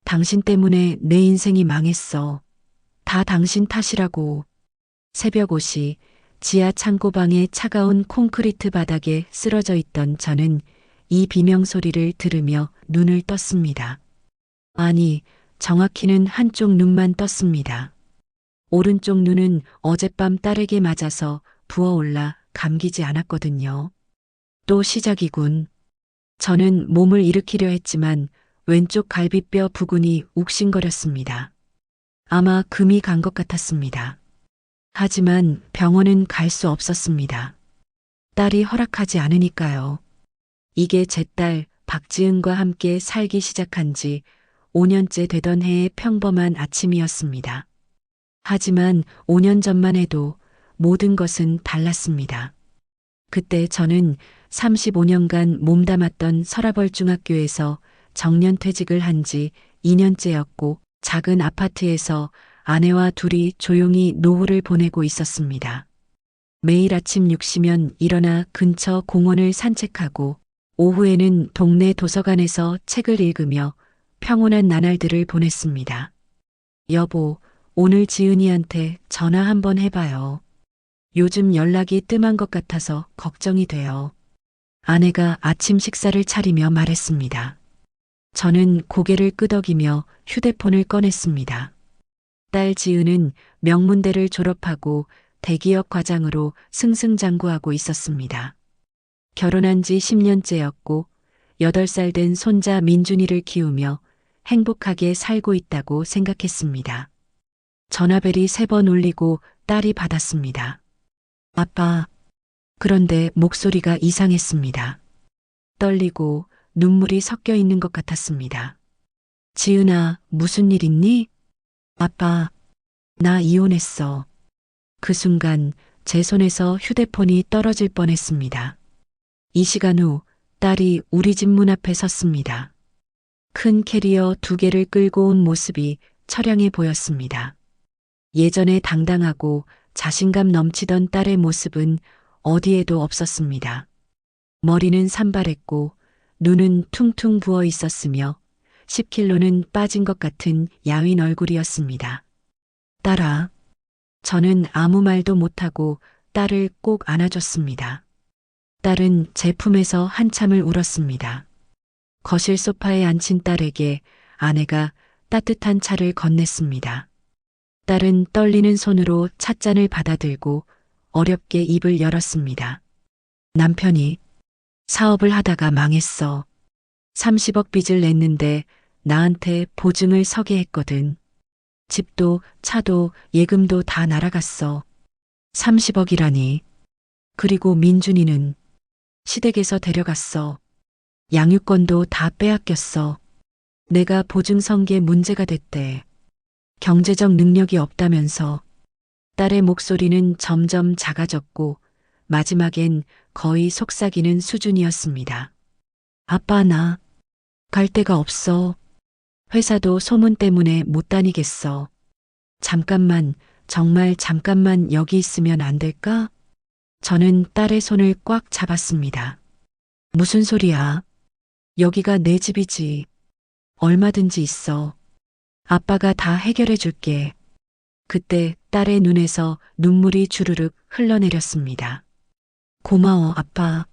당신 때문에 내 인생이 망했어. 다 당신 탓이라고. 새벽 5시 지하 창고방의 차가운 콘크리트 바닥에 쓰러져 있던 저는 이 비명 소리를 들으며 눈을 떴습니다. 아니, 정확히는 한쪽 눈만 떴습니다. 오른쪽 눈은 어젯밤 딸에게 맞아서 부어올라 감기지 않았거든요. 또 시작이군. 저는 몸을 일으키려 했지만 왼쪽 갈비뼈 부근이 욱신거렸습니다. 아마 금이 간 것 같았습니다. 하지만 병원은 갈 수 없었습니다. 딸이 허락하지 않으니까요. 이게 제 딸 박지은과 함께 살기 시작한 지 5년째 되던 해의 평범한 아침이었습니다. 하지만 5년 전만 해도 모든 것은 달랐습니다. 그때 저는 35년간 몸담았던 서라벌중학교에서 정년퇴직을 한 지 2년째였고 작은 아파트에서 아내와 둘이 조용히 노후를 보내고 있었습니다. 매일 아침 6시면 일어나 근처 공원을 산책하고 오후에는 동네 도서관에서 책을 읽으며 평온한 나날들을 보냈습니다. 여보, 오늘 지은이한테 전화 한번 해봐요. 요즘 연락이 뜸한 것 같아서 걱정이 돼요. 아내가 아침 식사를 차리며 말했습니다. 저는 고개를 끄덕이며 휴대폰을 꺼냈습니다. 딸 지은은 명문대를 졸업하고 대기업 과장으로 승승장구하고 있었습니다. 결혼한 지 10년째였고 8살 된 손자 민준이를 키우며 행복하게 살고 있다고 생각했습니다. 전화벨이 3번 울리고 딸이 받았습니다. 아빠. 그런데 목소리가 이상했습니다. 떨리고 눈물이 섞여 있는 것 같았습니다. 지은아, 무슨 일 있니? 아빠, 나 이혼했어. 그 순간 제 손에서 휴대폰이 떨어질 뻔했습니다. 이 시간 후 딸이 우리 집 문 앞에 섰습니다. 큰 캐리어 2개를 끌고 온 모습이 처량해 보였습니다. 예전에 당당하고 자신감 넘치던 딸의 모습은 어디에도 없었습니다. 머리는 산발했고 눈은 퉁퉁 부어 있었으며 10kg는 빠진 것 같은 야윈 얼굴이었습니다. 딸아. 저는 아무 말도 못하고 딸을 꼭 안아줬습니다. 딸은 제 품에서 한참을 울었습니다. 거실 소파에 앉힌 딸에게 아내가 따뜻한 차를 건넸습니다. 딸은 떨리는 손으로 찻잔을 받아들고 어렵게 입을 열었습니다. 남편이 사업을 하다가 망했어. 30억 빚을 냈는데 나한테 보증을 서게 했거든. 집도 차도 예금도 다 날아갔어. 30억이라니. 그리고 민준이는 시댁에서 데려갔어. 양육권도 다 빼앗겼어. 내가 보증 선 게 문제가 됐대. 경제적 능력이 없다면서. 딸의 목소리는 점점 작아졌고 마지막엔 거의 속삭이는 수준이었습니다. 아빠, 나 갈 데가 없어. 회사도 소문 때문에 못 다니겠어. 잠깐만, 정말 잠깐만 여기 있으면 안 될까? 저는 딸의 손을 꽉 잡았습니다. 무슨 소리야? 여기가 내 집이지. 얼마든지 있어. 아빠가 다 해결해 줄게. 그때 딸의 눈에서 눈물이 주르륵 흘러내렸습니다. 고마워, 아빠.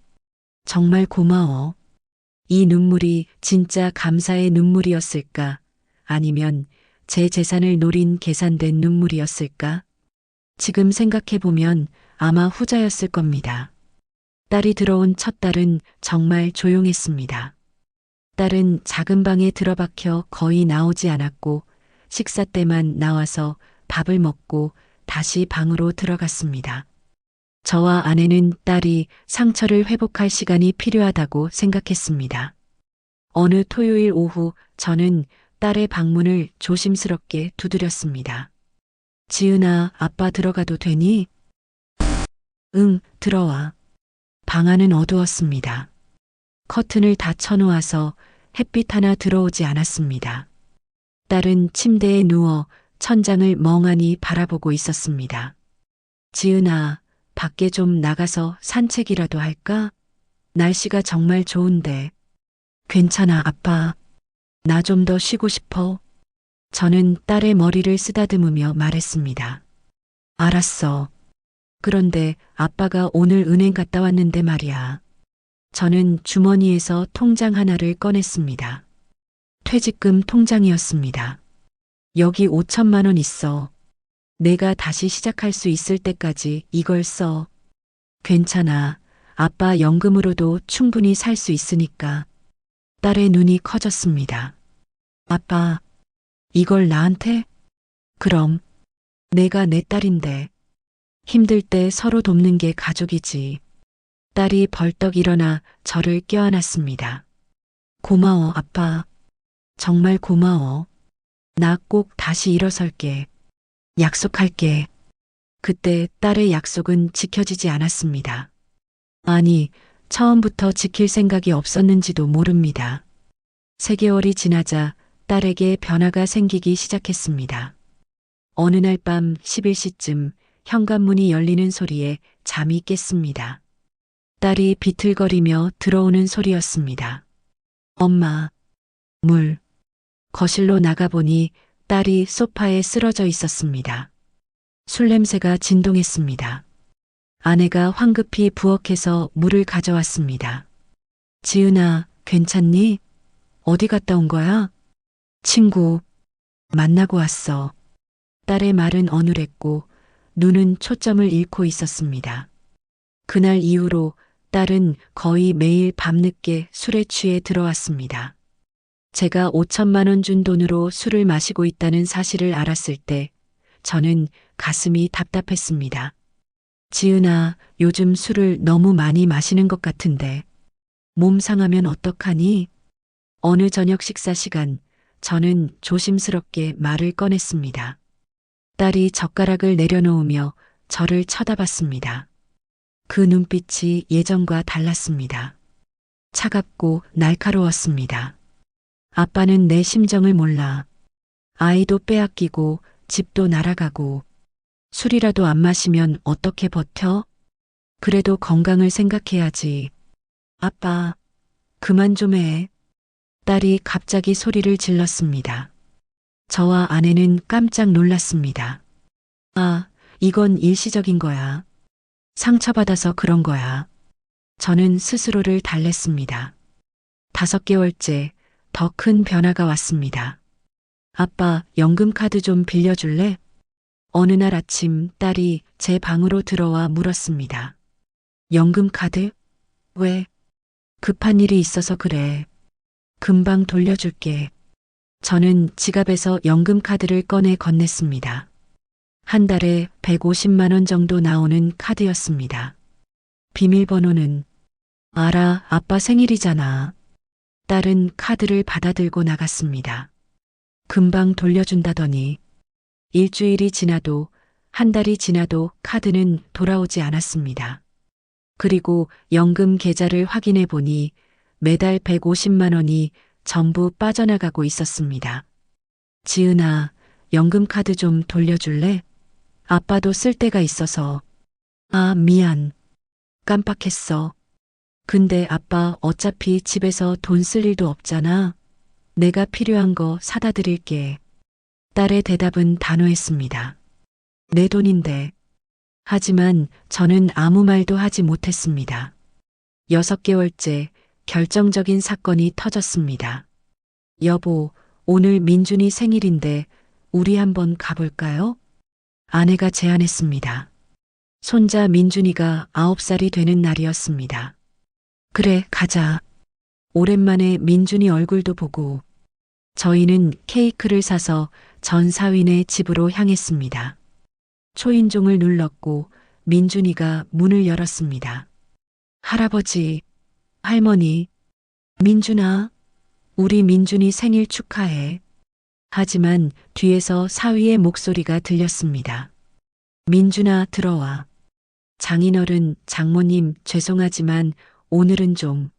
정말 고마워. 이 눈물이 진짜 감사의 눈물이었을까? 아니면 제 재산을 노린 계산된 눈물이었을까? 지금 생각해보면 아마 후자였을 겁니다. 딸이 들어온 첫 달은 정말 조용했습니다. 딸은 작은 방에 들어박혀 거의 나오지 않았고 식사 때만 나와서 밥을 먹고 다시 방으로 들어갔습니다. 저와 아내는 딸이 상처를 회복할 시간이 필요하다고 생각했습니다. 어느 토요일 오후 저는 딸의 방문을 조심스럽게 두드렸습니다. 지은아, 아빠 들어가도 되니? 응, 들어와. 방 안은 어두웠습니다. 커튼을 다 쳐놓아서 햇빛 하나 들어오지 않았습니다. 딸은 침대에 누워 천장을 멍하니 바라보고 있었습니다. 지은아, 밖에 좀 나가서 산책이라도 할까? 날씨가 정말 좋은데. 괜찮아, 아빠. 나 좀 더 쉬고 싶어. 저는 딸의 머리를 쓰다듬으며 말했습니다. 알았어. 그런데 아빠가 오늘 은행 갔다 왔는데 말이야. 저는 주머니에서 통장 하나를 꺼냈습니다. 퇴직금 통장이었습니다. 여기 5천만 원 있어. 내가 다시 시작할 수 있을 때까지 이걸 써. 괜찮아. 아빠 연금으로도 충분히 살 수 있으니까. 딸의 눈이 커졌습니다. 아빠, 이걸 나한테? 그럼. 내가 내 딸인데. 힘들 때 서로 돕는 게 가족이지. 딸이 벌떡 일어나 저를 껴안았습니다. 고마워, 아빠. 정말 고마워. 나 꼭 다시 일어설게. 약속할게. 그때 딸의 약속은 지켜지지 않았습니다. 아니, 처음부터 지킬 생각이 없었는지도 모릅니다. 3개월이 지나자 딸에게 변화가 생기기 시작했습니다. 어느 날 밤 11시쯤 현관문이 열리는 소리에 잠이 깼습니다. 딸이 비틀거리며 들어오는 소리였습니다. 엄마, 물. 거실로 나가보니 딸이 소파에 쓰러져 있었습니다. 술 냄새가 진동했습니다. 아내가 황급히 부엌에서 물을 가져왔습니다. 지은아, 괜찮니? 어디 갔다 온 거야? 친구, 만나고 왔어. 딸의 말은 어눌했고 눈은 초점을 잃고 있었습니다. 그날 이후로 딸은 거의 매일 밤늦게 술에 취해 들어왔습니다. 제가 5천만 원 준 돈으로 술을 마시고 있다는 사실을 알았을 때 저는 가슴이 답답했습니다. 지은아, 요즘 술을 너무 많이 마시는 것 같은데 몸 상하면 어떡하니? 어느 저녁 식사 시간 저는 조심스럽게 말을 꺼냈습니다. 딸이 젓가락을 내려놓으며 저를 쳐다봤습니다. 그 눈빛이 예전과 달랐습니다. 차갑고 날카로웠습니다. 아빠는 내 심정을 몰라. 아이도 빼앗기고 집도 날아가고 술이라도 안 마시면 어떻게 버텨? 그래도 건강을 생각해야지. 아빠, 그만 좀 해. 딸이 갑자기 소리를 질렀습니다. 저와 아내는 깜짝 놀랐습니다. 아, 이건 일시적인 거야. 상처받아서 그런 거야. 저는 스스로를 달랬습니다. 5개월째 더 큰 변화가 왔습니다. 아빠, 연금카드 좀 빌려줄래? 어느 날 아침 딸이 제 방으로 들어와 물었습니다. 연금카드? 왜? 급한 일이 있어서 그래. 금방 돌려줄게. 저는 지갑에서 연금카드를 꺼내 건넸습니다. 한 달에 150만 원 정도 나오는 카드였습니다. 비밀번호는 알아, 아빠 생일이잖아. 딸은 카드를 받아들고 나갔습니다. 금방 돌려준다더니 일주일이 지나도 한 달이 지나도 카드는 돌아오지 않았습니다. 그리고 연금 계좌를 확인해 보니 매달 150만 원이 전부 빠져나가고 있었습니다. 지은아, 연금카드 좀 돌려줄래? 아빠도 쓸 데가 있어서. 아, 미안. 깜빡했어. 근데 아빠 어차피 집에서 돈 쓸 일도 없잖아. 내가 필요한 거 사다 드릴게. 딸의 대답은 단호했습니다. 내 돈인데. 하지만 저는 아무 말도 하지 못했습니다. 6개월째 결정적인 사건이 터졌습니다. 여보, 오늘 민준이 생일인데 우리 한번 가볼까요? 아내가 제안했습니다. 손자 민준이가 9살이 되는 날이었습니다. 그래, 가자. 오랜만에 민준이 얼굴도 보고 저희는 케이크를 사서 전 사위네 집으로 향했습니다. 초인종을 눌렀고 민준이가 문을 열었습니다. 할아버지, 할머니, 민준아, 우리 민준이 생일 축하해. 하지만 뒤에서 사위의 목소리가 들렸습니다. 민준아, 들어와. 장인어른, 장모님, 죄송하지만 오늘은 좀.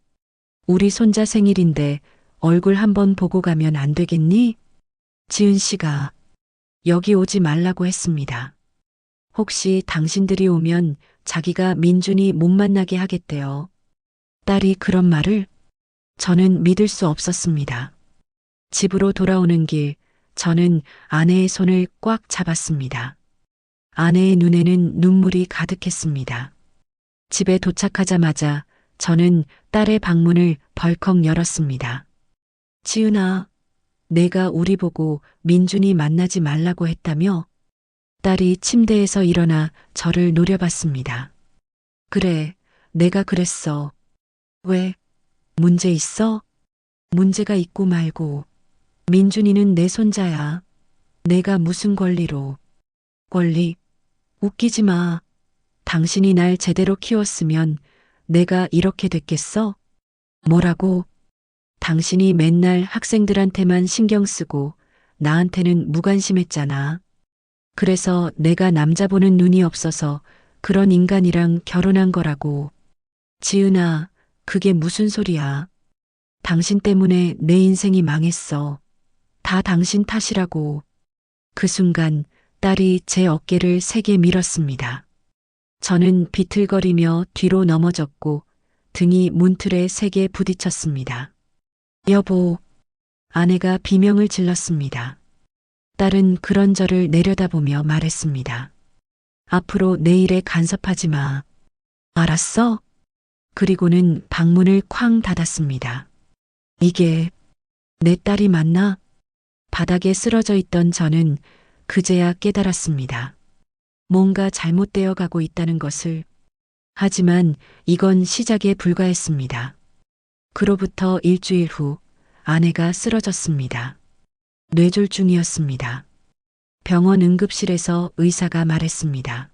우리 손자 생일인데 얼굴 한번 보고 가면 안 되겠니? 지은 씨가 여기 오지 말라고 했습니다. 혹시 당신들이 오면 자기가 민준이 못 만나게 하겠대요. 딸이 그런 말을? 저는 믿을 수 없었습니다. 집으로 돌아오는 길 저는 아내의 손을 꽉 잡았습니다. 아내의 눈에는 눈물이 가득했습니다. 집에 도착하자마자 저는 딸의 방문을 벌컥 열었습니다. 지은아, 내가 우리 보고 민준이 만나지 말라고 했다며? 딸이 침대에서 일어나 저를 노려봤습니다. 그래, 내가 그랬어. 왜? 문제 있어? 문제가 있고 말고. 민준이는 내 손자야. 내가 무슨 권리로. 권리? 웃기지 마. 당신이 날 제대로 키웠으면 내가 이렇게 됐겠어? 뭐라고? 당신이 맨날 학생들한테만 신경 쓰고 나한테는 무관심했잖아. 그래서 내가 남자 보는 눈이 없어서 그런 인간이랑 결혼한 거라고. 지은아, 그게 무슨 소리야. 당신 때문에 내 인생이 망했어. 다 당신 탓이라고. 그 순간 딸이 제 어깨를 세게 밀었습니다. 저는 비틀거리며 뒤로 넘어졌고 등이 문틀에 세게 부딪혔습니다. 여보, 아내가 비명을 질렀습니다. 딸은 그런 저를 내려다보며 말했습니다. 앞으로 내 일에 간섭하지 마. 알았어? 그리고는 방문을 쾅 닫았습니다. 이게 내 딸이 맞나? 바닥에 쓰러져 있던 저는 그제야 깨달았습니다. 뭔가 잘못되어 가고 있다는 것을. 하지만 이건 시작에 불과했습니다. 그로부터 일주일 후 아내가 쓰러졌습니다. 뇌졸중이었습니다. 병원 응급실에서 의사가 말했습니다.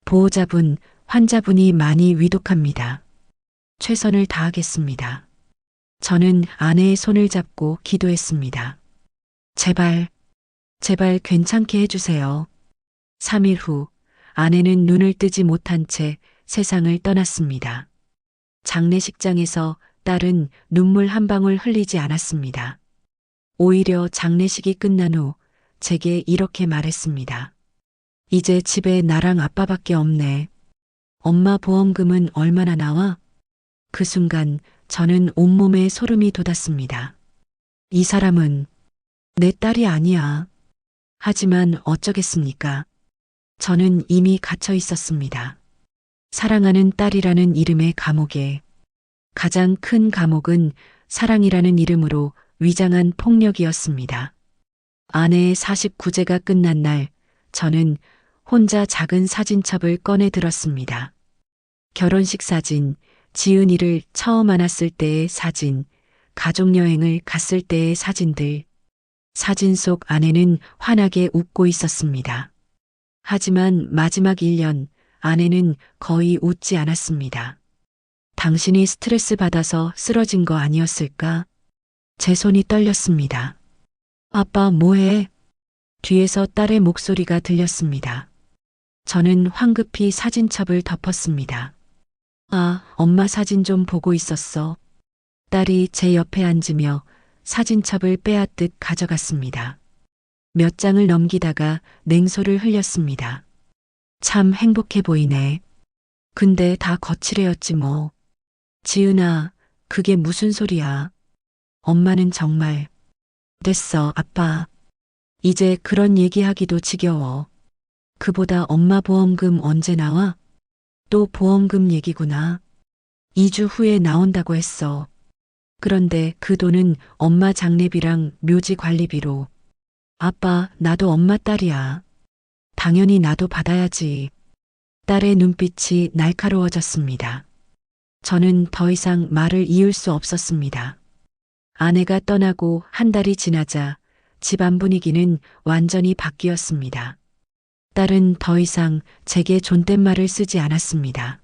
보호자분, 환자분이 많이 위독합니다. 최선을 다하겠습니다. 저는 아내의 손을 잡고 기도했습니다. 제발, 제발 괜찮게 해주세요. 3일 후 아내는 눈을 뜨지 못한 채 세상을 떠났습니다. 장례식장에서 딸은 눈물 한 방울 흘리지 않았습니다. 오히려 장례식이 끝난 후 제게 이렇게 말했습니다. 이제 집에 나랑 아빠밖에 없네. 엄마 보험금은 얼마나 나와? 그 순간 저는 온몸에 소름이 돋았습니다. 이 사람은 내 딸이 아니야. 하지만 어쩌겠습니까? 저는 이미 갇혀 있었습니다. 사랑하는 딸이라는 이름의 감옥에. 가장 큰 감옥은 사랑이라는 이름으로 위장한 폭력이었습니다. 아내의 49제가 끝난 날, 저는 혼자 작은 사진첩을 꺼내 들었습니다. 결혼식 사진, 지은이를 처음 안았을 때의 사진, 가족여행을 갔을 때의 사진들. 사진 속 아내는 환하게 웃고 있었습니다. 하지만 마지막 1년, 아내는 거의 웃지 않았습니다. 당신이 스트레스 받아서 쓰러진 거 아니었을까? 제 손이 떨렸습니다. 아빠 뭐해? 뒤에서 딸의 목소리가 들렸습니다. 저는 황급히 사진첩을 덮었습니다. 아, 엄마 사진 좀 보고 있었어. 딸이 제 옆에 앉으며 사진첩을 빼앗듯 가져갔습니다. 몇 장을 넘기다가 냉소를 흘렸습니다. 참 행복해 보이네. 근데 다 거칠애였지 뭐. 지은아, 그게 무슨 소리야. 엄마는 정말. 됐어, 아빠. 이제 그런 얘기하기도 지겨워. 그보다 엄마 보험금 언제 나와? 또 보험금 얘기구나. 2주 후에 나온다고 했어. 그런데 그 돈은 엄마 장례비랑 묘지 관리비로. 아빠, 나도 엄마 딸이야. 당연히 나도 받아야지. 딸의 눈빛이 날카로워졌습니다. 저는 더 이상 말을 이을 수 없었습니다. 아내가 떠나고 한 달이 지나자 집안 분위기는 완전히 바뀌었습니다. 딸은 더 이상 제게 존댓말을 쓰지 않았습니다.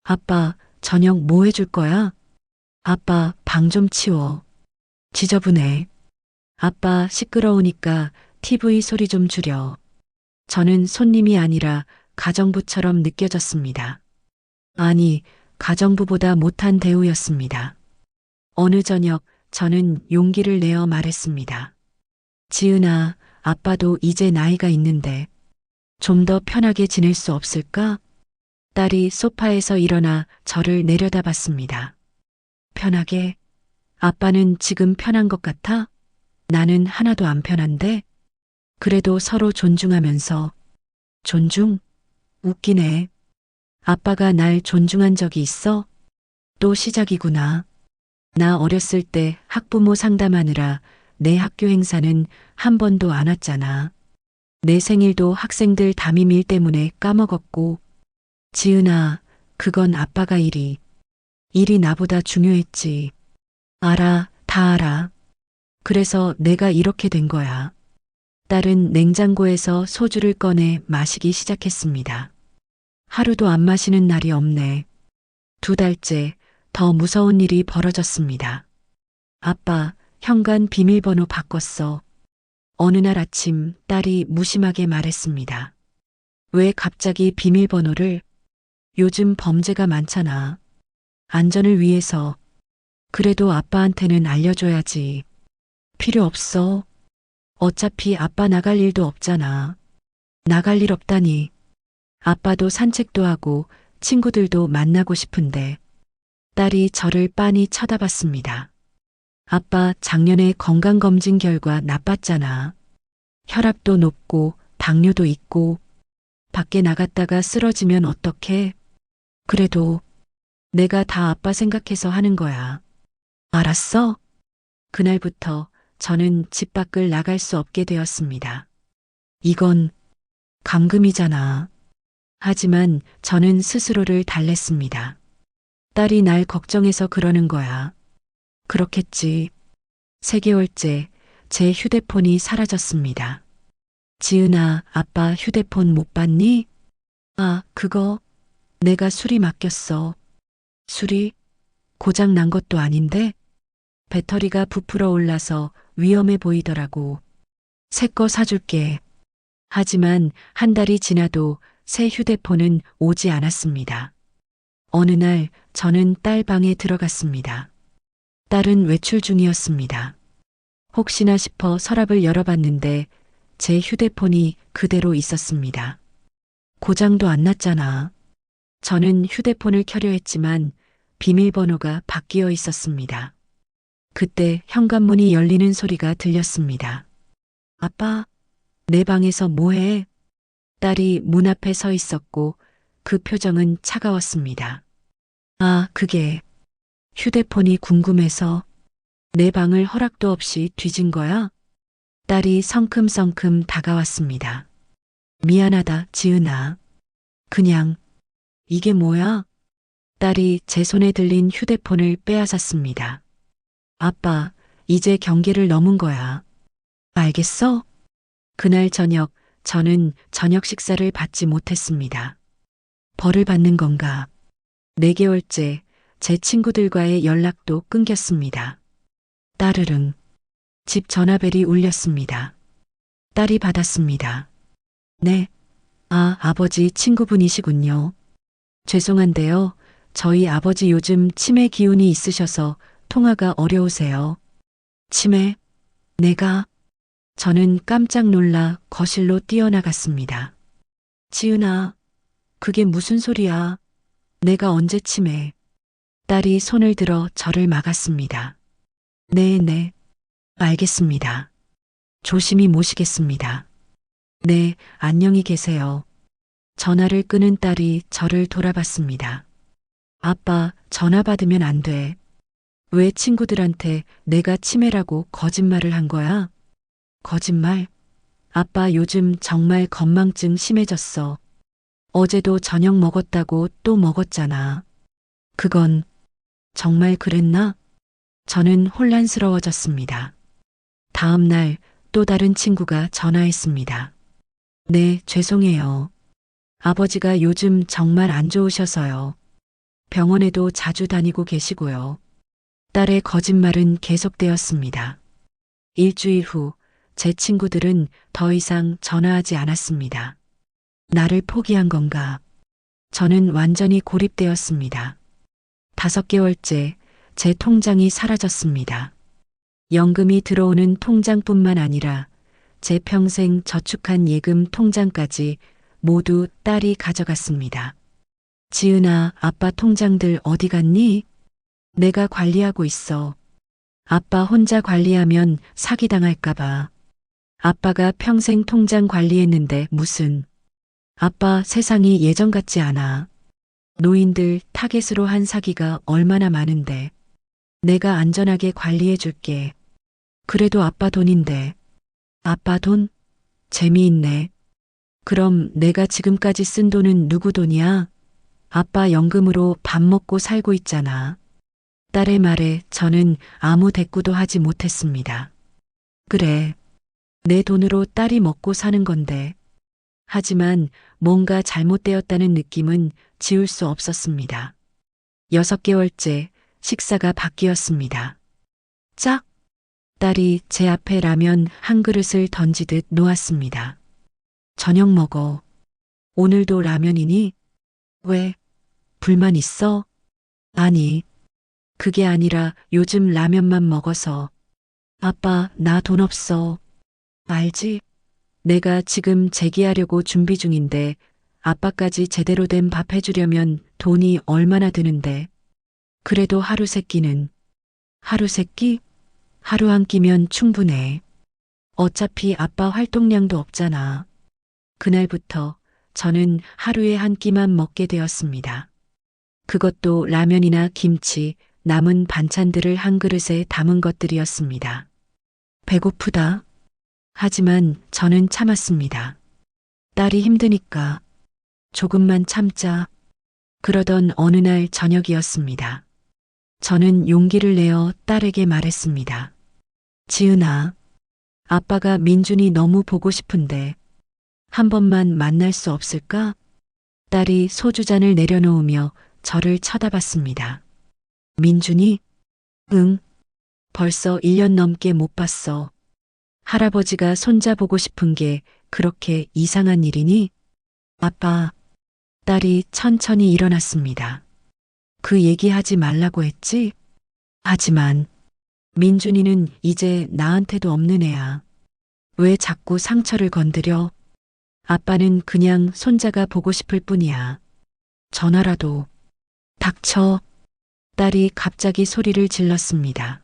아빠, 저녁 뭐 해줄 거야? 아빠, 방 좀 치워. 지저분해. 아빠, 시끄러우니까 TV 소리 좀 줄여. 저는 손님이 아니라 가정부처럼 느껴졌습니다. 아니, 가정부보다 못한 대우였습니다. 어느 저녁 저는 용기를 내어 말했습니다. 지은아, 아빠도 이제 나이가 있는데 좀 더 편하게 지낼 수 없을까? 딸이 소파에서 일어나 저를 내려다봤습니다. 편하게? 아빠는 지금 편한 것 같아? 나는 하나도 안 편한데? 그래도 서로 존중하면서. 존중? 웃기네. 아빠가 날 존중한 적이 있어? 또 시작이구나. 나 어렸을 때 학부모 상담하느라 내 학교 행사는 한 번도 안 왔잖아. 내 생일도 학생들 담임일 때문에 까먹었고. 지은아, 그건 아빠가 일이 나보다 중요했지. 알아, 다 알아. 그래서 내가 이렇게 된 거야. 딸은 냉장고에서 소주를 꺼내 마시기 시작했습니다. 하루도 안 마시는 날이 없네. 2달째 더 무서운 일이 벌어졌습니다. 아빠, 현관 비밀번호 바꿨어. 어느 날 아침 딸이 무심하게 말했습니다. 왜 갑자기 비밀번호를? 요즘 범죄가 많잖아. 안전을 위해서. 그래도 아빠한테는 알려줘야지. 필요 없어. 어차피 아빠 나갈 일도 없잖아. 나갈 일 없다니. 아빠도 산책도 하고 친구들도 만나고 싶은데. 딸이 저를 빤히 쳐다봤습니다. 아빠 작년에 건강검진 결과 나빴잖아. 혈압도 높고 당뇨도 있고. 밖에 나갔다가 쓰러지면 어떡해? 그래도 내가 다 아빠 생각해서 하는 거야. 알았어? 그날부터 저는 집 밖을 나갈 수 없게 되었습니다. 이건 감금이잖아. 하지만 저는 스스로를 달랬습니다. 딸이 날 걱정해서 그러는 거야. 그렇겠지. 3개월째 제 휴대폰이 사라졌습니다. 지은아, 아빠 휴대폰 못 봤니? 아, 그거 내가 수리 맡겼어. 수리? 고장 난 것도 아닌데? 배터리가 부풀어 올라서 위험해 보이더라고. 새 거 사줄게. 하지만 한 달이 지나도 새 휴대폰은 오지 않았습니다. 어느 날 저는 딸 방에 들어갔습니다. 딸은 외출 중이었습니다. 혹시나 싶어 서랍을 열어봤는데 제 휴대폰이 그대로 있었습니다. 고장도 안 났잖아. 저는 휴대폰을 켜려 했지만 비밀번호가 바뀌어 있었습니다. 그때 현관문이 열리는 소리가 들렸습니다. 아빠, 내 방에서 뭐해? 딸이 문 앞에 서 있었고 그 표정은 차가웠습니다. 아, 그게 휴대폰이 궁금해서 내 방을 허락도 없이 뒤진 거야? 딸이 성큼성큼 다가왔습니다. 미안하다, 지은아. 그냥, 이게 뭐야? 딸이 제 손에 들린 휴대폰을 빼앗았습니다. 아빠, 이제 경계를 넘은 거야. 알겠어? 그날 저녁, 저는 저녁 식사를 받지 못했습니다. 벌을 받는 건가? 4개월째 제 친구들과의 연락도 끊겼습니다. 따르릉. 집 전화벨이 울렸습니다. 딸이 받았습니다. 네. 아, 아버지 친구분이시군요. 죄송한데요. 저희 아버지 요즘 치매 기운이 있으셔서 통화가 어려우세요. 치매? 내가? 저는 깜짝 놀라 거실로 뛰어나갔습니다. 지은아, 그게 무슨 소리야? 내가 언제 치매? 딸이 손을 들어 저를 막았습니다. 네, 알겠습니다. 조심히 모시겠습니다. 네, 안녕히 계세요. 전화를 끊은 딸이 저를 돌아봤습니다. 아빠, 전화 받으면 안 돼. 왜 친구들한테 내가 치매라고 거짓말을 한 거야? 거짓말? 아빠 요즘 정말 건망증 심해졌어. 어제도 저녁 먹었다고 또 먹었잖아. 그건 정말 그랬나? 저는 혼란스러워졌습니다. 다음 날 또 다른 친구가 전화했습니다. 네, 죄송해요. 아버지가 요즘 정말 안 좋으셔서요. 병원에도 자주 다니고 계시고요. 딸의 거짓말은 계속되었습니다. 일주일 후 제 친구들은 더 이상 전화하지 않았습니다. 나를 포기한 건가? 저는 완전히 고립되었습니다. 5개월째 제 통장이 사라졌습니다. 연금이 들어오는 통장뿐만 아니라 제 평생 저축한 예금 통장까지 모두 딸이 가져갔습니다. 지은아, 아빠 통장들 어디 갔니? 내가 관리하고 있어. 아빠 혼자 관리하면 사기당할까봐. 아빠가 평생 통장 관리했는데 무슨. 아빠 세상이 예전 같지 않아. 노인들 타겟으로 한 사기가 얼마나 많은데. 내가 안전하게 관리해 줄게. 그래도 아빠 돈인데. 아빠 돈? 재미있네. 그럼 내가 지금까지 쓴 돈은 누구 돈이야? 아빠 연금으로 밥 먹고 살고 있잖아. 딸의 말에 저는 아무 대꾸도 하지 못했습니다. 그래. 내 돈으로 딸이 먹고 사는 건데. 하지만 뭔가 잘못되었다는 느낌은 지울 수 없었습니다. 6개월째 식사가 바뀌었습니다. 짝! 딸이 제 앞에 라면 한 그릇을 던지듯 놓았습니다. 저녁 먹어. 오늘도 라면이니? 왜? 불만 있어? 아니, 그게 아니라 요즘 라면만 먹어서. 아빠, 나 돈 없어. 알지? 내가 지금 재기하려고 준비 중인데 아빠까지 제대로 된 밥 해주려면 돈이 얼마나 드는데. 그래도 하루 세 끼는. 하루 세 끼? 하루 한 끼면 충분해. 어차피 아빠 활동량도 없잖아. 그날부터 저는 하루에 한 끼만 먹게 되었습니다. 그것도 라면이나 김치, 남은 반찬들을 한 그릇에 담은 것들이었습니다. 배고프다. 하지만 저는 참았습니다. 딸이 힘드니까 조금만 참자. 그러던 어느 날 저녁이었습니다. 저는 용기를 내어 딸에게 말했습니다. 지은아, 아빠가 민준이 너무 보고 싶은데 한 번만 만날 수 없을까? 딸이 소주잔을 내려놓으며 저를 쳐다봤습니다. 민준이? 응. 벌써 1년 넘게 못 봤어. 할아버지가 손자 보고 싶은 게 그렇게 이상한 일이니? 아빠, 딸이 천천히 일어났습니다. 그 얘기하지 말라고 했지? 하지만 민준이는 이제 나한테도 없는 애야. 왜 자꾸 상처를 건드려? 아빠는 그냥 손자가 보고 싶을 뿐이야. 전화라도. 닥쳐. 딸이 갑자기 소리를 질렀습니다.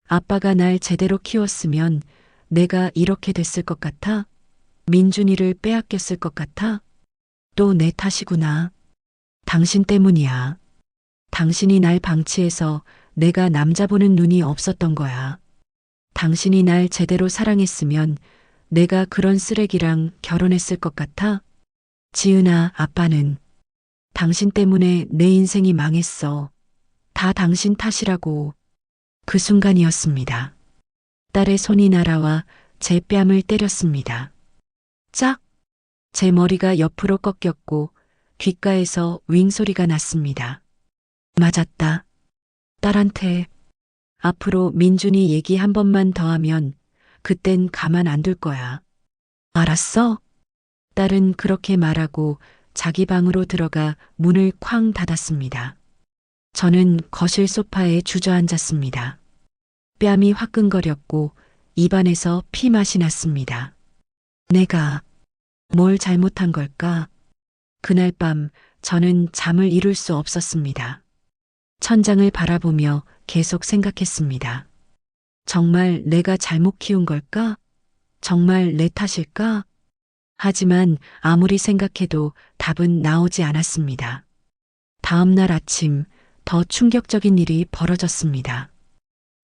아빠가 날 제대로 키웠으면 내가 이렇게 됐을 것 같아? 민준이를 빼앗겼을 것 같아? 또 내 탓이구나. 당신 때문이야. 당신이 날 방치해서 내가 남자 보는 눈이 없었던 거야. 당신이 날 제대로 사랑했으면 내가 그런 쓰레기랑 결혼했을 것 같아? 지은아, 아빠는 당신 때문에 내 인생이 망했어. 다 당신 탓이라고. 그 순간이었습니다. 딸의 손이 날아와 제 뺨을 때렸습니다. 짝! 제 머리가 옆으로 꺾였고 귓가에서 윙 소리가 났습니다. 맞았다. 딸한테. 앞으로 민준이 얘기 한 번만 더 하면 그땐 가만 안 둘 거야. 알았어? 딸은 그렇게 말하고 자기 방으로 들어가 문을 쾅 닫았습니다. 저는 거실 소파에 주저앉았습니다. 뺨이 화끈거렸고 입안에서 피맛이 났습니다. 내가 뭘 잘못한 걸까? 그날 밤 저는 잠을 이룰 수 없었습니다. 천장을 바라보며 계속 생각했습니다. 정말 내가 잘못 키운 걸까? 정말 내 탓일까? 하지만 아무리 생각해도 답은 나오지 않았습니다. 다음 날 아침 더 충격적인 일이 벌어졌습니다.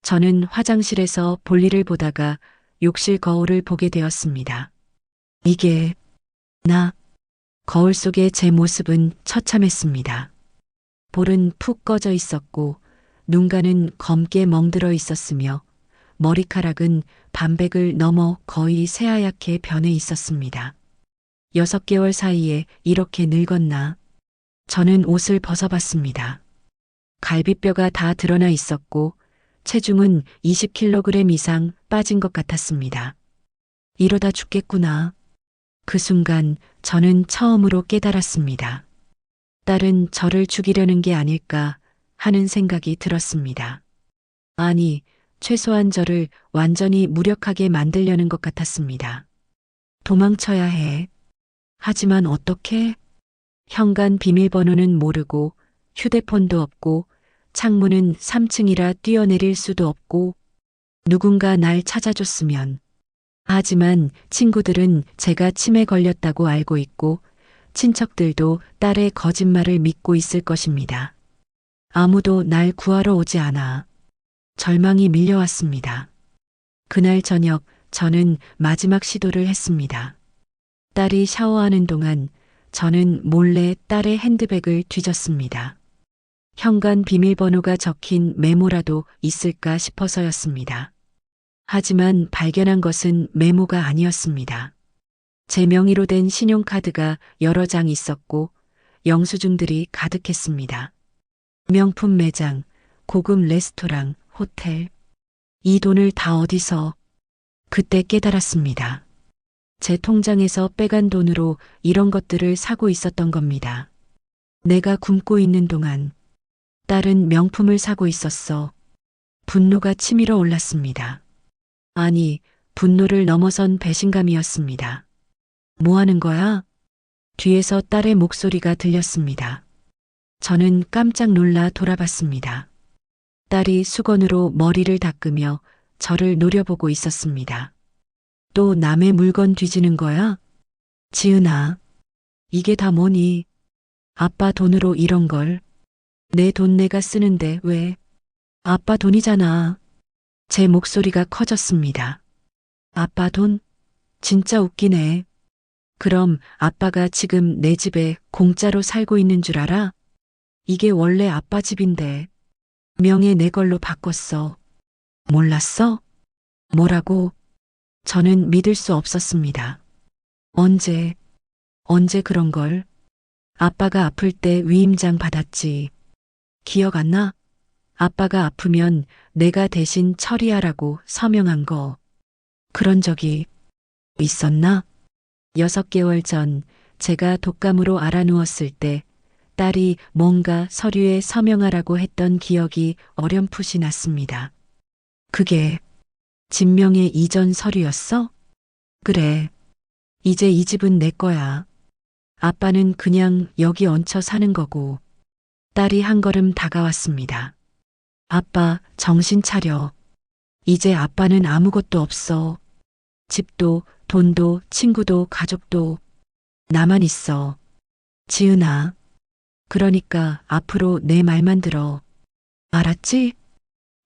저는 화장실에서 볼일을 보다가 욕실 거울을 보게 되었습니다. 이게 나. 거울 속의 제 모습은 처참했습니다. 볼은 푹 꺼져 있었고 눈가는 검게 멍들어 있었으며 머리카락은 반백을 넘어 거의 새하얗게 변해 있었습니다. 6개월 사이에 이렇게 늙었나? 저는 옷을 벗어봤습니다. 갈비뼈가 다 드러나 있었고 체중은 20kg 이상 빠진 것 같았습니다. 이러다 죽겠구나. 그 순간 저는 처음으로 깨달았습니다. 딸은 저를 죽이려는 게 아닐까 하는 생각이 들었습니다. 아니, 최소한 저를 완전히 무력하게 만들려는 것 같았습니다. 도망쳐야 해. 하지만 어떻게? 현관 비밀번호는 모르고 휴대폰도 없고 창문은 3층이라 뛰어내릴 수도 없고 누군가 날 찾아줬으면. 하지만 친구들은 제가 치매 걸렸다고 알고 있고 친척들도 딸의 거짓말을 믿고 있을 것입니다. 아무도 날 구하러 오지 않아. 절망이 밀려왔습니다. 그날 저녁 저는 마지막 시도를 했습니다. 딸이 샤워하는 동안 저는 몰래 딸의 핸드백을 뒤졌습니다. 현관 비밀번호가 적힌 메모라도 있을까 싶어서였습니다. 하지만 발견한 것은 메모가 아니었습니다. 제 명의로 된 신용카드가 여러 장 있었고 영수증들이 가득했습니다. 명품 매장, 고급 레스토랑, 호텔. 이 돈을 다 어디서? 그때 깨달았습니다. 제 통장에서 빼간 돈으로 이런 것들을 사고 있었던 겁니다. 내가 굶고 있는 동안 딸은 명품을 사고 있었어. 분노가 치밀어 올랐습니다. 아니, 분노를 넘어선 배신감이었습니다. 뭐 하는 거야? 뒤에서 딸의 목소리가 들렸습니다. 저는 깜짝 놀라 돌아봤습니다. 딸이 수건으로 머리를 닦으며 저를 노려보고 있었습니다. 또 남의 물건 뒤지는 거야? 지은아, 이게 다 뭐니? 아빠 돈으로 이런 걸. 내 돈 내가 쓰는데 왜? 아빠 돈이잖아. 제 목소리가 커졌습니다. 아빠 돈? 진짜 웃기네. 그럼 아빠가 지금 내 집에 공짜로 살고 있는 줄 알아? 이게 원래 아빠 집인데. 명예 내 걸로 바꿨어. 몰랐어? 뭐라고? 저는 믿을 수 없었습니다. 언제 그런 걸? 아빠가 아플 때 위임장 받았지. 기억 안 나? 아빠가 아프면 내가 대신 처리하라고 서명한 거. 그런 적이 있었나? 6개월 전 제가 독감으로 알아누웠을 때 딸이 뭔가 서류에 서명하라고 했던 기억이 어렴풋이 났습니다. 그게 진명의 이전 서류였어? 그래. 이제 이 집은 내 거야. 아빠는 그냥 여기 얹혀 사는 거고. 딸이 한 걸음 다가왔습니다. 아빠, 정신 차려. 이제 아빠는 아무것도 없어. 집도, 돈도, 친구도, 가족도. 나만 있어. 지은아. 그러니까 앞으로 내 말만 들어. 알았지?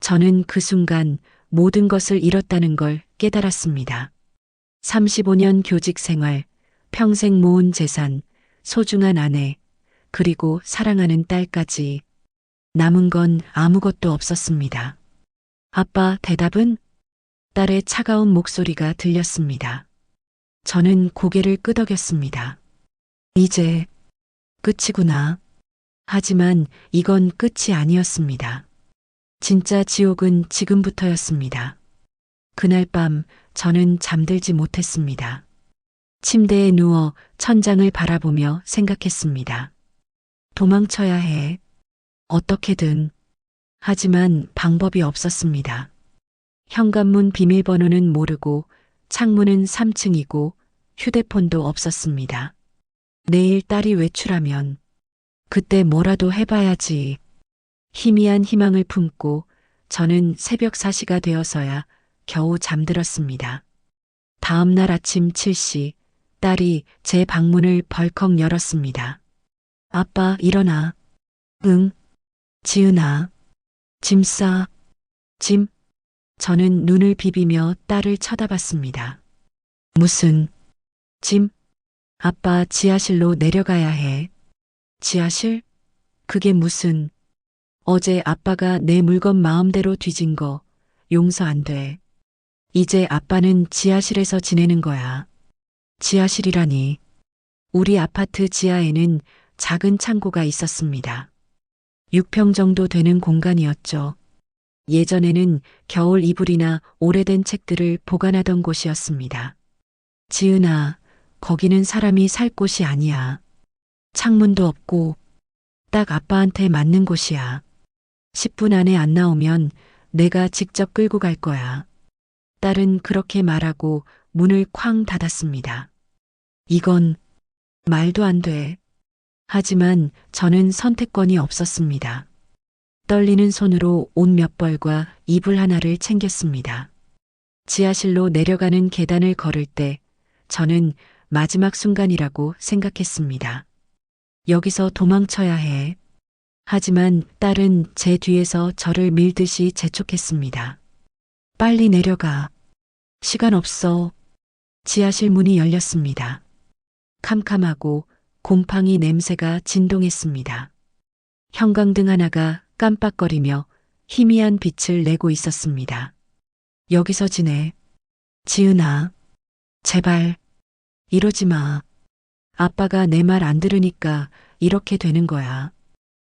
저는 그 순간 모든 것을 잃었다는 걸 깨달았습니다. 35년 교직 생활, 평생 모은 재산, 소중한 아내, 그리고 사랑하는 딸까지 남은 건 아무것도 없었습니다. 아빠, 대답은? 딸의 차가운 목소리가 들렸습니다. 저는 고개를 끄덕였습니다. 이제 끝이구나. 하지만 이건 끝이 아니었습니다. 진짜 지옥은 지금부터였습니다. 그날 밤 저는 잠들지 못했습니다. 침대에 누워 천장을 바라보며 생각했습니다. 도망쳐야 해. 어떻게든. 하지만 방법이 없었습니다. 현관문 비밀번호는 모르고 창문은 3층이고 휴대폰도 없었습니다. 내일 딸이 외출하면 그때 뭐라도 해봐야지. 희미한 희망을 품고 저는 새벽 4시가 되어서야 겨우 잠들었습니다. 다음 날 아침 7시 딸이 제 방문을 벌컥 열었습니다. 아빠, 일어나. 응. 지은아. 짐 싸. 짐? 저는 눈을 비비며 딸을 쳐다봤습니다. 무슨 짐? 아빠, 지하실로 내려가야 해. 지하실? 그게 무슨... 어제 아빠가 내 물건 마음대로 뒤진 거 용서 안 돼. 이제 아빠는 지하실에서 지내는 거야. 지하실이라니. 우리 아파트 지하에는 작은 창고가 있었습니다. 6평 정도 되는 공간이었죠. 예전에는 겨울 이불이나 오래된 책들을 보관하던 곳이었습니다. 지은아, 거기는 사람이 살 곳이 아니야. 창문도 없고 딱 아빠한테 맞는 곳이야. 10분 안에 안 나오면 내가 직접 끌고 갈 거야. 딸은 그렇게 말하고 문을 쾅 닫았습니다. 이건 말도 안 돼. 하지만 저는 선택권이 없었습니다. 떨리는 손으로 옷 몇 벌과 이불 하나를 챙겼습니다. 지하실로 내려가는 계단을 걸을 때 저는 마지막 순간이라고 생각했습니다. 여기서 도망쳐야 해. 하지만 딸은 제 뒤에서 저를 밀듯이 재촉했습니다. 빨리 내려가. 시간 없어. 지하실 문이 열렸습니다. 캄캄하고 곰팡이 냄새가 진동했습니다. 형광등 하나가 깜빡거리며 희미한 빛을 내고 있었습니다. 여기서 지내. 지은아, 제발, 이러지 마. 아빠가 내 말 안 들으니까 이렇게 되는 거야.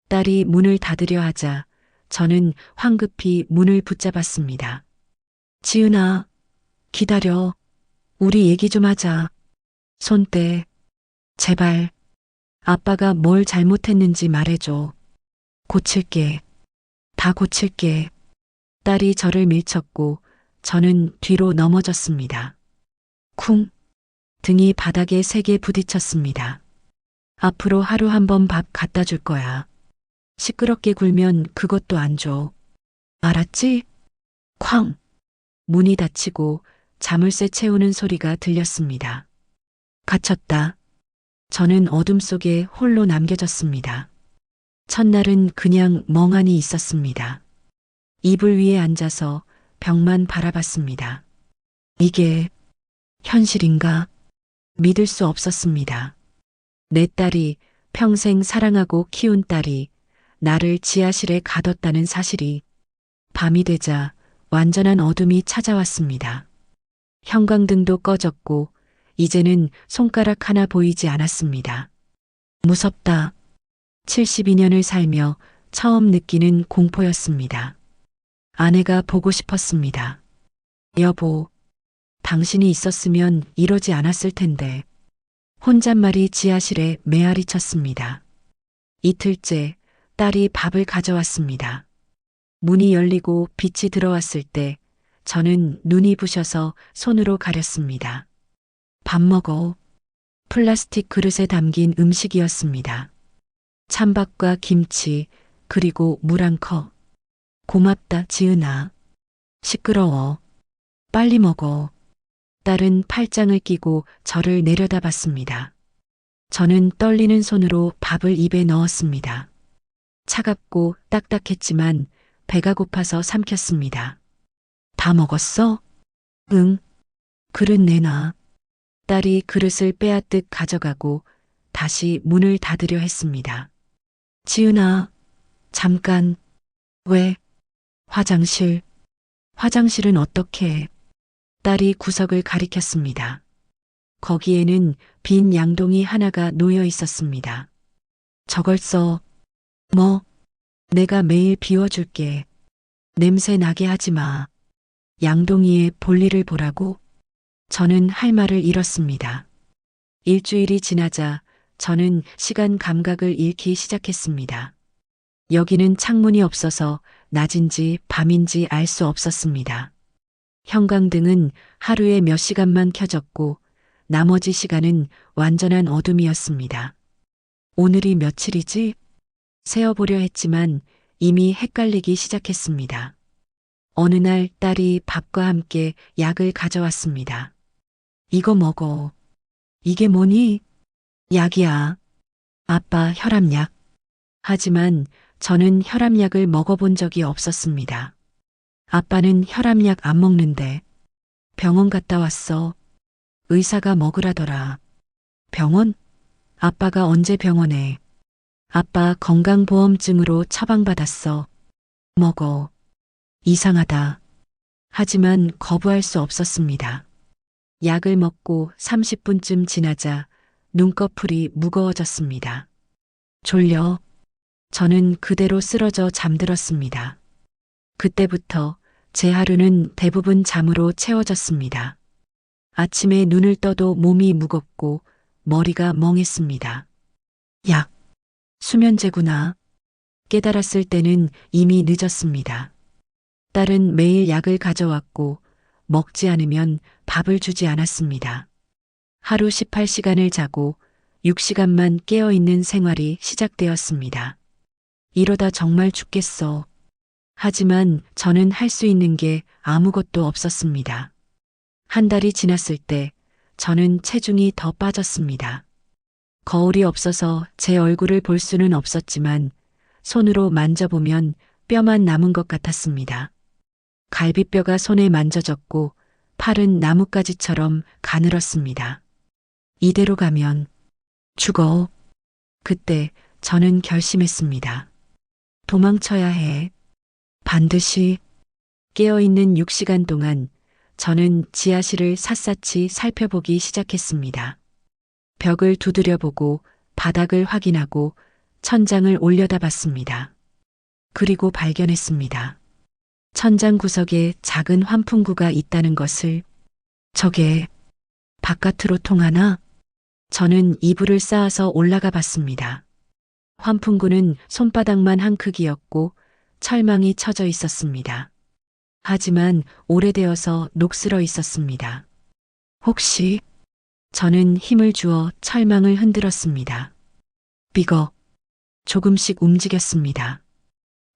딸이 문을 닫으려 하자 저는 황급히 문을 붙잡았습니다. 지은아, 기다려. 우리 얘기 좀 하자. 손 떼. 제발. 아빠가 뭘 잘못했는지 말해줘. 고칠게. 다 고칠게. 딸이 저를 밀쳤고 저는 뒤로 넘어졌습니다. 쿵. 등이 바닥에 세게 부딪혔습니다. 앞으로 하루 한 번 밥 갖다 줄 거야. 시끄럽게 굴면 그것도 안 줘. 알았지? 쾅. 문이 닫히고 자물쇠 채우는 소리가 들렸습니다. 갇혔다. 저는 어둠 속에 홀로 남겨졌습니다. 첫날은 그냥 멍하니 있었습니다. 이불 위에 앉아서 벽만 바라봤습니다. 이게 현실인가? 믿을 수 없었습니다. 내 딸이 평생 사랑하고 키운 딸이 나를 지하실에 가뒀다는 사실이 밤이 되자 완전한 어둠이 찾아왔습니다. 형광등도 꺼졌고 이제는 손가락 하나 보이지 않았습니다. 무섭다. 72년을 살며 처음 느끼는 공포였습니다. 아내가 보고 싶었습니다. 여보, 당신이 있었으면 이러지 않았을 텐데. 혼잣말이 지하실에 메아리 쳤습니다. 이틀째 딸이 밥을 가져왔습니다. 문이 열리고 빛이 들어왔을 때 저는 눈이 부셔서 손으로 가렸습니다. 밥 먹어. 플라스틱 그릇에 담긴 음식이었습니다. 찬밥과 김치, 그리고 물 한 컵. 고맙다, 지은아. 시끄러워. 빨리 먹어. 딸은 팔짱을 끼고 저를 내려다봤습니다. 저는 떨리는 손으로 밥을 입에 넣었습니다. 차갑고 딱딱했지만 배가 고파서 삼켰습니다. 다 먹었어? 응. 그릇 내놔. 딸이 그릇을 빼앗듯 가져가고 다시 문을 닫으려 했습니다. 지은아, 잠깐. 왜? 화장실. 화장실은 어떻게 해? 딸이 구석을 가리켰습니다. 거기에는 빈 양동이 하나가 놓여 있었습니다. 저걸 써. 뭐? 내가 매일 비워줄게. 냄새 나게 하지 마. 양동이에 볼일을 보라고? 저는 할 말을 잃었습니다. 일주일이 지나자 저는 시간 감각을 잃기 시작했습니다. 여기는 창문이 없어서 낮인지 밤인지 알 수 없었습니다. 형광등은 하루에 몇 시간만 켜졌고 나머지 시간은 완전한 어둠이었습니다. 오늘이 며칠이지? 세어보려 했지만 이미 헷갈리기 시작했습니다. 어느 날 딸이 밥과 함께 약을 가져왔습니다. 이거 먹어. 이게 뭐니? 약이야. 아빠 혈압약. 하지만 저는 혈압약을 먹어본 적이 없었습니다. 아빠는 혈압약 안 먹는데. 병원 갔다 왔어. 의사가 먹으라더라. 병원? 아빠가 언제 병원에? 아빠 건강보험증으로 처방받았어. 먹어. 이상하다. 하지만 거부할 수 없었습니다. 약을 먹고 30분쯤 지나자 눈꺼풀이 무거워졌습니다. 졸려. 저는 그대로 쓰러져 잠들었습니다. 그때부터 제 하루는 대부분 잠으로 채워졌습니다. 아침에 눈을 떠도 몸이 무겁고 머리가 멍했습니다. 약. 수면제구나. 깨달았을 때는 이미 늦었습니다. 딸은 매일 약을 가져왔고 먹지 않으면 밥을 주지 않았습니다. 하루 18시간을 자고 6시간만 깨어있는 생활이 시작되었습니다. 이러다 정말 죽겠어. 하지만 저는 할 수 있는 게 아무것도 없었습니다. 한 달이 지났을 때 저는 체중이 더 빠졌습니다. 거울이 없어서 제 얼굴을 볼 수는 없었지만 손으로 만져보면 뼈만 남은 것 같았습니다. 갈비뼈가 손에 만져졌고 팔은 나뭇가지처럼 가늘었습니다. 이대로 가면 죽어. 그때 저는 결심했습니다. 도망쳐야 해. 반드시. 깨어있는 6시간 동안 저는 지하실을 샅샅이 살펴보기 시작했습니다. 벽을 두드려보고 바닥을 확인하고 천장을 올려다봤습니다. 그리고 발견했습니다. 천장 구석에 작은 환풍구가 있다는 것을. 저게 바깥으로 통하나? 저는 이불을 쌓아서 올라가 봤습니다. 환풍구는 손바닥만 한 크기였고 철망이 쳐져 있었습니다. 하지만 오래되어서 녹슬어 있었습니다. 혹시? 저는 힘을 주어 철망을 흔들었습니다. 비거. 조금씩 움직였습니다.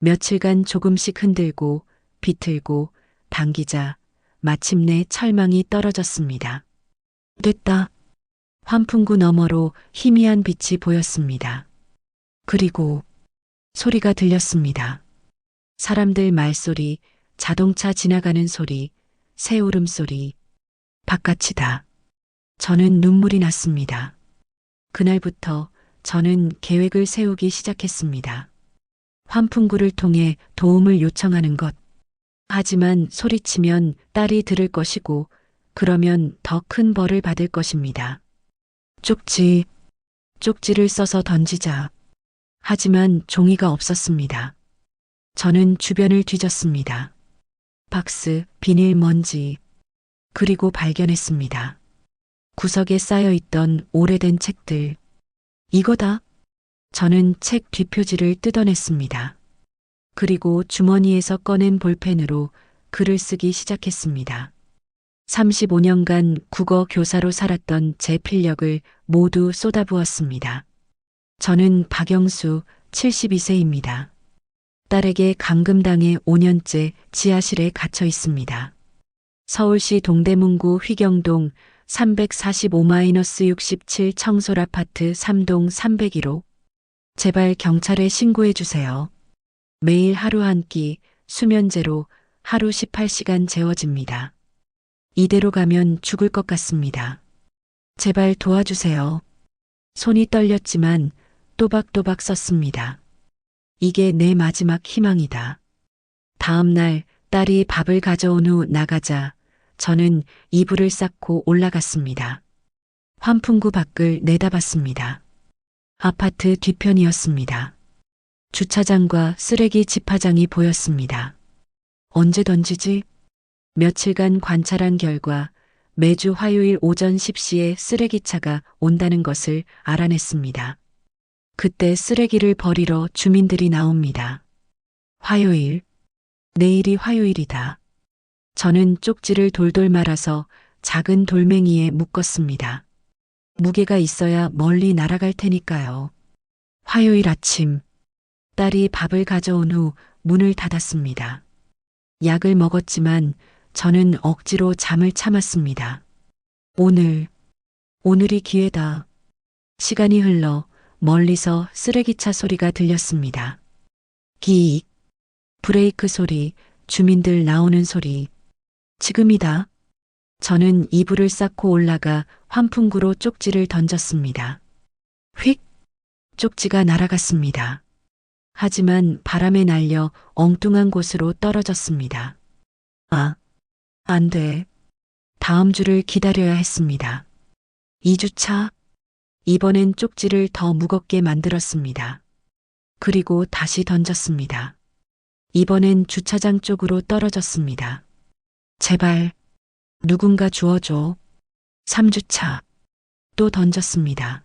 며칠간 조금씩 흔들고 비틀고 당기자 마침내 철망이 떨어졌습니다. 됐다. 환풍구 너머로 희미한 빛이 보였습니다. 그리고 소리가 들렸습니다. 사람들 말소리, 자동차 지나가는 소리, 새 울음소리. 바깥이다. 저는 눈물이 났습니다. 그날부터 저는 계획을 세우기 시작했습니다. 환풍구를 통해 도움을 요청하는 것. 하지만 소리치면 딸이 들을 것이고 그러면 더 큰 벌을 받을 것입니다. 쪽지를 써서 던지자. 하지만 종이가 없었습니다. 저는 주변을 뒤졌습니다. 박스, 비닐 먼지. 그리고 발견했습니다. 구석에 쌓여있던 오래된 책들. 이거다. 저는 책 뒷표지를 뜯어냈습니다. 그리고 주머니에서 꺼낸 볼펜으로 글을 쓰기 시작했습니다. 35년간 국어 교사로 살았던 제 필력을 모두 쏟아부었습니다. 저는 박영수 72세입니다. 딸에게 감금당해 5년째 지하실에 갇혀 있습니다. 서울시 동대문구 휘경동 345-67 청솔아파트 3동 301호. 제발 경찰에 신고해 주세요. 매일 하루 한 끼, 수면제로 하루 18시간 재워집니다. 이대로 가면 죽을 것 같습니다. 제발 도와주세요. 손이 떨렸지만 또박또박 썼습니다. 이게 내 마지막 희망이다. 다음 날 딸이 밥을 가져온 후 나가자 저는 이불을 쌓고 올라갔습니다. 환풍구 밖을 내다봤습니다. 아파트 뒤편이었습니다. 주차장과 쓰레기 집화장이 보였습니다. 언제 던지지? 며칠간 관찰한 결과 매주 화요일 오전 10시에 쓰레기차가 온다는 것을 알아냈습니다. 그때 쓰레기를 버리러 주민들이 나옵니다. 화요일. 내일이 화요일이다. 저는 쪽지를 돌돌 말아서 작은 돌멩이에 묶었습니다. 무게가 있어야 멀리 날아갈 테니까요. 화요일 아침. 딸이 밥을 가져온 후 문을 닫았습니다. 약을 먹었지만 저는 억지로 잠을 참았습니다. 오늘이 기회다. 시간이 흘러 멀리서 쓰레기차 소리가 들렸습니다. 기익, 브레이크 소리, 주민들 나오는 소리. 지금이다. 저는 이불을 쌓고 올라가 환풍구로 쪽지를 던졌습니다. 휙! 쪽지가 날아갔습니다. 하지만 바람에 날려 엉뚱한 곳으로 떨어졌습니다. 안 돼. 다음 주를 기다려야 했습니다. 2주차. 이번엔 쪽지를 더 무겁게 만들었습니다. 그리고 다시 던졌습니다. 이번엔 주차장 쪽으로 떨어졌습니다. 제발, 누군가 주워줘. 3주차. 또 던졌습니다.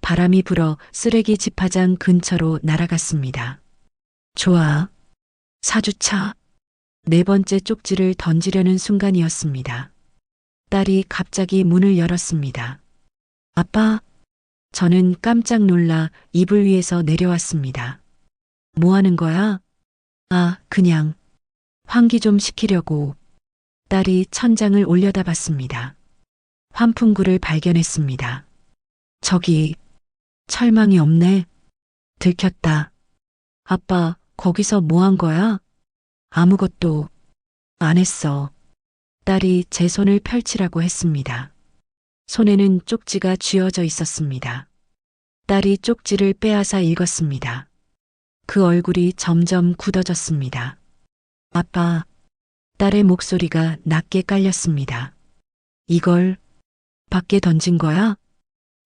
바람이 불어 쓰레기 집화장 근처로 날아갔습니다. 좋아. 4주차. 네 번째 쪽지를 던지려는 순간이었습니다. 딸이 갑자기 문을 열었습니다. 아빠. 저는 깜짝 놀라 이불 위에서 내려왔습니다. 뭐 하는 거야? 아, 그냥 환기 좀 시키려고. 딸이 천장을 올려다봤습니다. 환풍구를 발견했습니다. 저기, 철망이 없네. 들켰다. 아빠, 거기서 뭐 한 거야? 아무것도 안 했어. 딸이 제 손을 펼치라고 했습니다. 손에는 쪽지가 쥐어져 있었습니다. 딸이 쪽지를 빼앗아 읽었습니다. 그 얼굴이 점점 굳어졌습니다. 아빠, 딸의 목소리가 낮게 깔렸습니다. 이걸 밖에 던진 거야?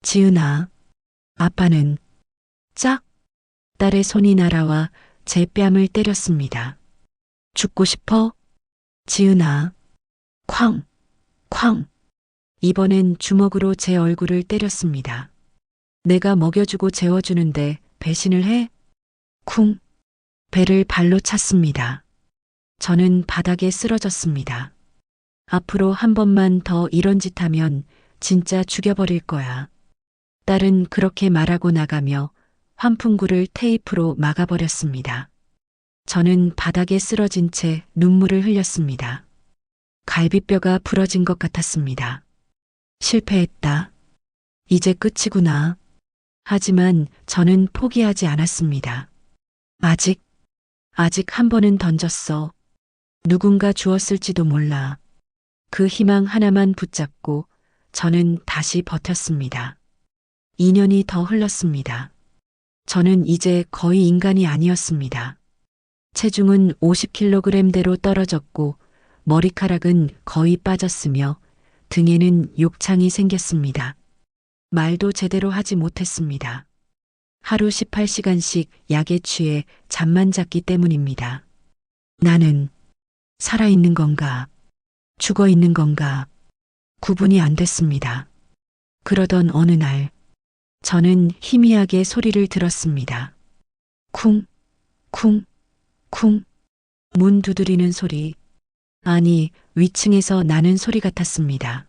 지은아, 아빠는 짝! 딸의 손이 날아와 제 뺨을 때렸습니다. 죽고 싶어? 지은아, 쾅, 쾅. 이번엔 주먹으로 제 얼굴을 때렸습니다. 내가 먹여주고 재워주는데 배신을 해? 쿵. 배를 발로 찼습니다. 저는 바닥에 쓰러졌습니다. 앞으로 한 번만 더 이런 짓 하면 진짜 죽여버릴 거야. 딸은 그렇게 말하고 나가며 환풍구를 테이프로 막아버렸습니다. 저는 바닥에 쓰러진 채 눈물을 흘렸습니다. 갈비뼈가 부러진 것 같았습니다. 실패했다. 이제 끝이구나. 하지만 저는 포기하지 않았습니다. 아직 한 번은 던졌어. 누군가 주었을지도 몰라. 그 희망 하나만 붙잡고 저는 다시 버텼습니다. 2년이 더 흘렀습니다. 저는 이제 거의 인간이 아니었습니다. 체중은 50kg대로 떨어졌고 머리카락은 거의 빠졌으며 등에는 욕창이 생겼습니다. 말도 제대로 하지 못했습니다. 하루 18시간씩 약에 취해 잠만 잤기 때문입니다. 나는 살아있는 건가, 죽어 있는 건가, 구분이 안 됐습니다. 그러던 어느 날, 저는 희미하게 소리를 들었습니다. 쿵, 쿵, 쿵. 문 두드리는 소리. 아니, 위층에서 나는 소리 같았습니다.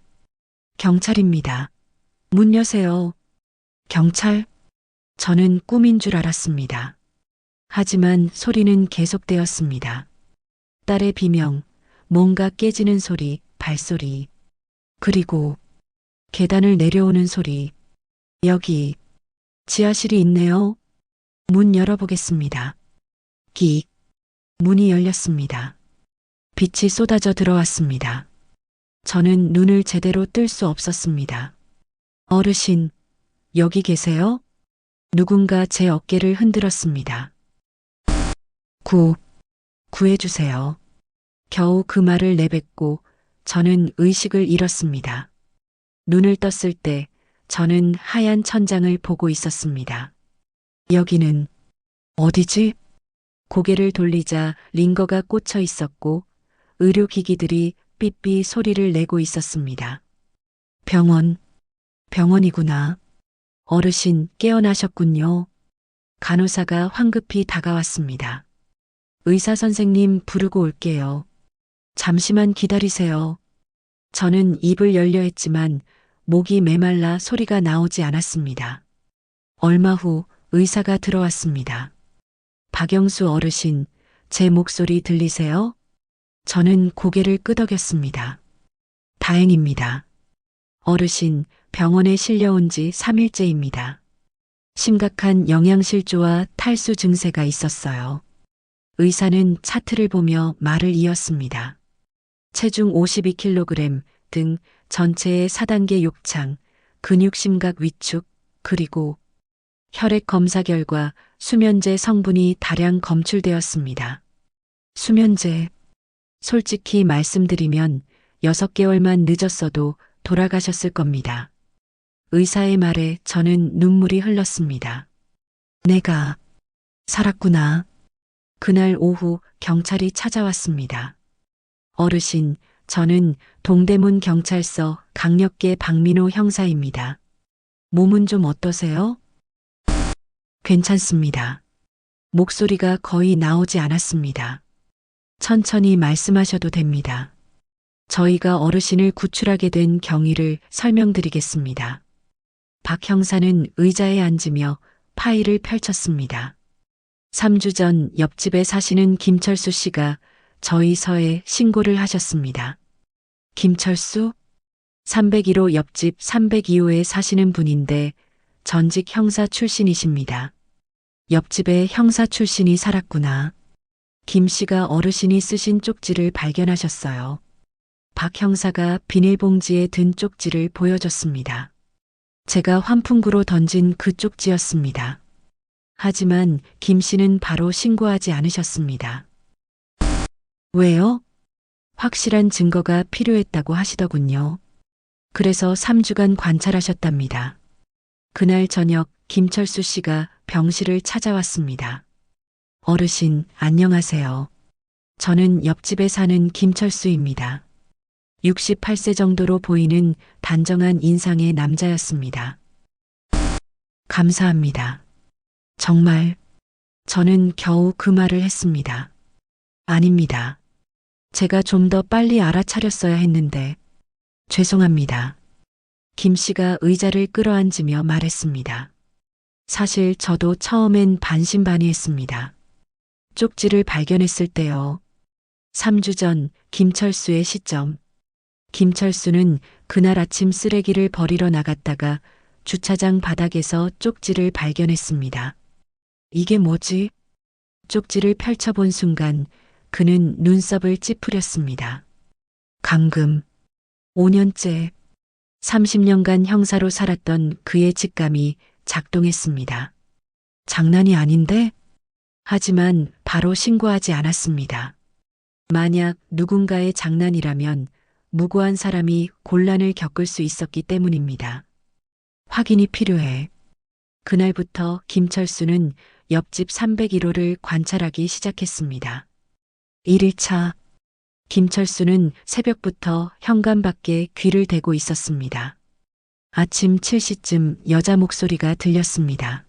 경찰입니다. 문 여세요. 경찰? 저는 꿈인 줄 알았습니다. 하지만 소리는 계속되었습니다. 딸의 비명, 뭔가 깨지는 소리, 발소리, 그리고 계단을 내려오는 소리. 여기 지하실이 있네요. 문 열어보겠습니다. 끽. 문이 열렸습니다. 빛이 쏟아져 들어왔습니다. 저는 눈을 제대로 뜰 수 없었습니다. 어르신, 여기 계세요? 누군가 제 어깨를 흔들었습니다. 구해주세요. 겨우 그 말을 내뱉고 저는 의식을 잃었습니다. 눈을 떴을 때 저는 하얀 천장을 보고 있었습니다. 여기는 어디지? 고개를 돌리자 링거가 꽂혀 있었고 의료기기들이 삐삐 소리를 내고 있었습니다. 병원이구나. 어르신 깨어나셨군요. 간호사가 황급히 다가왔습니다. 의사 선생님 부르고 올게요. 잠시만 기다리세요. 저는 입을 열려 했지만 목이 메말라 소리가 나오지 않았습니다. 얼마 후 의사가 들어왔습니다. 박영수 어르신, 제 목소리 들리세요? 저는 고개를 끄덕였습니다. 다행입니다. 어르신, 병원에 실려온 지 3일째입니다. 심각한 영양실조와 탈수 증세가 있었어요. 의사는 차트를 보며 말을 이었습니다. 체중 52kg, 등 전체의 4단계 욕창, 근육심각 위축, 그리고 혈액 검사 결과 수면제 성분이 다량 검출되었습니다. 수면제. 솔직히 말씀드리면 6개월만 늦었어도 돌아가셨을 겁니다. 의사의 말에 저는 눈물이 흘렀습니다. 내가 살았구나. 그날 오후 경찰이 찾아왔습니다. 어르신, 저는 동대문 경찰서 강력계 박민호 형사입니다. 몸은 좀 어떠세요? 괜찮습니다. 목소리가 거의 나오지 않았습니다. 천천히 말씀하셔도 됩니다. 저희가 어르신을 구출하게 된 경위를 설명드리겠습니다. 박 형사는 의자에 앉으며 파일을 펼쳤습니다. 3주 전 옆집에 사시는 김철수 씨가 저희 서에 신고를 하셨습니다. 김철수? 301호 옆집 302호에 사시는 분인데 전직 형사 출신이십니다. 옆집에 형사 출신이 살았구나. 김 씨가 어르신이 쓰신 쪽지를 발견하셨어요. 박 형사가 비닐봉지에 든 쪽지를 보여줬습니다. 제가 환풍구로 던진 그 쪽지였습니다. 하지만 김 씨는 바로 신고하지 않으셨습니다. 왜요? 확실한 증거가 필요했다고 하시더군요. 그래서 3주간 관찰하셨답니다. 그날 저녁 김철수 씨가 병실을 찾아왔습니다. 어르신, 안녕하세요. 저는 옆집에 사는 김철수입니다. 68세 정도로 보이는 단정한 인상의 남자였습니다. 감사합니다. 정말, 저는 겨우 그 말을 했습니다. 아닙니다. 제가 좀 더 빨리 알아차렸어야 했는데, 죄송합니다. 김 씨가 의자를 끌어앉으며 말했습니다. 사실 저도 처음엔 반신반의했습니다. 쪽지를 발견했을 때요. 3주 전 김철수의 시점. 김철수는 그날 아침 쓰레기를 버리러 나갔다가 주차장 바닥에서 쪽지를 발견했습니다. 이게 뭐지? 쪽지를 펼쳐본 순간 그는 눈썹을 찌푸렸습니다. 감금. 5년째, 30년간 형사로 살았던 그의 직감이 작동했습니다. 장난이 아닌데? 하지만 바로 신고하지 않았습니다. 만약 누군가의 장난이라면 무고한 사람이 곤란을 겪을 수 있었기 때문입니다. 확인이 필요해. 그날부터 김철수는 옆집 301호를 관찰하기 시작했습니다. 1일차, 김철수는 새벽부터 현관 밖에 귀를 대고 있었습니다. 아침 7시쯤 여자 목소리가 들렸습니다.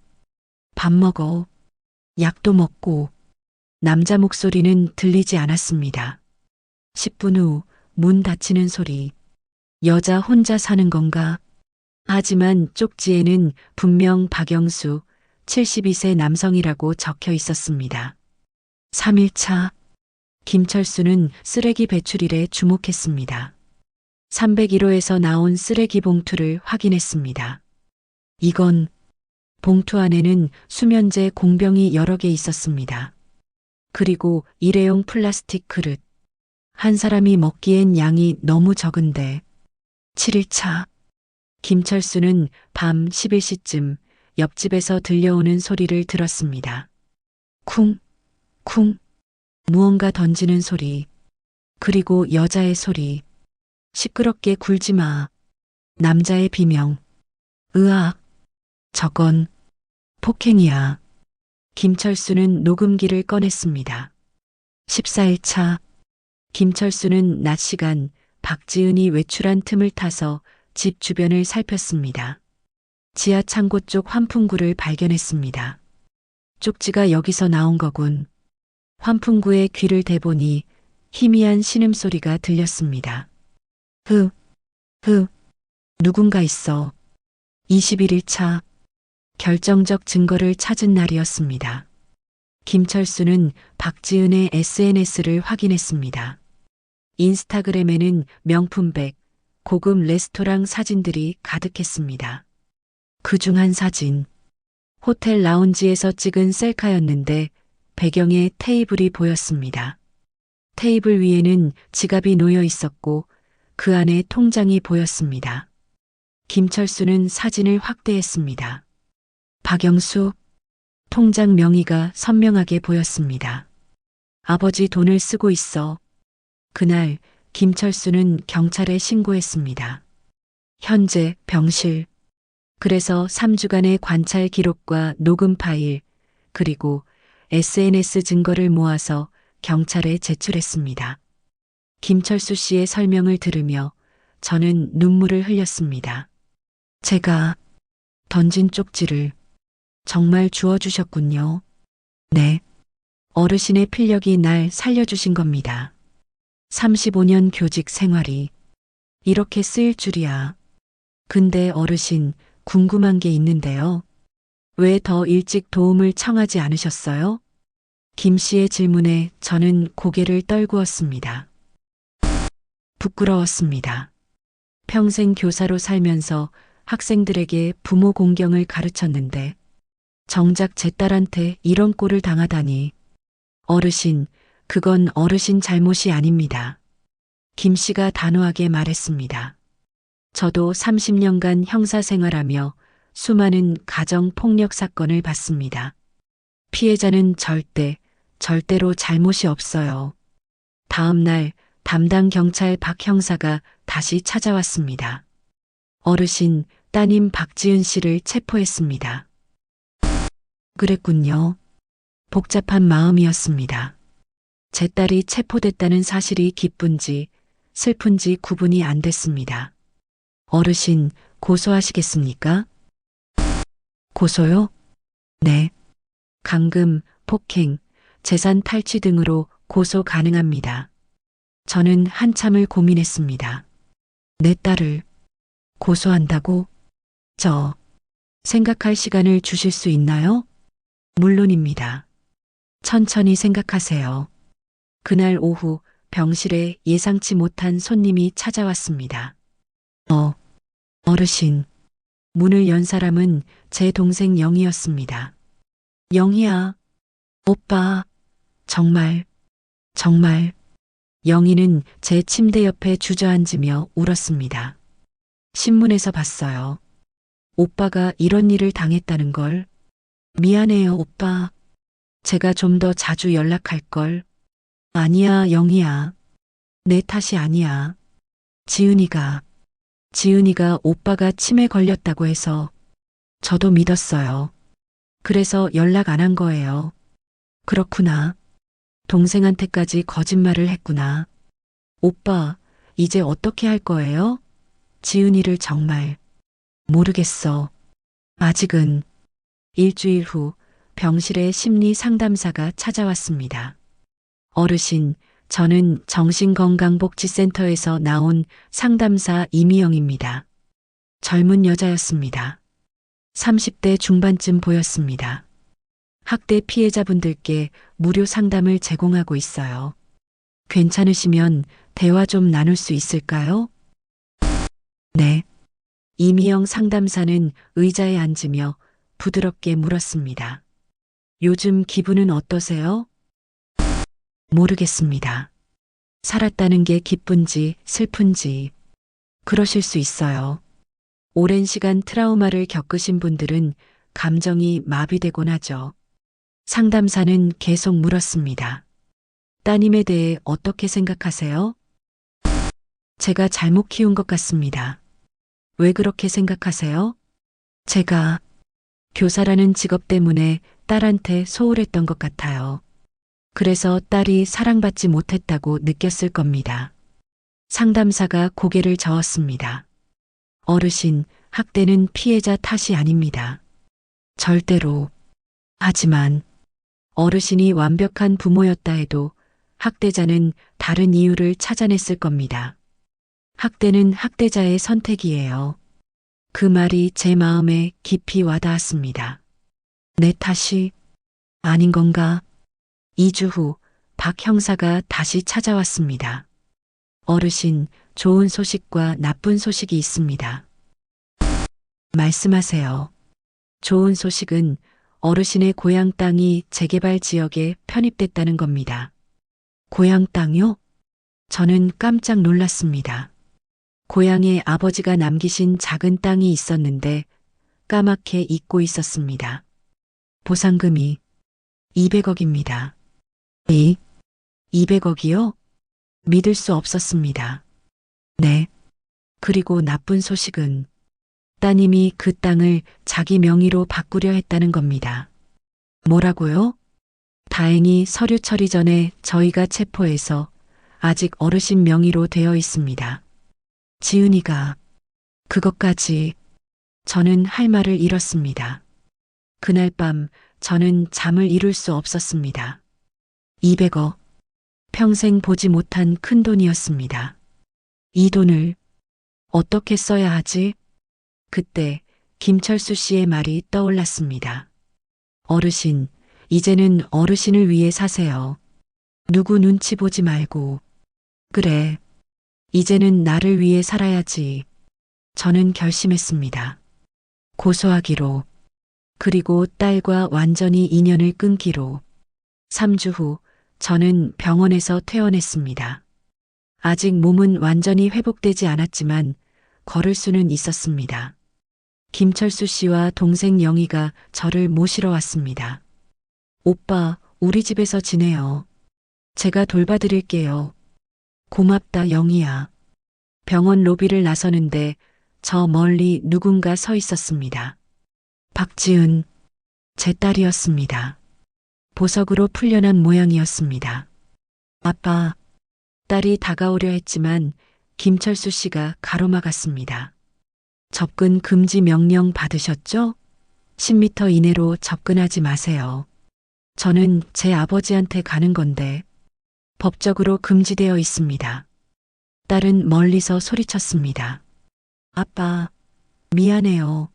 밥 먹어. 약도 먹고. 남자 목소리는 들리지 않았습니다. 10분 후 문 닫히는 소리. 여자 혼자 사는 건가? 하지만 쪽지에는 분명 박영수 72세 남성이라고 적혀 있었습니다. 3일차. 김철수는 쓰레기 배출일에 주목했습니다. 301호에서 나온 쓰레기 봉투를 확인했습니다. 이건 봉투 안에는 수면제 공병이 여러 개 있었습니다. 그리고 일회용 플라스틱 그릇. 한 사람이 먹기엔 양이 너무 적은데. 7일차. 김철수는 밤 11시쯤 옆집에서 들려오는 소리를 들었습니다. 쿵, 쿵. 무언가 던지는 소리. 그리고 여자의 소리. 시끄럽게 굴지 마. 남자의 비명. 으악. 저건 폭행이야. 김철수는 녹음기를 꺼냈습니다. 14일차. 김철수는 낮 시간 박지은이 외출한 틈을 타서 집 주변을 살폈습니다. 지하 창고 쪽 환풍구를 발견했습니다. 쪽지가 여기서 나온 거군. 환풍구에 귀를 대보니 희미한 신음소리가 들렸습니다. 흐, 흐, 누군가 있어. 21일차, 결정적 증거를 찾은 날이었습니다. 김철수는 박지은의 SNS를 확인했습니다. 인스타그램에는 명품백, 고급 레스토랑 사진들이 가득했습니다. 그중 한 사진, 호텔 라운지에서 찍은 셀카였는데 배경에 테이블이 보였습니다. 테이블 위에는 지갑이 놓여 있었고 그 안에 통장이 보였습니다. 김철수는 사진을 확대했습니다. 박영수, 통장 명의가 선명하게 보였습니다. 아버지 돈을 쓰고 있어. 그날 김철수는 경찰에 신고했습니다. 현재 병실. 그래서 3주간의 관찰 기록과 녹음 파일, 그리고 SNS 증거를 모아서 경찰에 제출했습니다. 김철수 씨의 설명을 들으며 저는 눈물을 흘렸습니다. 제가 던진 쪽지를 정말 주워주셨군요. 네. 어르신의 필력이 날 살려주신 겁니다. 35년 교직 생활이 이렇게 쓰일 줄이야. 근데 어르신, 궁금한 게 있는데요. 왜 더 일찍 도움을 청하지 않으셨어요? 김 씨의 질문에 저는 고개를 떨구었습니다. 부끄러웠습니다. 평생 교사로 살면서 학생들에게 부모 공경을 가르쳤는데 정작 제 딸한테 이런 꼴을 당하다니. 어르신, 그건 어르신 잘못이 아닙니다. 김 씨가 단호하게 말했습니다. 저도 30년간 형사 생활하며 수많은 가정 폭력 사건을 봤습니다. 피해자는 절대로 잘못이 없어요. 다음 날 담당 경찰 박 형사가 다시 찾아왔습니다. 어르신, 따님 박지은 씨를 체포했습니다. 그랬군요. 복잡한 마음이었습니다. 제 딸이 체포됐다는 사실이 기쁜지 슬픈지 구분이 안 됐습니다. 어르신, 고소하시겠습니까? 고소요? 네. 감금, 폭행, 재산 탈취 등으로 고소 가능합니다. 저는 한참을 고민했습니다. 내 딸을 고소한다고? 생각할 시간을 주실 수 있나요? 물론입니다. 천천히 생각하세요. 그날 오후 병실에 예상치 못한 손님이 찾아왔습니다. 어르신. 문을 연 사람은 제 동생 영희였습니다. 영희야. 오빠. 정말. 영희는 제 침대 옆에 주저앉으며 울었습니다. 신문에서 봤어요. 오빠가 이런 일을 당했다는 걸. 미안해요, 오빠. 제가 좀 더 자주 연락할 걸. 아니야, 영희야. 내 탓이 아니야. 지은이가 오빠가 치매 걸렸다고 해서 저도 믿었어요. 그래서 연락 안 한 거예요. 그렇구나. 동생한테까지 거짓말을 했구나. 오빠, 이제 어떻게 할 거예요? 지은이를 정말 모르겠어. 아직은. 일주일 후 병실에 심리 상담사가 찾아왔습니다. 어르신, 저는 정신건강복지센터에서 나온 상담사 이미영입니다. 젊은 여자였습니다. 30대 중반쯤 보였습니다. 학대 피해자분들께 무료 상담을 제공하고 있어요. 괜찮으시면 대화 좀 나눌 수 있을까요? 네. 이미영 상담사는 의자에 앉으며 부드럽게 물었습니다. 요즘 기분은 어떠세요? 모르겠습니다. 살았다는 게 기쁜지 슬픈지. 그러실 수 있어요. 오랜 시간 트라우마를 겪으신 분들은 감정이 마비되곤 하죠. 상담사는 계속 물었습니다. 따님에 대해 어떻게 생각하세요? 제가 잘못 키운 것 같습니다. 왜 그렇게 생각하세요? 제가 교사라는 직업 때문에 딸한테 소홀했던 것 같아요. 그래서 딸이 사랑받지 못했다고 느꼈을 겁니다. 상담사가 고개를 저었습니다. 어르신, 학대는 피해자 탓이 아닙니다. 절대로. 하지만 어르신이 완벽한 부모였다 해도 학대자는 다른 이유를 찾아냈을 겁니다. 학대는 학대자의 선택이에요. 그 말이 제 마음에 깊이 와닿았습니다. 내 탓이 아닌 건가? 2주 후 박 형사가 다시 찾아왔습니다. 어르신, 좋은 소식과 나쁜 소식이 있습니다. 말씀하세요. 좋은 소식은 어르신의 고향 땅이 재개발 지역에 편입됐다는 겁니다. 고향 땅요? 저는 깜짝 놀랐습니다. 고향에 아버지가 남기신 작은 땅이 있었는데 까맣게 잊고 있었습니다. 보상금이 200억입니다. 200억이요? 믿을 수 없었습니다. 네. 그리고 나쁜 소식은 따님이 그 땅을 자기 명의로 바꾸려 했다는 겁니다. 뭐라고요? 다행히 서류 처리 전에 저희가 체포해서 아직 어르신 명의로 되어 있습니다. 지은이가 그것까지. 저는 할 말을 잃었습니다. 그날 밤 저는 잠을 이룰 수 없었습니다. 200억. 평생 보지 못한 큰 돈이었습니다. 이 돈을 어떻게 써야 하지? 그때 김철수 씨의 말이 떠올랐습니다. 어르신, 이제는 어르신을 위해 사세요. 누구 눈치 보지 말고. 그래. 이제는 나를 위해 살아야지. 저는 결심했습니다. 고소하기로. 그리고 딸과 완전히 인연을 끊기로. 3주 후 저는 병원에서 퇴원했습니다. 아직 몸은 완전히 회복되지 않았지만 걸을 수는 있었습니다. 김철수 씨와 동생 영희가 저를 모시러 왔습니다. 오빠, 우리 집에서 지내요. 제가 돌봐드릴게요. 고맙다, 영희야. 병원 로비를 나서는데 저 멀리 누군가 서 있었습니다. 박지은, 제 딸이었습니다. 보석으로 풀려난 모양이었습니다. 아빠, 딸이 다가오려 했지만 김철수 씨가 가로막았습니다. 접근 금지 명령 받으셨죠? 10m 이내로 접근하지 마세요. 저는 제 아버지한테 가는 건데 법적으로 금지되어 있습니다. 딸은 멀리서 소리쳤습니다. 아빠, 미안해요.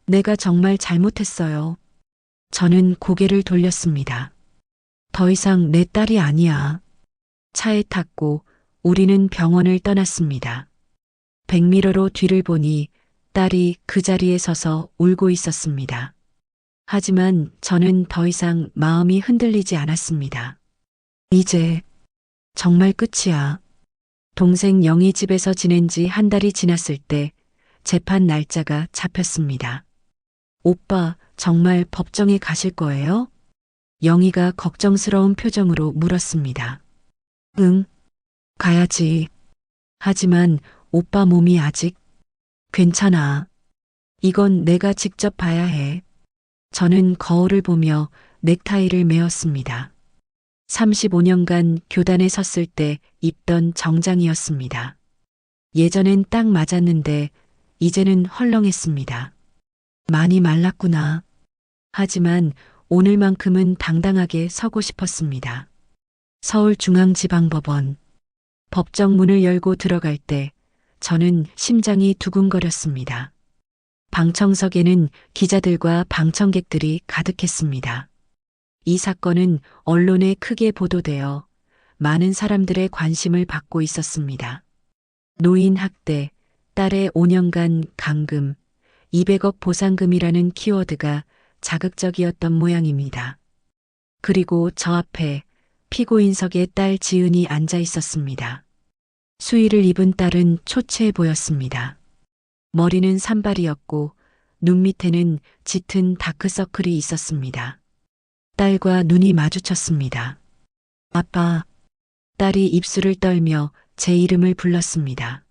내가 정말 잘못했어요. 저는 고개를 돌렸습니다. 더 이상 내 딸이 아니야. 차에 탔고 우리는 병원을 떠났습니다. 백미러로 뒤를 보니 딸이 그 자리에 서서 울고 있었습니다. 하지만 저는 더 이상 마음이 흔들리지 않았습니다. 이제 정말 끝이야. 동생 영희 집에서 지낸 지 한 달이 지났을 때 재판 날짜가 잡혔습니다. 오빠, 정말 법정에 가실 거예요? 영희가 걱정스러운 표정으로 물었습니다. 응, 가야지. 하지만 오빠 몸이 아직 괜찮아. 이건 내가 직접 봐야 해. 저는 거울을 보며 넥타이를 메었습니다. 35년간 교단에 섰을 때 입던 정장이었습니다. 예전엔 딱 맞았는데 이제는 헐렁했습니다. 많이 말랐구나. 하지만 오늘만큼은 당당하게 서고 싶었습니다. 서울중앙지방법원. 법정 문을 열고 들어갈 때 저는 심장이 두근거렸습니다. 방청석에는 기자들과 방청객들이 가득했습니다. 이 사건은 언론에 크게 보도되어 많은 사람들의 관심을 받고 있었습니다. 노인 학대, 딸의 5년간 감금, 200억 보상금이라는 키워드가 자극적이었던 모양입니다. 그리고 저 앞에 피고인석에 딸 지은이 앉아 있었습니다. 수의를 입은 딸은 초췌해 보였습니다. 머리는 산발이었고 눈 밑에는 짙은 다크서클이 있었습니다. 딸과 눈이 마주쳤습니다. 아빠, 딸이 입술을 떨며 제 이름을 불렀습니다.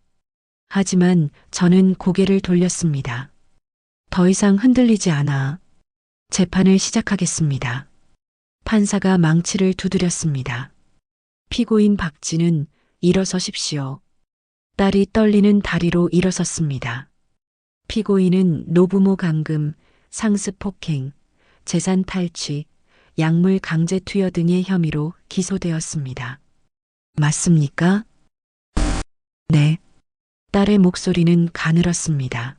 하지만 저는 고개를 돌렸습니다. 더 이상 흔들리지 않아. 재판을 시작하겠습니다. 판사가 망치를 두드렸습니다. 피고인 박진은 일어서십시오. 딸이 떨리는 다리로 일어섰습니다. 피고인은 노부모 감금, 상습 폭행, 재산 탈취, 약물 강제 투여 등의 혐의로 기소되었습니다. 맞습니까? 네. 딸의 목소리는 가늘었습니다.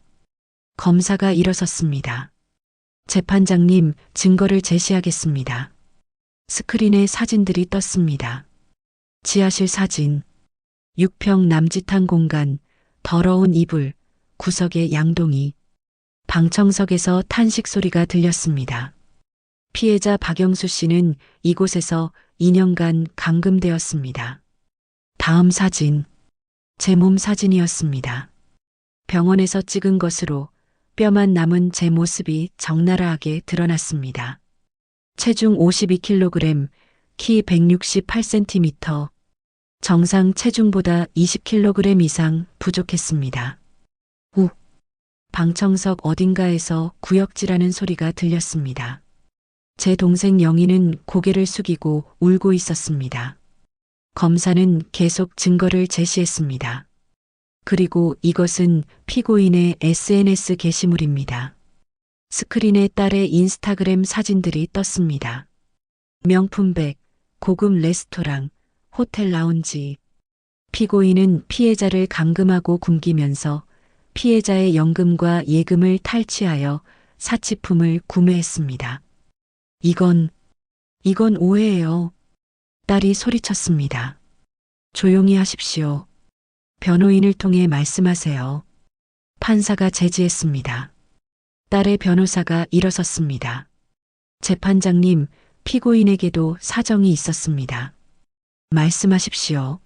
검사가 일어섰습니다. 재판장님, 증거를 제시하겠습니다. 스크린에 사진들이 떴습니다. 지하실 사진, 6평 남짓한 공간, 더러운 이불, 구석에 양동이, 방청석에서 탄식 소리가 들렸습니다. 피해자 박영수 씨는 이곳에서 2년간 감금되었습니다. 다음 사진, 제 몸 사진이었습니다. 병원에서 찍은 것으로 뼈만 남은 제 모습이 적나라하게 드러났습니다. 체중 52kg, 키 168cm, 정상 체중보다 20kg 이상 부족했습니다. 우, 방청석 어딘가에서 구역질하는 소리가 들렸습니다. 제 동생 영희는 고개를 숙이고 울고 있었습니다. 검사는 계속 증거를 제시했습니다. 그리고 이것은 피고인의 SNS 게시물입니다. 스크린에 딸의 인스타그램 사진들이 떴습니다. 명품백, 고급 레스토랑, 호텔 라운지. 피고인은 피해자를 감금하고 굶기면서 피해자의 연금과 예금을 탈취하여 사치품을 구매했습니다. 이건 이건 오해예요. 딸이 소리쳤습니다. 조용히 하십시오. 변호인을 통해 말씀하세요. 판사가 제지했습니다. 딸의 변호사가 일어섰습니다. 재판장님, 피고인에게도 사정이 있었습니다. 말씀하십시오.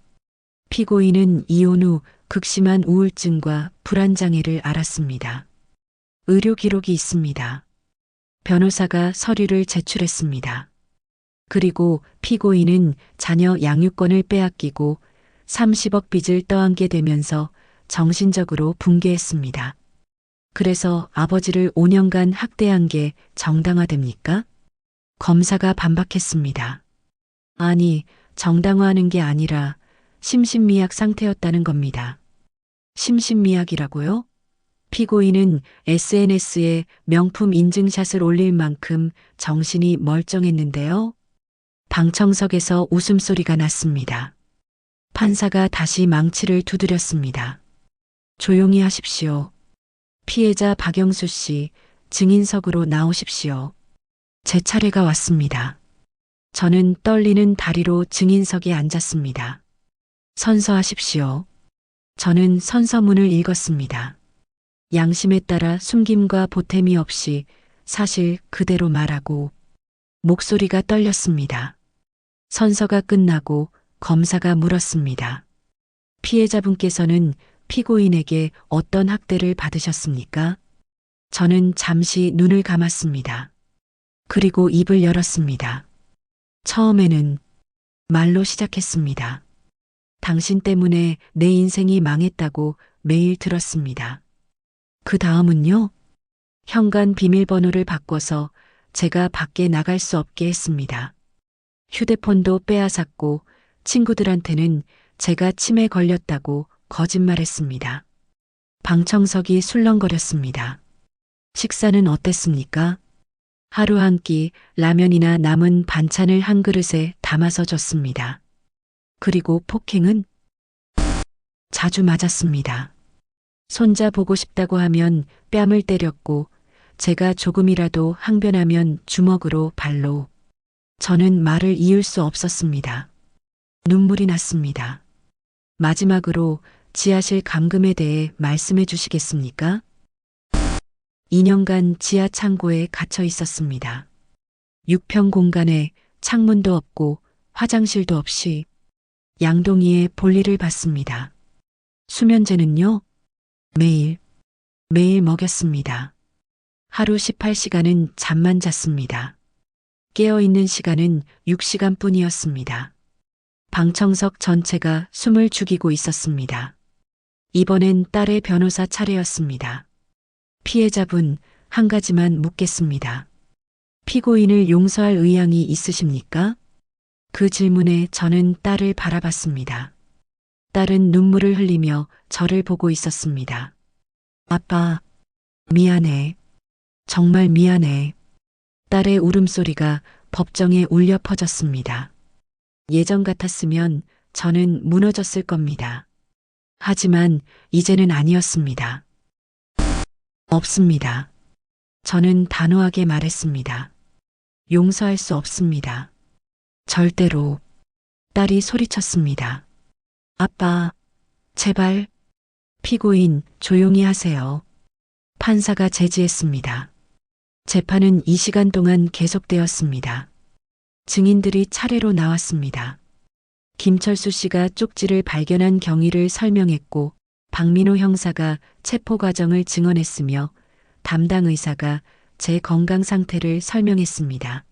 피고인은 이혼 후 극심한 우울증과 불안장애를 앓았습니다. 의료 기록이 있습니다. 변호사가 서류를 제출했습니다. 그리고 피고인은 자녀 양육권을 빼앗기고 30억 빚을 떠안게 되면서 정신적으로 붕괴했습니다. 그래서 아버지를 5년간 학대한 게 정당화됩니까? 검사가 반박했습니다. 아니, 정당화하는 게 아니라 심신미약 상태였다는 겁니다. 심신미약이라고요? 피고인은 SNS에 명품 인증샷을 올릴 만큼 정신이 멀쩡했는데요. 방청석에서 웃음소리가 났습니다. 판사가 다시 망치를 두드렸습니다. 조용히 하십시오. 피해자 박영수 씨, 증인석으로 나오십시오. 제 차례가 왔습니다. 저는 떨리는 다리로 증인석에 앉았습니다. 선서하십시오. 저는 선서문을 읽었습니다. 양심에 따라 숨김과 보탬이 없이 사실 그대로 말하고 목소리가 떨렸습니다. 선서가 끝나고 검사가 물었습니다. 피해자분께서는 피고인에게 어떤 학대를 받으셨습니까? 저는 잠시 눈을 감았습니다. 그리고 입을 열었습니다. 처음에는 말로 시작했습니다. 당신 때문에 내 인생이 망했다고 매일 들었습니다. 그 다음은요? 현관 비밀번호를 바꿔서 제가 밖에 나갈 수 없게 했습니다. 휴대폰도 빼앗았고 친구들한테는 제가 치매 걸렸다고 거짓말했습니다. 방청석이 술렁거렸습니다. 식사는 어땠습니까? 하루 한 끼 라면이나 남은 반찬을 한 그릇에 담아서 줬습니다. 그리고 폭행은? 자주 맞았습니다. 손자 보고 싶다고 하면 뺨을 때렸고 제가 조금이라도 항변하면 주먹으로 발로. 저는 말을 이을 수 없었습니다. 눈물이 났습니다. 마지막으로 지하실 감금에 대해 말씀해 주시겠습니까? 2년간 지하 창고에 갇혀 있었습니다. 6평 공간에 창문도 없고 화장실도 없이 양동이에 볼일을 봤습니다. 수면제는요? 매일 먹였습니다. 하루 18시간은 잠만 잤습니다. 깨어있는 시간은 6시간 뿐이었습니다. 방청석 전체가 숨을 죽이고 있었습니다. 이번엔 딸의 변호사 차례였습니다. 피해자분, 한 가지만 묻겠습니다. 피고인을 용서할 의향이 있으십니까? 그 질문에 저는 딸을 바라봤습니다. 딸은 눈물을 흘리며 저를 보고 있었습니다. 아빠, 미안해. 정말 미안해. 딸의 울음소리가 법정에 울려 퍼졌습니다. 예전 같았으면 저는 무너졌을 겁니다. 하지만 이제는 아니었습니다. 없습니다. 저는 단호하게 말했습니다. 용서할 수 없습니다. 절대로. 딸이 소리쳤습니다. 아빠, 제발. 피고인, 조용히 하세요. 판사가 제지했습니다. 재판은 2시간 동안 계속되었습니다. 증인들이 차례로 나왔습니다. 김철수 씨가 쪽지를 발견한 경위를 설명했고 박민호 형사가 체포 과정을 증언했으며 담당 의사가 제 건강 상태를 설명했습니다.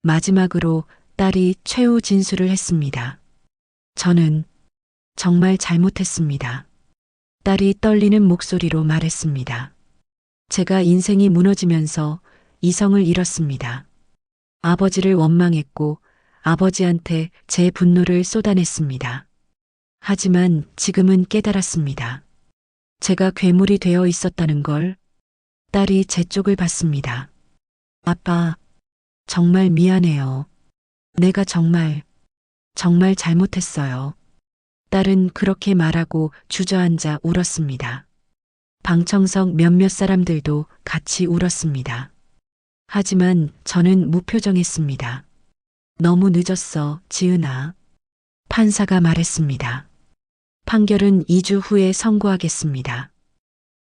마지막으로 딸이 최후 진술을 했습니다. 저는 정말 잘못했습니다. 딸이 떨리는 목소리로 말했습니다. 제가 인생이 무너지면서 이성을 잃었습니다. 아버지를 원망했고 아버지한테 제 분노를 쏟아냈습니다. 하지만 지금은 깨달았습니다. 제가 괴물이 되어 있었다는 걸. 딸이 제 쪽을 봤습니다. 아빠, 정말 미안해요. 내가 정말 잘못했어요. 딸은 그렇게 말하고 주저앉아 울었습니다. 방청석 몇몇 사람들도 같이 울었습니다. 하지만 저는 무표정했습니다. 너무 늦었어, 지은아. 판사가 말했습니다. 판결은 2주 후에 선고하겠습니다.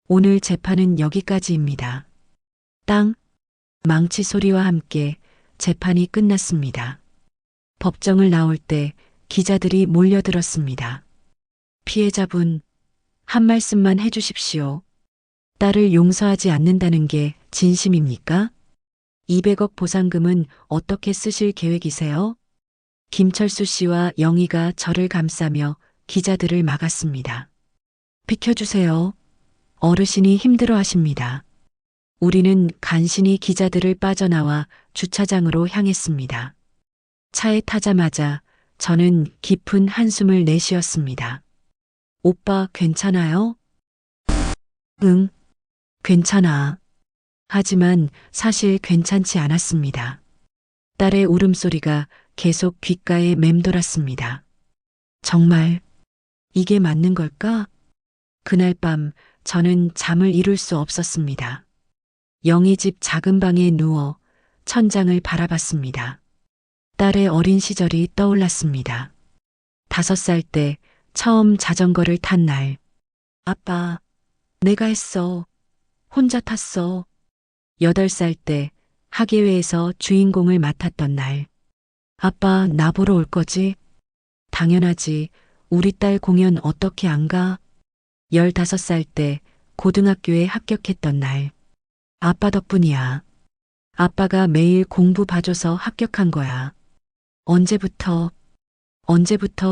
오늘 재판은 여기까지입니다. 땅, 망치 소리와 함께 재판이 끝났습니다. 법정을 나올 때 기자들이 몰려들었습니다. 피해자분, 한 말씀만 해주십시오. 딸을 용서하지 않는다는 게 진심입니까? 200억 보상금은 어떻게 쓰실 계획이세요? 김철수 씨와 영희가 저를 감싸며 기자들을 막았습니다. 비켜주세요. 어르신이 힘들어 하십니다. 우리는 간신히 기자들을 빠져나와 주차장으로 향했습니다. 차에 타자마자 저는 깊은 한숨을 내쉬었습니다. 오빠 괜찮아요? 응, 괜찮아. 하지만 사실 괜찮지 않았습니다. 딸의 울음소리가 계속 귓가에 맴돌았습니다. 정말 이게 맞는 걸까? 그날 밤 저는 잠을 이룰 수 없었습니다. 영희 집 작은 방에 누워 천장을 바라봤습니다. 딸의 어린 시절이 떠올랐습니다. 5살 때 처음 자전거를 탄 날. 아빠, 내가 했어. 혼자 탔어. 8살 때 학예회에서 주인공을 맡았던 날. 아빠, 나 보러 올 거지? 당연하지. 우리 딸 공연 어떻게 안 가? 15살 때 고등학교에 합격했던 날. 아빠 덕분이야. 아빠가 매일 공부 봐줘서 합격한 거야. 언제부터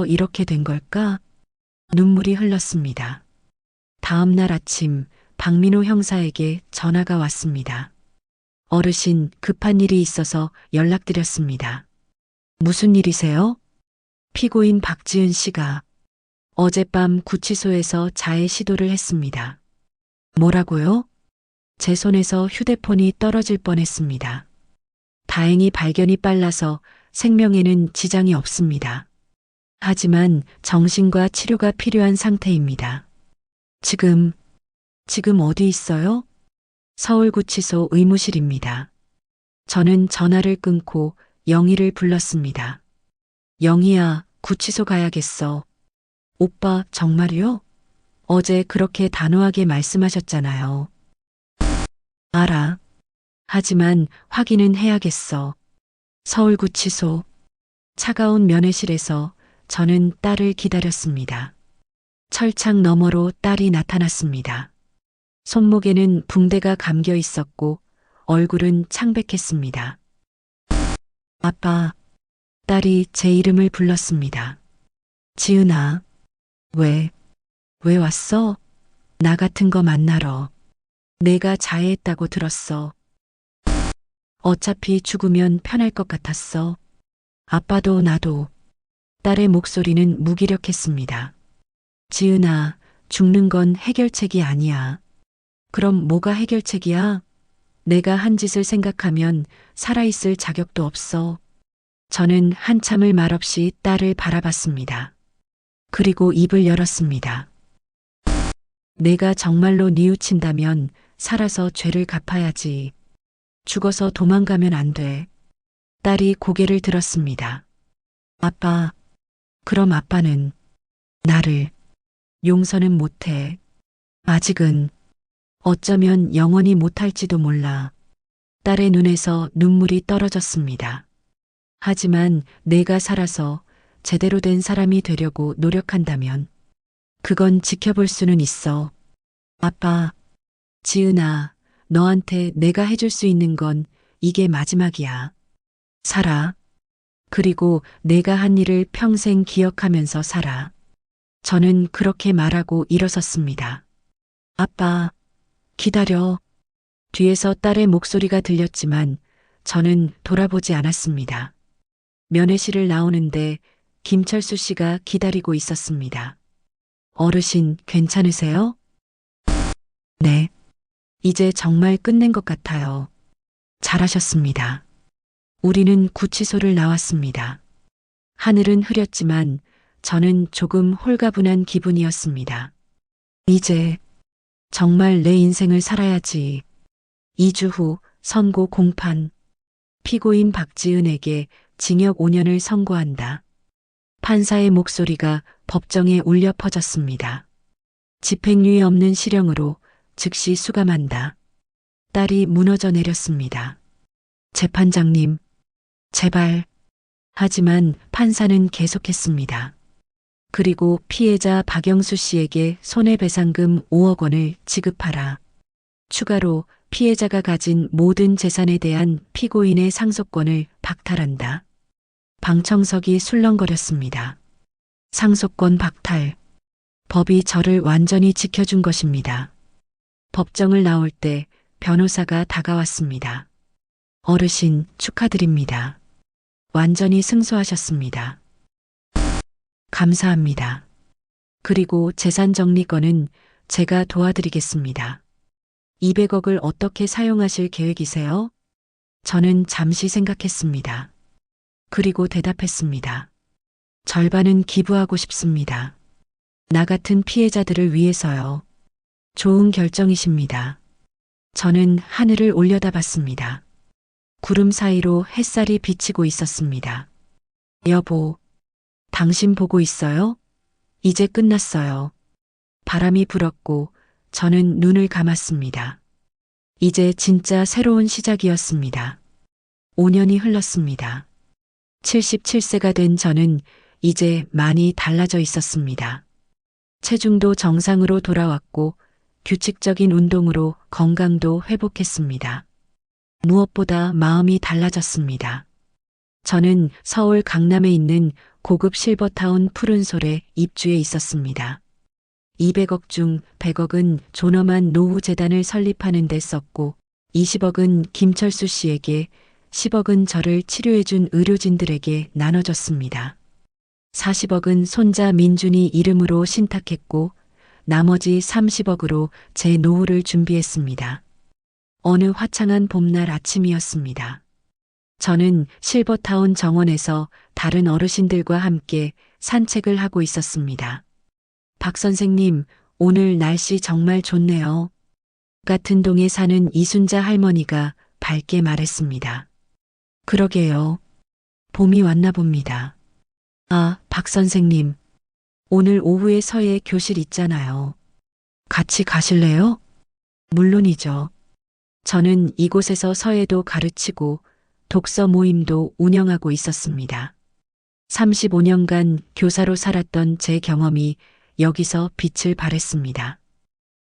이렇게 된 걸까? 눈물이 흘렀습니다. 다음 날 아침 박민호 형사에게 전화가 왔습니다. 어르신, 급한 일이 있어서 연락드렸습니다. 무슨 일이세요? 피고인 박지은 씨가 어젯밤 구치소에서 자해 시도를 했습니다. 뭐라고요? 제 손에서 휴대폰이 떨어질 뻔했습니다. 다행히 발견이 빨라서 생명에는 지장이 없습니다. 하지만 정신과 치료가 필요한 상태입니다. 지금 어디 있어요? 서울구치소 의무실입니다. 저는 전화를 끊고 영희를 불렀습니다. 영희야, 구치소 가야겠어. 오빠, 정말요? 어제 그렇게 단호하게 말씀하셨잖아요. 알아. 하지만 확인은 해야겠어. 서울구치소. 차가운 면회실에서 저는 딸을 기다렸습니다. 철창 너머로 딸이 나타났습니다. 손목에는 붕대가 감겨 있었고 얼굴은 창백했습니다. 아빠, 딸이 제 이름을 불렀습니다. 지은아, 왜 왔어? 나 같은 거 만나러. 내가 자해했다고 들었어. 어차피 죽으면 편할 것 같았어. 아빠도 나도. 딸의 목소리는 무기력했습니다. 지은아, 죽는 건 해결책이 아니야. 그럼 뭐가 해결책이야? 내가 한 짓을 생각하면 살아있을 자격도 없어. 저는 한참을 말없이 딸을 바라봤습니다. 그리고 입을 열었습니다. 내가 정말로 뉘우친다면 살아서 죄를 갚아야지. 죽어서 도망가면 안 돼. 딸이 고개를 들었습니다. 아빠, 그럼 아빠는 나를 용서는 못해. 아직은 어쩌면 영원히 못할지도 몰라. 딸의 눈에서 눈물이 떨어졌습니다. 하지만 내가 살아서 제대로 된 사람이 되려고 노력한다면 그건 지켜볼 수는 있어. 아빠, 지은아, 너한테 내가 해줄 수 있는 건 이게 마지막이야. 살아. 그리고 내가 한 일을 평생 기억하면서 살아. 저는 그렇게 말하고 일어섰습니다. 아빠, 기다려. 뒤에서 딸의 목소리가 들렸지만 저는 돌아보지 않았습니다. 면회실을 나오는데 김철수 씨가 기다리고 있었습니다. 어르신, 괜찮으세요? 네. 이제 정말 끝낸 것 같아요. 잘하셨습니다. 우리는 구치소를 나왔습니다. 하늘은 흐렸지만 저는 조금 홀가분한 기분이었습니다. 이제 정말 내 인생을 살아야지. 2주 후 선고 공판. 피고인 박지은에게 징역 5년을 선고한다. 판사의 목소리가 법정에 울려 퍼졌습니다. 집행유예 없는 실형으로 즉시 수감한다. 딸이 무너져 내렸습니다. 재판장님, 제발. 하지만 판사는 계속했습니다. 그리고 피해자 박영수 씨에게 손해배상금 5억 원을 지급하라. 추가로 피해자가 가진 모든 재산에 대한 피고인의 상속권을 박탈한다. 방청석이 술렁거렸습니다. 상속권 박탈. 법이 저를 완전히 지켜준 것입니다. 법정을 나올 때 변호사가 다가왔습니다. 어르신 축하드립니다. 완전히 승소하셨습니다. 감사합니다. 그리고 재산 정리권은 제가 도와드리겠습니다. 200억을 어떻게 사용하실 계획이세요? 저는 잠시 생각했습니다. 그리고 대답했습니다. 절반은 기부하고 싶습니다. 나 같은 피해자들을 위해서요. 좋은 결정이십니다. 저는 하늘을 올려다봤습니다. 구름 사이로 햇살이 비치고 있었습니다. 여보, 당신 보고 있어요? 이제 끝났어요. 바람이 불었고 저는 눈을 감았습니다. 이제 진짜 새로운 시작이었습니다. 5년이 흘렀습니다. 77세가 된 저는 이제 많이 달라져 있었습니다. 체중도 정상으로 돌아왔고 규칙적인 운동으로 건강도 회복했습니다. 무엇보다 마음이 달라졌습니다. 저는 서울 강남에 있는 고급 실버타운 푸른솔에 입주해 있었습니다. 200억 중 100억은 존엄한 노후재단을 설립하는 데 썼고 20억은 김철수 씨에게 10억은 저를 치료해준 의료진들에게 나눠줬습니다. 40억은 손자 민준이 이름으로 신탁했고 나머지 30억으로 제 노후를 준비했습니다. 어느 화창한 봄날 아침이었습니다. 저는 실버타운 정원에서 다른 어르신들과 함께 산책을 하고 있었습니다. 박 선생님, 오늘 날씨 정말 좋네요. 같은 동에 사는 이순자 할머니가 밝게 말했습니다. 그러게요. 봄이 왔나 봅니다. 아, 박 선생님. 오늘 오후에 서예 교실 있잖아요. 같이 가실래요? 물론이죠. 저는 이곳에서 서예도 가르치고 독서 모임도 운영하고 있었습니다. 35년간 교사로 살았던 제 경험이 여기서 빛을 발했습니다.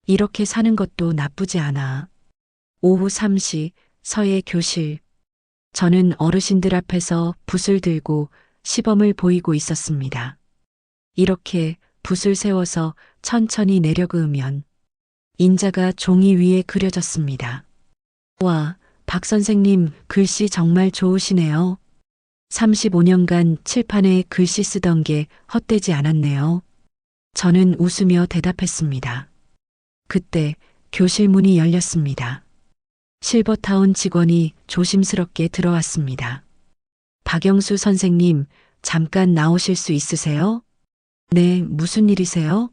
이렇게 사는 것도 나쁘지 않아. 오후 3시 서예 교실. 저는 어르신들 앞에서 붓을 들고 시범을 보이고 있었습니다. 이렇게 붓을 세워서 천천히 내려그으면 인자가 종이 위에 그려졌습니다. 와, 박 선생님 글씨 정말 좋으시네요. 35년간 칠판에 글씨 쓰던 게 헛되지 않았네요. 저는 웃으며 대답했습니다. 그때 교실 문이 열렸습니다. 실버타운 직원이 조심스럽게 들어왔습니다. 박영수 선생님, 잠깐 나오실 수 있으세요? 네, 무슨 일이세요?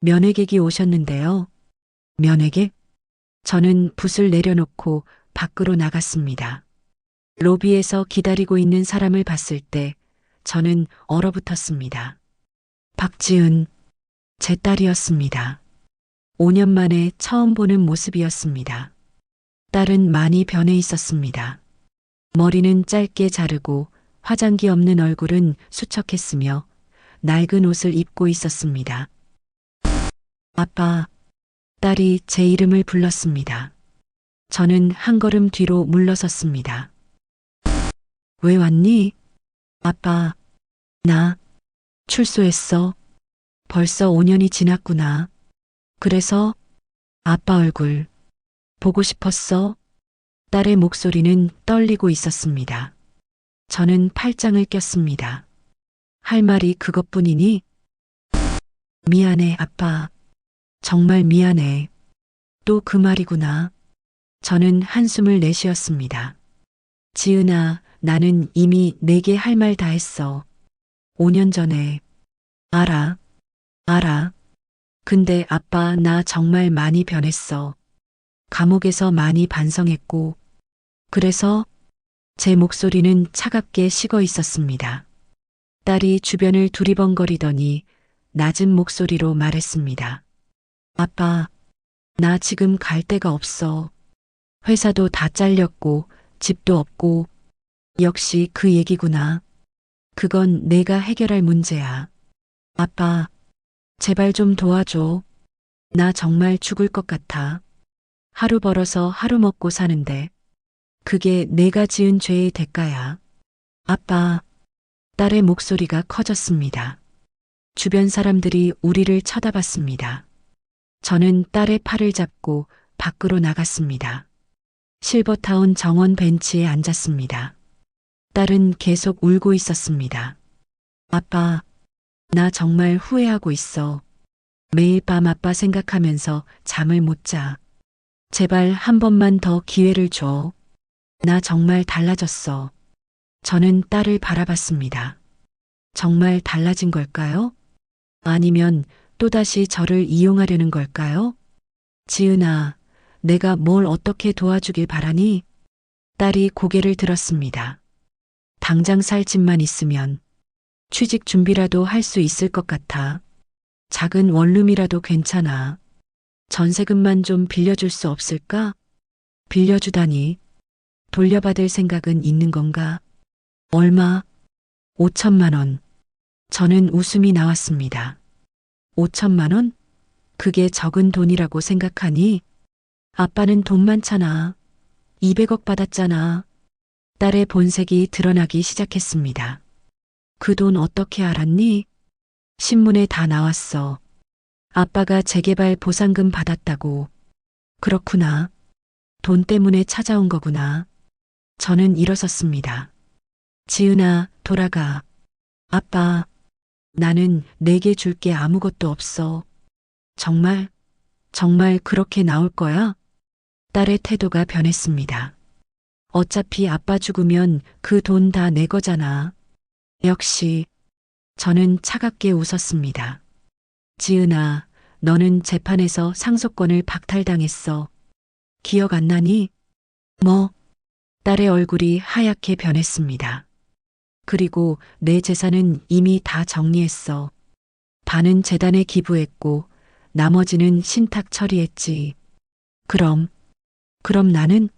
면회객이 오셨는데요. 면회객? 저는 붓을 내려놓고 밖으로 나갔습니다. 로비에서 기다리고 있는 사람을 봤을 때 저는 얼어붙었습니다. 박지은, 제 딸이었습니다. 5년 만에 처음 보는 모습이었습니다. 딸은 많이 변해 있었습니다. 머리는 짧게 자르고 화장기 없는 얼굴은 수척했으며 낡은 옷을 입고 있었습니다. 아빠, 딸이 제 이름을 불렀습니다. 저는 한 걸음 뒤로 물러섰습니다. 왜 왔니? 아빠, 나 출소했어. 벌써 5년이 지났구나. 그래서 아빠 얼굴 보고 싶었어. 딸의 목소리는 떨리고 있었습니다. 저는 팔짱을 꼈습니다. 할 말이 그것뿐이니? 미안해, 아빠. 정말 미안해. 또 그 말이구나. 저는 한숨을 내쉬었습니다. 지은아, 나는 이미 내게 할 말 다 했어. 5년 전에. 알아. 근데 아빠, 나 정말 많이 변했어. 감옥에서 많이 반성했고. 그래서 제 목소리는 차갑게 식어 있었습니다. 딸이 주변을 두리번거리더니 낮은 목소리로 말했습니다. 아빠, 나 지금 갈 데가 없어. 회사도 다 잘렸고, 집도 없고, 역시 그 얘기구나. 그건 내가 해결할 문제야. 아빠, 제발 좀 도와줘. 나 정말 죽을 것 같아. 하루 벌어서 하루 먹고 사는데, 그게 내가 지은 죄의 대가야. 아빠, 딸의 목소리가 커졌습니다. 주변 사람들이 우리를 쳐다봤습니다. 저는 딸의 팔을 잡고 밖으로 나갔습니다. 실버타운 정원 벤치에 앉았습니다. 딸은 계속 울고 있었습니다. 아빠, 나 정말 후회하고 있어. 매일 밤 아빠 생각하면서 잠을 못 자. 제발 한 번만 더 기회를 줘. 나 정말 달라졌어. 저는 딸을 바라봤습니다. 정말 달라진 걸까요? 아니면 또다시 저를 이용하려는 걸까요? 지은아, 내가 뭘 어떻게 도와주길 바라니? 딸이 고개를 들었습니다. 당장 살 집만 있으면 취직 준비라도 할 수 있을 것 같아. 작은 원룸이라도 괜찮아. 전세금만 좀 빌려줄 수 없을까? 빌려주다니. 돌려받을 생각은 있는 건가? 얼마? 5천만 원. 저는 웃음이 나왔습니다. 5천만 원? 그게 적은 돈이라고 생각하니? 아빠는 돈 많잖아. 200억 받았잖아. 딸의 본색이 드러나기 시작했습니다. 그 돈 어떻게 알았니? 신문에 다 나왔어. 아빠가 재개발 보상금 받았다고. 그렇구나. 돈 때문에 찾아온 거구나. 저는 일어섰습니다. 지은아, 돌아가. 아빠, 나는 내게 줄 게 아무것도 없어. 정말, 정말 그렇게 나올 거야? 딸의 태도가 변했습니다. 어차피 아빠 죽으면 그 돈 다 내 거잖아. 역시, 저는 차갑게 웃었습니다. 지은아, 너는 재판에서 상속권을 박탈당했어. 기억 안 나니? 뭐? 딸의 얼굴이 하얗게 변했습니다. 그리고 내 재산은 이미 다 정리했어. 반은 재단에 기부했고, 나머지는 신탁 처리했지. 그럼 나는?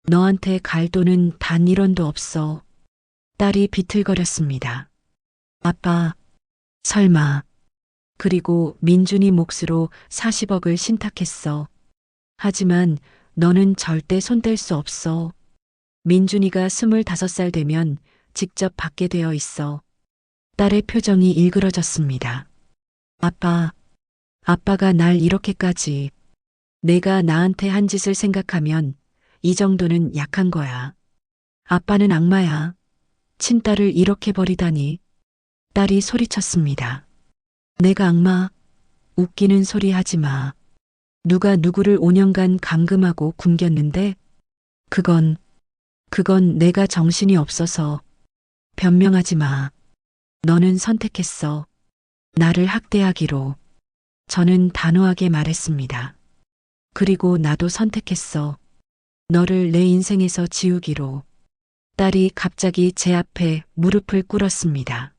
너한테 갈 돈은 단 1원도 없어. 딸이 비틀거렸습니다. 아빠, 설마. 그리고 민준이 몫으로 40억을 신탁했어. 하지만 너는 절대 손댈 수 없어. 민준이가 25살 되면 직접 받게 되어 있어. 딸의 표정이 일그러졌습니다. 아빠가 날 이렇게까지. 내가 나한테 한 짓을 생각하면 이 정도는 약한 거야. 아빠는 악마야. 친딸을 이렇게 버리다니. 딸이 소리쳤습니다. 내가 악마? 웃기는 소리 하지 마. 누가 누구를 5년간 감금하고 굶겼는데? 그건 내가 정신이 없어서. 변명하지 마. 너는 선택했어. 나를 학대하기로. 저는 단호하게 말했습니다. 그리고 나도 선택했어. 너를 내 인생에서 지우기로. 딸이 갑자기 제 앞에 무릎을 꿇었습니다.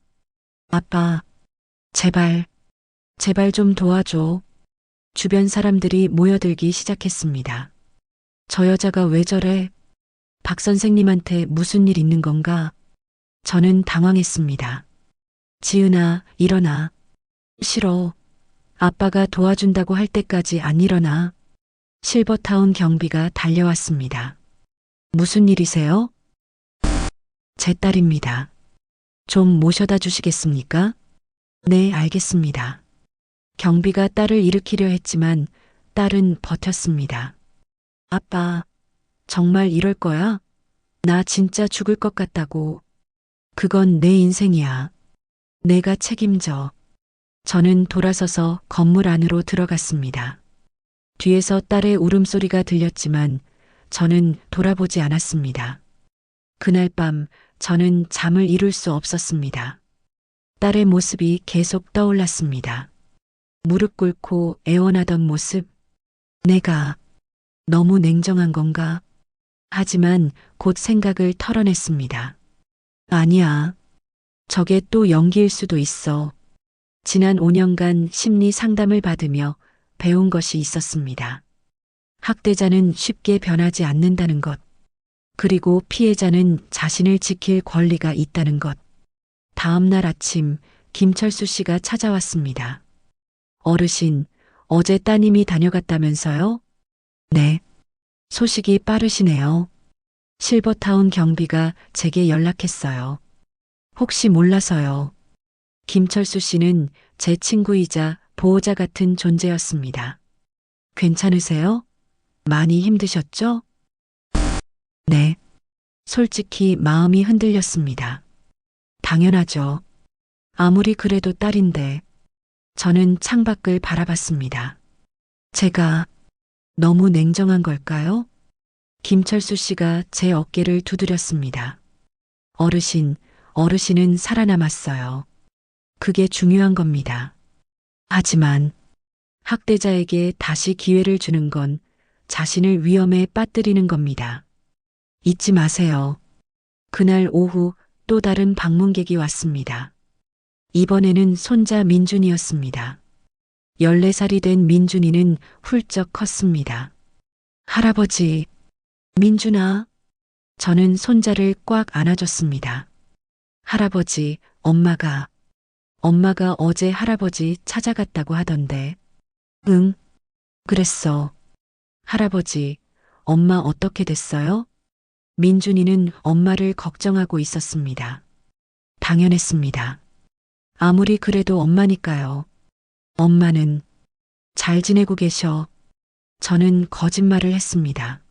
아빠, 제발 좀 도와줘. 주변 사람들이 모여들기 시작했습니다. 저 여자가 왜 저래? 박 선생님한테 무슨 일 있는 건가? 저는 당황했습니다. 지은아, 일어나. 싫어. 아빠가 도와준다고 할 때까지 안 일어나. 실버타운 경비가 달려왔습니다. 무슨 일이세요? 제 딸입니다. 좀 모셔다 주시겠습니까? 네, 알겠습니다. 경비가 딸을 일으키려 했지만 딸은 버텼습니다. 아빠, 정말 이럴 거야? 나 진짜 죽을 것 같다고. 그건 내 인생이야. 내가 책임져. 저는 돌아서서 건물 안으로 들어갔습니다. 뒤에서 딸의 울음소리가 들렸지만 저는 돌아보지 않았습니다. 그날 밤 저는 잠을 이룰 수 없었습니다. 딸의 모습이 계속 떠올랐습니다. 무릎 꿇고 애원하던 모습. 내가 너무 냉정한 건가? 하지만 곧 생각을 털어냈습니다. 아니야. 저게 또 연기일 수도 있어. 지난 5년간 심리 상담을 받으며 배운 것이 있었습니다. 학대자는 쉽게 변하지 않는다는 것. 그리고 피해자는 자신을 지킬 권리가 있다는 것. 다음 날 아침 김철수 씨가 찾아왔습니다. 어르신, 어제 따님이 다녀갔다면서요? 네. 소식이 빠르시네요. 실버타운 경비가 제게 연락했어요. 혹시 몰라서요. 김철수 씨는 제 친구이자 보호자 같은 존재였습니다. 괜찮으세요? 많이 힘드셨죠? 네. 솔직히 마음이 흔들렸습니다. 당연하죠. 아무리 그래도 딸인데. 저는 창밖을 바라봤습니다. 제가 너무 냉정한 걸까요? 김철수 씨가 제 어깨를 두드렸습니다. 어르신은 살아남았어요. 그게 중요한 겁니다. 하지만 학대자에게 다시 기회를 주는 건 자신을 위험에 빠뜨리는 겁니다. 잊지 마세요. 그날 오후 또 다른 방문객이 왔습니다. 이번에는 손자 민준이었습니다. 14살이 된 민준이는 훌쩍 컸습니다. 할아버지, 민준아. 저는 손자를 꽉 안아줬습니다. 할아버지, 엄마가 어제 할아버지 찾아갔다고 하던데. 응, 그랬어. 할아버지, 엄마 어떻게 됐어요? 민준이는 엄마를 걱정하고 있었습니다. 당연했습니다. 아무리 그래도 엄마니까요. 엄마는 잘 지내고 계셔. 저는 거짓말을 했습니다.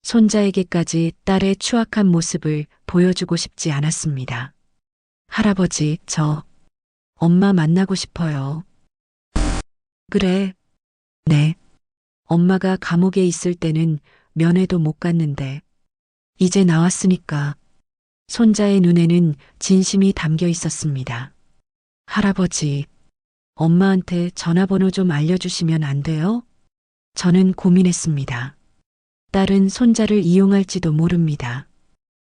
손자에게까지 딸의 추악한 모습을 보여주고 싶지 않았습니다. 할아버지, 저 엄마 만나고 싶어요. 그래. 네. 엄마가 감옥에 있을 때는 면회도 못 갔는데 이제 나왔으니까. 손자의 눈에는 진심이 담겨 있었습니다. 할아버지, 엄마한테 전화번호 좀 알려주시면 안 돼요? 저는 고민했습니다. 딸은 손자를 이용할지도 모릅니다.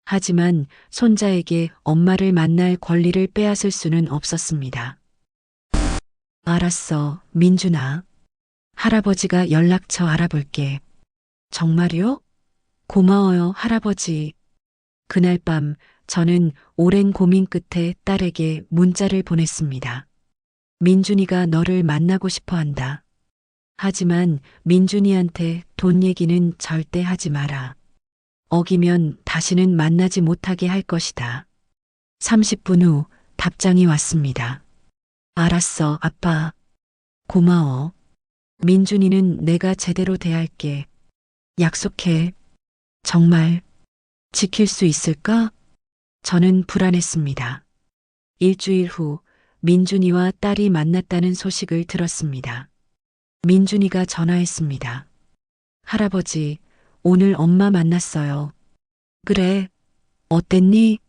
하지만 손자에게 엄마를 만날 권리를 빼앗을 수는 없었습니다. 알았어, 민준아. 할아버지가 연락처 알아볼게. 정말요? 고마워요, 할아버지. 그날 밤 저는 오랜 고민 끝에 딸에게 문자를 보냈습니다. 민준이가 너를 만나고 싶어 한다. 하지만 민준이한테 돈 얘기는 절대 하지 마라. 어기면 다시는 만나지 못하게 할 것이다. 30분 후 답장이 왔습니다. 알았어, 아빠. 고마워. 민준이는 내가 제대로 대할게. 약속해. 정말 지킬 수 있을까? 저는 불안했습니다. 일주일 후 민준이와 딸이 만났다는 소식을 들었습니다. 민준이가 전화했습니다. 할아버지, 오늘 엄마 만났어요. 그래, 어땠니?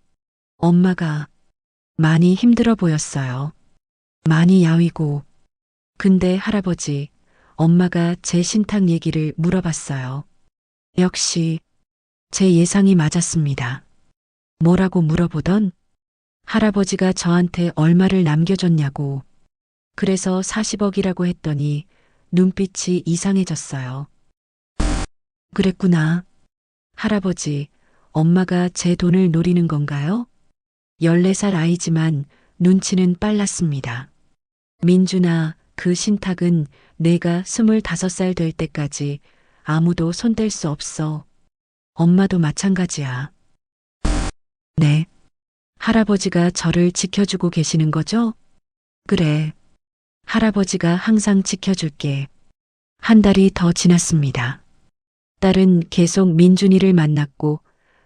엄마가 많이 힘들어 보였어요. 많이 야위고. 근데 할아버지, 엄마가 제 신탁 얘기를 물어봤어요. 역시 제 예상이 맞았습니다. 뭐라고 물어보던? 할아버지가 저한테 얼마를 남겨줬냐고. 그래서 40억이라고 했더니 눈빛이 이상해졌어요. 그랬구나. 할아버지, 엄마가 제 돈을 노리는 건가요? 14살 아이지만 눈치는 빨랐습니다. 민준아, 그 신탁은 내가 25살 될 때까지 아무도 손댈 수 없어. 엄마도 마찬가지야. 네. 할아버지가 저를 지켜주고 계시는 거죠? 그래. 할아버지가 항상 지켜줄게. 한 달이 더 지났습니다. 딸은 계속 민준이를 만났고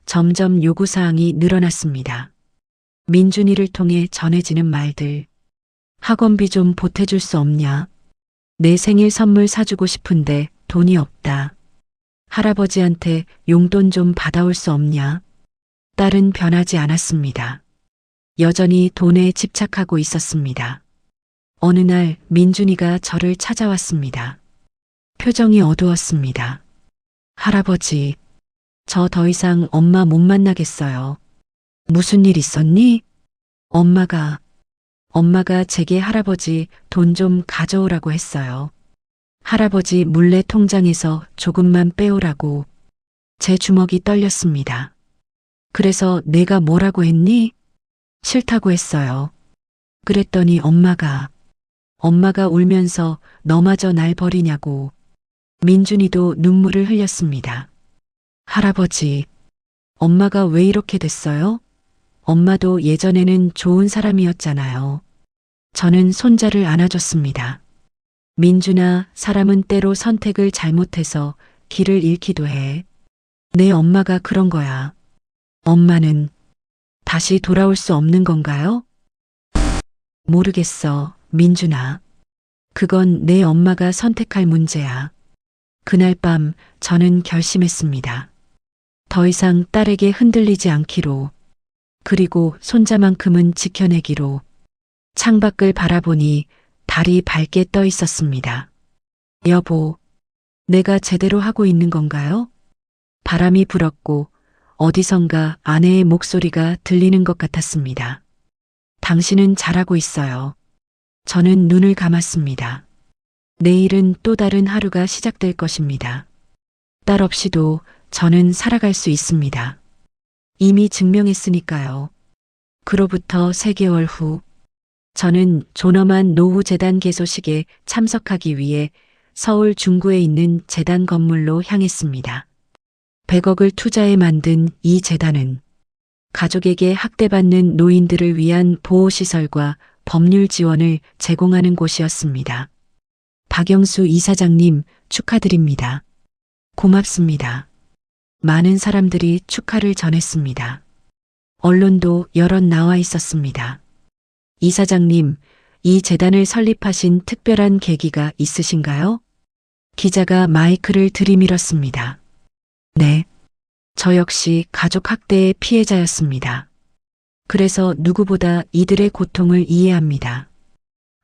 점점 요구사항이 늘어났습니다. 민준이를 통해 전해지는 말들. 학원비 좀 보태줄 수 없냐? 내 생일 선물 사주고 싶은데 돈이 없다. 할아버지한테 용돈 좀 받아올 수 없냐? 딸은 변하지 않았습니다. 여전히 돈에 집착하고 있었습니다. 어느 날 민준이가 저를 찾아왔습니다. 표정이 어두웠습니다. 할아버지, 저 더 이상 엄마 못 만나겠어요. 무슨 일 있었니? 엄마가 제게 할아버지 돈 좀 가져오라고 했어요. 할아버지 몰래 통장에서 조금만 빼오라고. 제 주먹이 떨렸습니다. 그래서 내가 뭐라고 했니? 싫다고 했어요. 그랬더니 엄마가 울면서 너마저 날 버리냐고. 민준이도 눈물을 흘렸습니다. 할아버지, 엄마가 왜 이렇게 됐어요? 엄마도 예전에는 좋은 사람이었잖아요. 저는 손자를 안아줬습니다. 민준아, 사람은 때로 선택을 잘못해서 길을 잃기도 해. 내 엄마가 그런 거야. 엄마는 다시 돌아올 수 없는 건가요? 모르겠어, 민준아. 그건 내 엄마가 선택할 문제야. 그날 밤 저는 결심했습니다. 더 이상 딸에게 흔들리지 않기로, 그리고 손자만큼은 지켜내기로. 창밖을 바라보니 달이 밝게 떠 있었습니다. 여보, 내가 제대로 하고 있는 건가요? 바람이 불었고 어디선가 아내의 목소리가 들리는 것 같았습니다. 당신은 잘하고 있어요. 저는 눈을 감았습니다. 내일은 또 다른 하루가 시작될 것입니다. 딸 없이도 저는 살아갈 수 있습니다. 이미 증명했으니까요. 그로부터 3개월 후, 저는 존엄한 노후재단 개소식에 참석하기 위해 서울 중구에 있는 재단 건물로 향했습니다. 100억을 투자해 만든 이 재단은 가족에게 학대받는 노인들을 위한 보호시설과 법률 지원을 제공하는 곳이었습니다. 박영수 이사장님, 축하드립니다. 고맙습니다. 많은 사람들이 축하를 전했습니다. 언론도 여럿 나와 있었습니다. 이사장님, 이 재단을 설립하신 특별한 계기가 있으신가요? 기자가 마이크를 들이밀었습니다. 네. 저 역시 가족 학대의 피해자였습니다. 그래서 누구보다 이들의 고통을 이해합니다.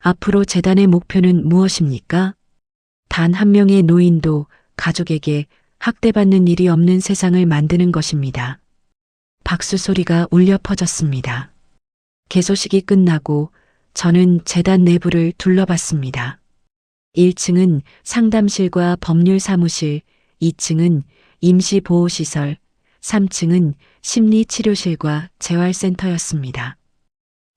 앞으로 재단의 목표는 무엇입니까? 단 한 명의 노인도 가족에게 학대받는 일이 없는 세상을 만드는 것입니다. 박수 소리가 울려 퍼졌습니다. 개소식이 끝나고 저는 재단 내부를 둘러봤습니다. 1층은 상담실과 법률사무실, 2층은 임시보호시설, 3층은 심리치료실과 재활센터였습니다.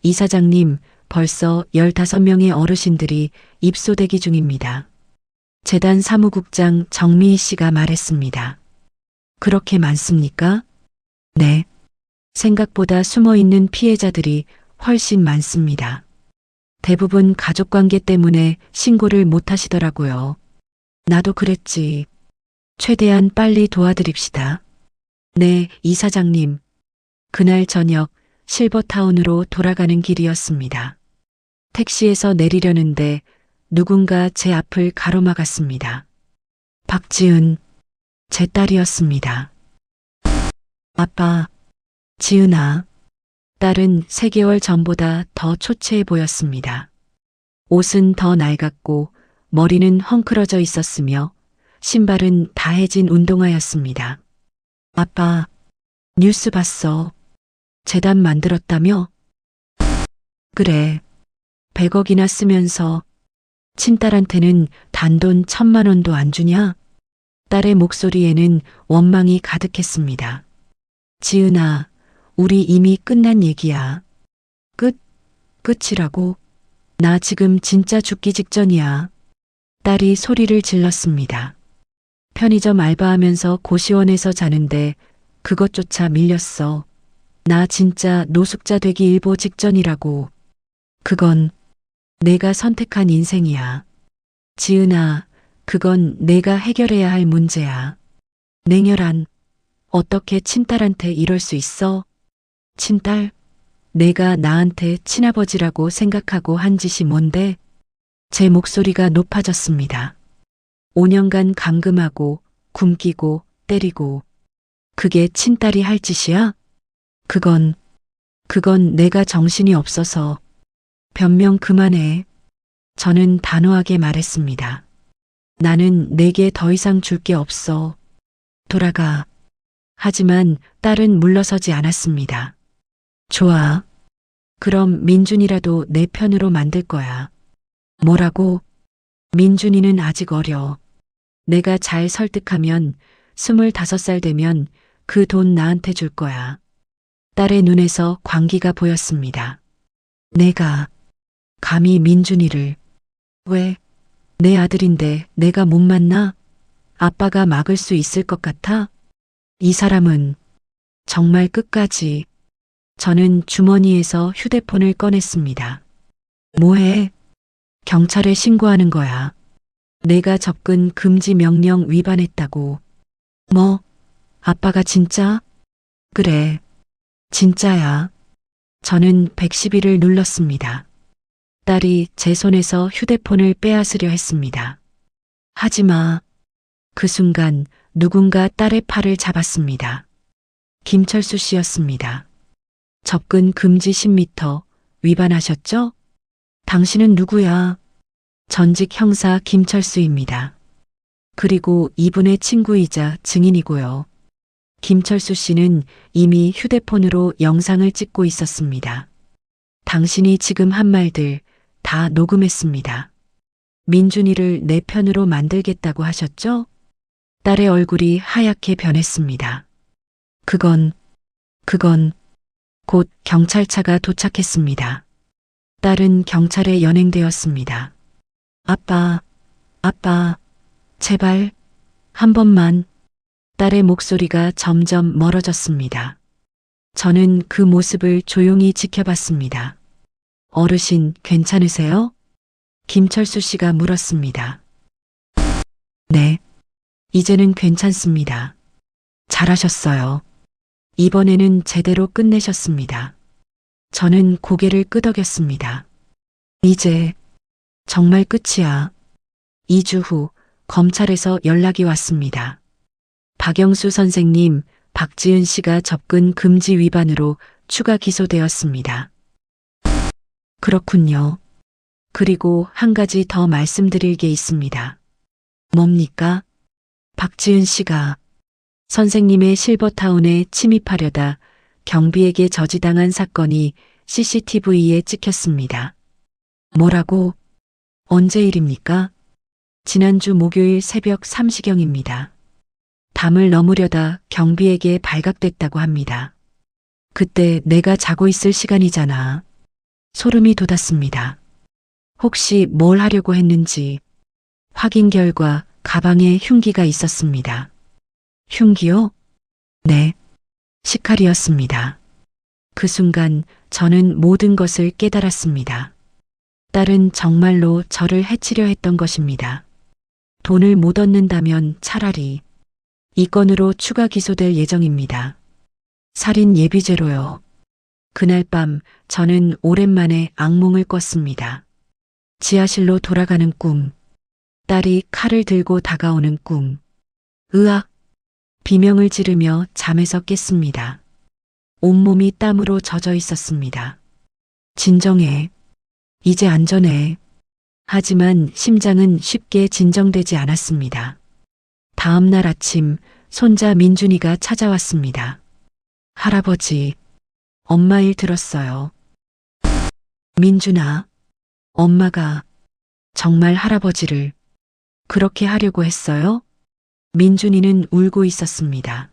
이사장님, 벌써 15명의 어르신들이 입소대기 중입니다. 재단 사무국장 정미희 씨가 말했습니다. 그렇게 많습니까? 네. 생각보다 숨어있는 피해자들이 훨씬 많습니다. 대부분 가족관계 때문에 신고를 못 하시더라고요. 나도 그랬지. 최대한 빨리 도와드립시다. 네, 이사장님. 그날 저녁 실버타운으로 돌아가는 길이었습니다. 택시에서 내리려는데 누군가 제 앞을 가로막았습니다. 박지은, 제 딸이었습니다. 아빠, 지은아. 딸은 3개월 전보다 더 초췌해 보였습니다. 옷은 더 낡았고 머리는 헝클어져 있었으며 신발은 다해진 운동화였습니다. 아빠, 뉴스 봤어. 재단 만들었다며? 그래. 100억이나 쓰면서 친딸한테는 단돈 1,000만 원도 안 주냐? 딸의 목소리에는 원망이 가득했습니다. 지은아, 우리 이미 끝난 얘기야. 끝이라고? 나 지금 진짜 죽기 직전이야. 딸이 소리를 질렀습니다. 편의점 알바하면서 고시원에서 자는데 그것조차 밀렸어. 나 진짜 노숙자 되기 일보 직전이라고. 그건 내가 선택한 인생이야. 지은아, 그건 내가 해결해야 할 문제야. 냉혈한, 어떻게 친딸한테 이럴 수 있어? 친딸? 내가 나한테 친아버지라고 생각하고 한 짓이 뭔데? 제 목소리가 높아졌습니다. 5년간 감금하고 굶기고 때리고 그게 친딸이 할 짓이야? 그건 내가 정신이 없어서. 변명 그만해. 저는 단호하게 말했습니다. 나는 내게 더 이상 줄 게 없어. 돌아가. 하지만 딸은 물러서지 않았습니다. 좋아. 그럼 민준이라도 내 편으로 만들 거야. 뭐라고? 민준이는 아직 어려. 내가 잘 설득하면 25살 되면 그 돈 나한테 줄 거야. 딸의 눈에서 광기가 보였습니다. 내가 감히 민준이를 왜? 내 아들인데 내가 못 만나? 아빠가 막을 수 있을 것 같아? 이 사람은 정말 끝까지. 저는 주머니에서 휴대폰을 꺼냈습니다. 뭐해? 경찰에 신고하는 거야. 내가 접근 금지 명령 위반했다고. 뭐? 아빠가 진짜? 그래. 진짜야. 저는 112를 눌렀습니다. 딸이 제 손에서 휴대폰을 빼앗으려 했습니다. 하지 마. 그 순간 누군가 딸의 팔을 잡았습니다. 김철수 씨였습니다. 접근 금지 10m 위반하셨죠? 당신은 누구야? 전직 형사 김철수입니다. 그리고 이분의 친구이자 증인이고요. 김철수 씨는 이미 휴대폰으로 영상을 찍고 있었습니다. 당신이 지금 한 말들 다 녹음했습니다. 민준이를 내 편으로 만들겠다고 하셨죠? 딸의 얼굴이 하얗게 변했습니다. 그건 곧 경찰차가 도착했습니다. 딸은 경찰에 연행되었습니다. 아빠, 제발, 한 번만. 딸의 목소리가 점점 멀어졌습니다. 저는 그 모습을 조용히 지켜봤습니다. 어르신, 괜찮으세요? 김철수 씨가 물었습니다. 네, 이제는 괜찮습니다. 잘하셨어요. 이번에는 제대로 끝내셨습니다. 저는 고개를 끄덕였습니다. 이제 정말 끝이야. 2주 후 검찰에서 연락이 왔습니다. 박영수 선생님, 박지은 씨가 접근 금지 위반으로 추가 기소되었습니다. 그렇군요. 그리고 한 가지 더 말씀드릴 게 있습니다. 뭡니까? 박지은 씨가 선생님의 실버타운에 침입하려다 경비에게 저지당한 사건이 CCTV에 찍혔습니다. 뭐라고? 언제 일입니까? 지난주 목요일 새벽 3시경입니다. 담을 넘으려다 경비에게 발각됐다고 합니다. 그때 내가 자고 있을 시간이잖아. 소름이 돋았습니다. 혹시 뭘 하려고 했는지 확인 결과 가방에 흉기가 있었습니다. 흉기요? 네, 식칼이었습니다. 그 순간 저는 모든 것을 깨달았습니다. 딸은 정말로 저를 해치려 했던 것입니다. 돈을 못 얻는다면 차라리 이 건으로 추가 기소될 예정입니다. 살인 예비죄로요. 그날 밤 저는 오랜만에 악몽을 꿨습니다. 지하실로 돌아가는 꿈, 딸이 칼을 들고 다가오는 꿈. 으악! 비명을 지르며 잠에서 깼습니다. 온몸이 땀으로 젖어 있었습니다. 진정해. 이제 안전해. 하지만 심장은 쉽게 진정되지 않았습니다. 다음 날 아침 손자 민준이가 찾아왔습니다. 할아버지, 엄마 일 들었어요. 민준아, 엄마가 정말 할아버지를 그렇게 하려고 했어요? 민준이는 울고 있었습니다.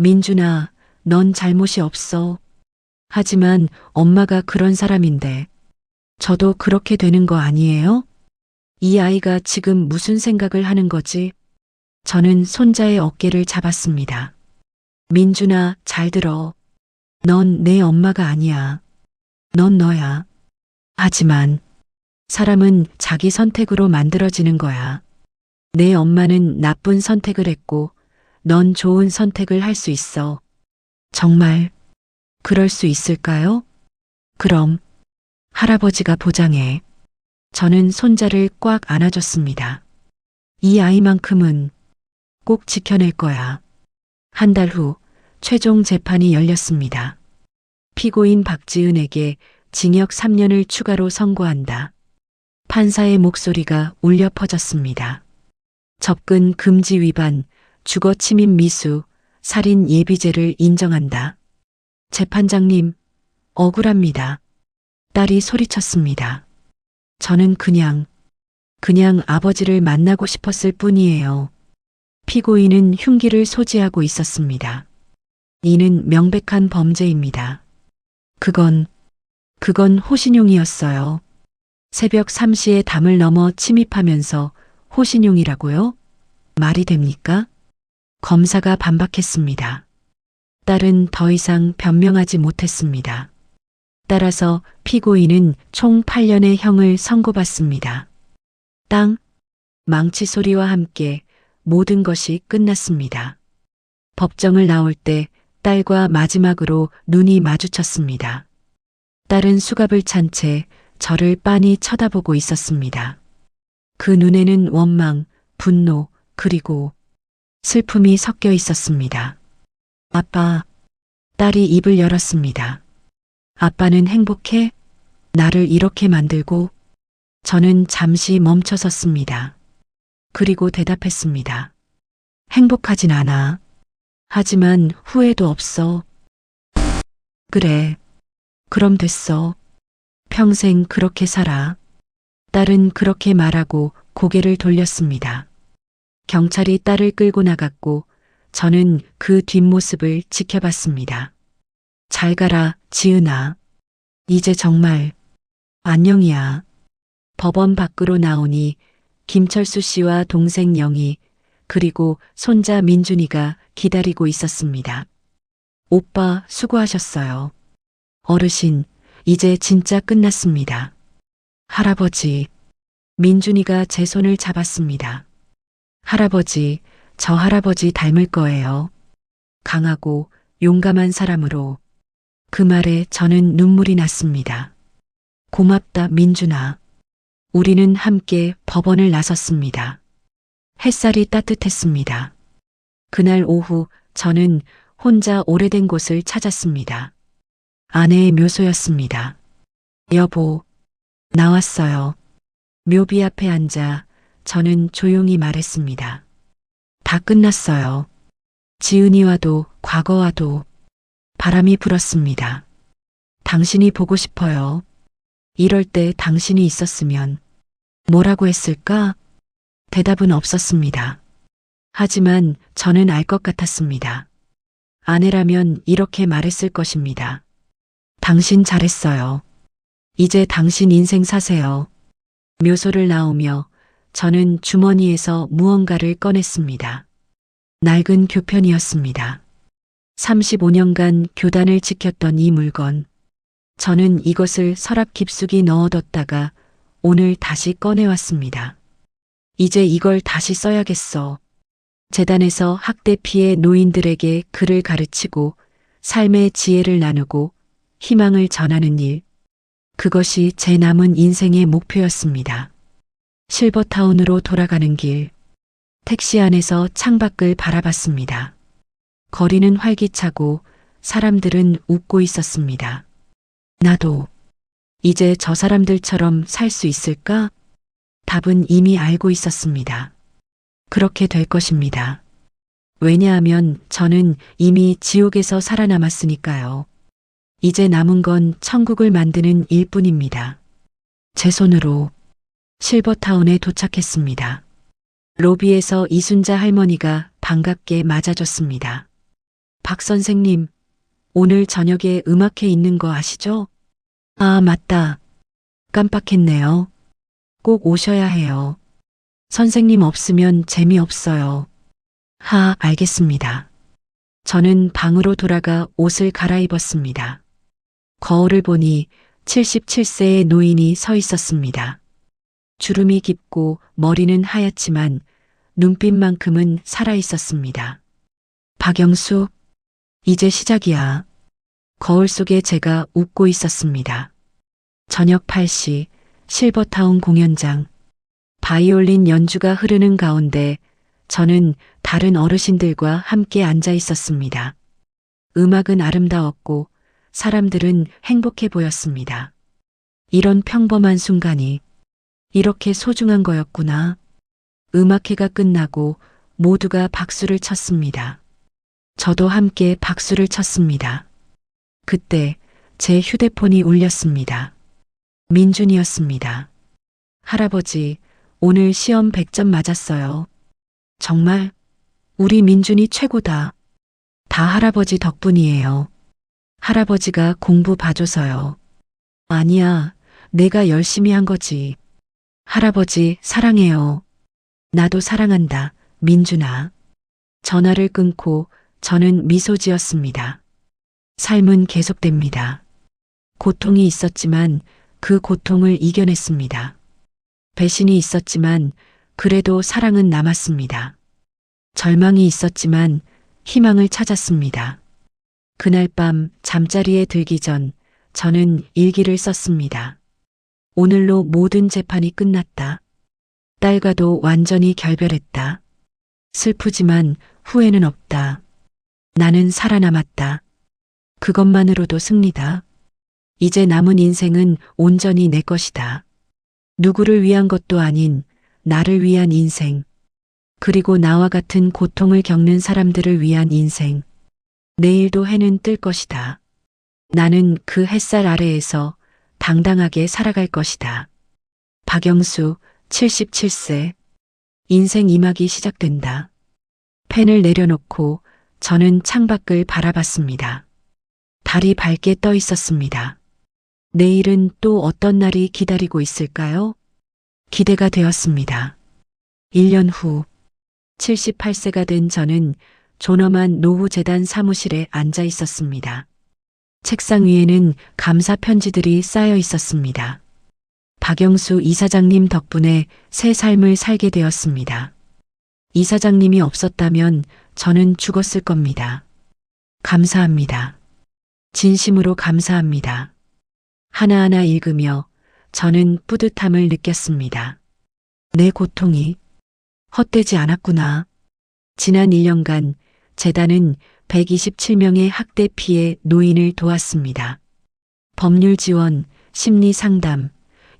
민준아, 넌 잘못이 없어. 하지만 엄마가 그런 사람인데 저도 그렇게 되는 거 아니에요? 이 아이가 지금 무슨 생각을 하는 거지? 저는 손자의 어깨를 잡았습니다. 민준아, 잘 들어. 넌 내 엄마가 아니야. 넌 너야. 하지만 사람은 자기 선택으로 만들어지는 거야. 내 엄마는 나쁜 선택을 했고 넌 좋은 선택을 할 수 있어. 정말 그럴 수 있을까요? 그럼 할아버지가 보장해. 저는 손자를 꽉 안아줬습니다. 이 아이만큼은 꼭 지켜낼 거야. 한 달 후 최종 재판이 열렸습니다. 피고인 박지은에게 징역 3년을 추가로 선고한다. 판사의 목소리가 울려 퍼졌습니다. 접근 금지 위반, 주거 침입 미수, 살인 예비죄를 인정한다. 재판장님, 억울합니다. 딸이 소리쳤습니다. 저는 그냥 아버지를 만나고 싶었을 뿐이에요. 피고인은 흉기를 소지하고 있었습니다. 이는 명백한 범죄입니다. 그건 호신용이었어요. 새벽 3시에 담을 넘어 침입하면서 호신용이라고요? 말이 됩니까? 검사가 반박했습니다. 딸은 더 이상 변명하지 못했습니다. 따라서 피고인은 총 8년의 형을 선고받습니다. 땅, 망치 소리와 함께 모든 것이 끝났습니다. 법정을 나올 때 딸과 마지막으로 눈이 마주쳤습니다. 딸은 수갑을 찬 채 저를 빤히 쳐다보고 있었습니다. 그 눈에는 원망, 분노, 그리고 슬픔이 섞여 있었습니다. 아빠, 딸이 입을 열었습니다. 아빠는 행복해? 나를 이렇게 만들고? 저는 잠시 멈춰 섰습니다. 그리고 대답했습니다. 행복하진 않아. 하지만 후회도 없어. 그래. 그럼 됐어. 평생 그렇게 살아. 딸은 그렇게 말하고 고개를 돌렸습니다. 경찰이 딸을 끌고 나갔고 저는 그 뒷모습을 지켜봤습니다. 잘 가라, 지은아. 이제 정말 안녕이야. 법원 밖으로 나오니 김철수 씨와 동생 영희 그리고 손자 민준이가 기다리고 있었습니다. 오빠 수고하셨어요. 어르신, 이제 진짜 끝났습니다. 할아버지, 민준이가 제 손을 잡았습니다. 할아버지, 저 할아버지 닮을 거예요. 강하고 용감한 사람으로. 그 말에 저는 눈물이 났습니다. 고맙다, 민준아. 우리는 함께 법원을 나섰습니다. 햇살이 따뜻했습니다. 그날 오후 저는 혼자 오래된 곳을 찾았습니다. 아내의 묘소였습니다. 여보, 나왔어요. 묘비 앞에 앉아 저는 조용히 말했습니다. 다 끝났어요. 지은이와도 과거와도 바람이 불었습니다. 당신이 보고 싶어요. 이럴 때 당신이 있었으면 뭐라고 했을까? 대답은 없었습니다. 하지만 저는 알 것 같았습니다. 아내라면 이렇게 말했을 것입니다. 당신 잘했어요. 이제 당신 인생 사세요. 묘소를 나오며 저는 주머니에서 무언가를 꺼냈습니다. 낡은 교편이었습니다. 35년간 교단을 지켰던 이 물건. 저는 이것을 서랍 깊숙이 넣어뒀다가 오늘 다시 꺼내왔습니다. 이제 이걸 다시 써야겠어. 재단에서 학대 피해 노인들에게 글을 가르치고 삶의 지혜를 나누고 희망을 전하는 일. 그것이 제 남은 인생의 목표였습니다. 실버타운으로 돌아가는 길. 택시 안에서 창밖을 바라봤습니다. 거리는 활기차고 사람들은 웃고 있었습니다. 나도 이제 저 사람들처럼 살 수 있을까? 답은 이미 알고 있었습니다. 그렇게 될 것입니다. 왜냐하면 저는 이미 지옥에서 살아남았으니까요. 이제 남은 건 천국을 만드는 일뿐입니다. 제 손으로 실버타운에 도착했습니다. 로비에서 이순자 할머니가 반갑게 맞아줬습니다. 박 선생님, 오늘 저녁에 음악회 있는 거 아시죠? 아, 맞다. 깜빡했네요. 꼭 오셔야 해요. 선생님 없으면 재미없어요. 알겠습니다. 저는 방으로 돌아가 옷을 갈아입었습니다. 거울을 보니 77세의 노인이 서 있었습니다. 주름이 깊고 머리는 하얗지만 눈빛만큼은 살아 있었습니다. 박영숙, 이제 시작이야. 거울 속에 제가 웃고 있었습니다. 저녁 8시 실버타운 공연장. 바이올린 연주가 흐르는 가운데 저는 다른 어르신들과 함께 앉아 있었습니다. 음악은 아름다웠고 사람들은 행복해 보였습니다. 이런 평범한 순간이 이렇게 소중한 거였구나. 음악회가 끝나고 모두가 박수를 쳤습니다. 저도 함께 박수를 쳤습니다. 그때 제 휴대폰이 울렸습니다. 민준이었습니다. 할아버지, 오늘 시험 100점 맞았어요. 정말? 우리 민준이 최고다. 다 할아버지 덕분이에요. 할아버지가 공부 봐줘서요. 아니야, 내가 열심히 한 거지. 할아버지, 사랑해요. 나도 사랑한다, 민준아. 전화를 끊고 저는 미소 지었습니다. 삶은 계속됩니다. 고통이 있었지만 그 고통을 이겨냈습니다. 배신이 있었지만 그래도 사랑은 남았습니다. 절망이 있었지만 희망을 찾았습니다. 그날 밤 잠자리에 들기 전 저는 일기를 썼습니다. 오늘로 모든 재판이 끝났다. 딸과도 완전히 결별했다. 슬프지만 후회는 없다. 나는 살아남았다. 그것만으로도 승리다. 이제 남은 인생은 온전히 내 것이다. 누구를 위한 것도 아닌 나를 위한 인생. 그리고 나와 같은 고통을 겪는 사람들을 위한 인생. 내일도 해는 뜰 것이다. 나는 그 햇살 아래에서 당당하게 살아갈 것이다. 박영수, 77세. 인생 2막이 시작된다. 펜을 내려놓고 저는 창밖을 바라봤습니다. 달이 밝게 떠 있었습니다. 내일은 또 어떤 날이 기다리고 있을까요? 기대가 되었습니다. 1년 후 78세가 된 저는 존엄한 노후재단 사무실에 앉아 있었습니다. 책상 위에는 감사 편지들이 쌓여 있었습니다. 박영수 이사장님 덕분에 새 삶을 살게 되었습니다. 이사장님이 없었다면 저는 죽었을 겁니다. 감사합니다. 진심으로 감사합니다. 하나하나 읽으며 저는 뿌듯함을 느꼈습니다. 내 고통이 헛되지 않았구나. 지난 1년간 재단은 127명의 학대 피해 노인을 도왔습니다. 법률 지원, 심리 상담,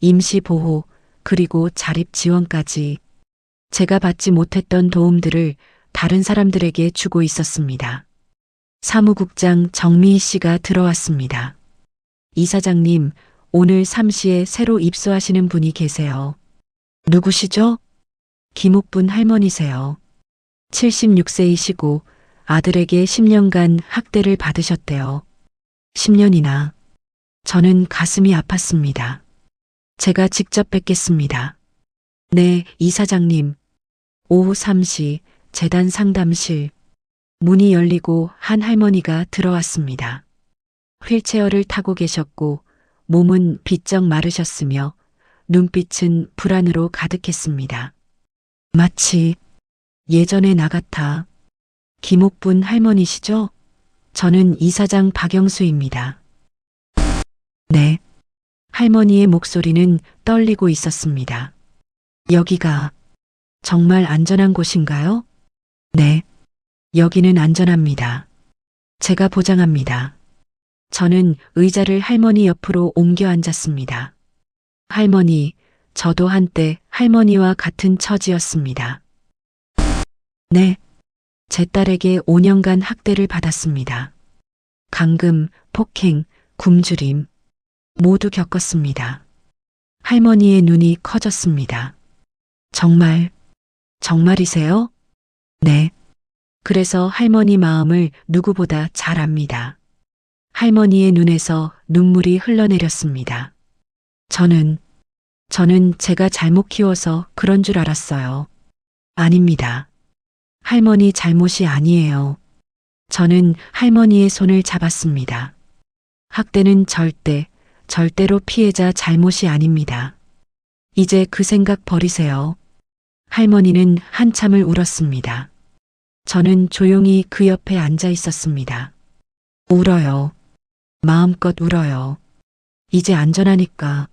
임시 보호, 그리고 자립 지원까지 제가 받지 못했던 도움들을 다른 사람들에게 주고 있었습니다. 사무국장 정미희 씨가 들어왔습니다. 이사장님, 오늘 3시에 새로 입소하시는 분이 계세요. 누구시죠? 김옥분 할머니세요. 76세이시고 아들에게 10년간 학대를 받으셨대요. 10년이나. 저는 가슴이 아팠습니다. 제가 직접 뵙겠습니다. 네, 이사장님. 오후 3시 재단 상담실. 문이 열리고 한 할머니가 들어왔습니다. 휠체어를 타고 계셨고 몸은 비쩍 마르셨으며 눈빛은 불안으로 가득했습니다. 마치 예전의 나 같아. 김옥분 할머니시죠? 저는 이사장 박영수입니다. 네. 할머니의 목소리는 떨리고 있었습니다. 여기가 정말 안전한 곳인가요? 네. 여기는 안전합니다. 제가 보장합니다. 저는 의자를 할머니 옆으로 옮겨 앉았습니다. 할머니, 저도 한때 할머니와 같은 처지였습니다. 네. 제 딸에게 5년간 학대를 받았습니다. 감금, 폭행, 굶주림 모두 겪었습니다. 할머니의 눈이 커졌습니다. 정말, 정말이세요? 네. 그래서 할머니 마음을 누구보다 잘 압니다. 할머니의 눈에서 눈물이 흘러내렸습니다. 저는 제가 잘못 키워서 그런 줄 알았어요. 아닙니다. 할머니 잘못이 아니에요. 저는 할머니의 손을 잡았습니다. 학대는 절대로 피해자 잘못이 아닙니다. 이제 그 생각 버리세요. 할머니는 한참을 울었습니다. 저는 조용히 그 옆에 앉아 있었습니다. 울어요. 마음껏 울어요. 이제 안전하니까.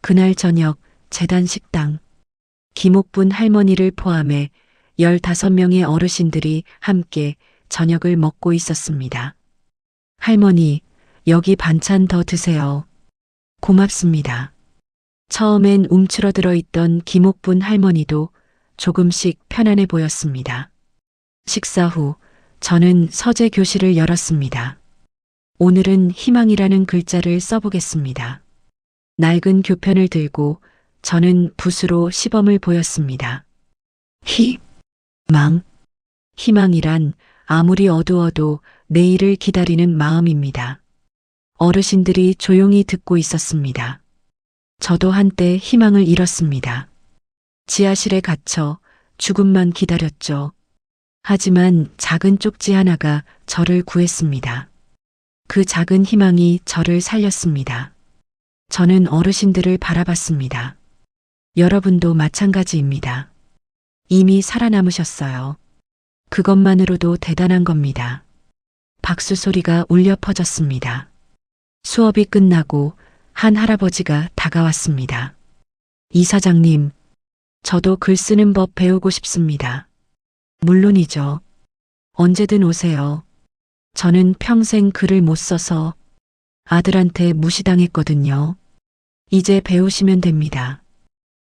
그날 저녁 재단 식당. 김옥분 할머니를 포함해 15명의 어르신들이 함께 저녁을 먹고 있었습니다. 할머니, 여기 반찬 더 드세요. 고맙습니다. 처음엔 움츠러들어 있던 김옥분 할머니도 조금씩 편안해 보였습니다. 식사 후 저는 서재 교실을 열었습니다. 오늘은 희망이라는 글자를 써보겠습니다. 낡은 교편을 들고 저는 붓으로 시범을 보였습니다. 희망. 희망이란 아무리 어두워도 내일을 기다리는 마음입니다. 어르신들이 조용히 듣고 있었습니다. 저도 한때 희망을 잃었습니다. 지하실에 갇혀 죽음만 기다렸죠. 하지만 작은 쪽지 하나가 저를 구했습니다. 그 작은 희망이 저를 살렸습니다. 저는 어르신들을 바라봤습니다. 여러분도 마찬가지입니다. 이미 살아남으셨어요. 그것만으로도 대단한 겁니다. 박수 소리가 울려 퍼졌습니다. 수업이 끝나고 한 할아버지가 다가왔습니다. 이사장님, 저도 글 쓰는 법 배우고 싶습니다. 물론이죠. 언제든 오세요. 저는 평생 글을 못 써서 아들한테 무시당했거든요. 이제 배우시면 됩니다.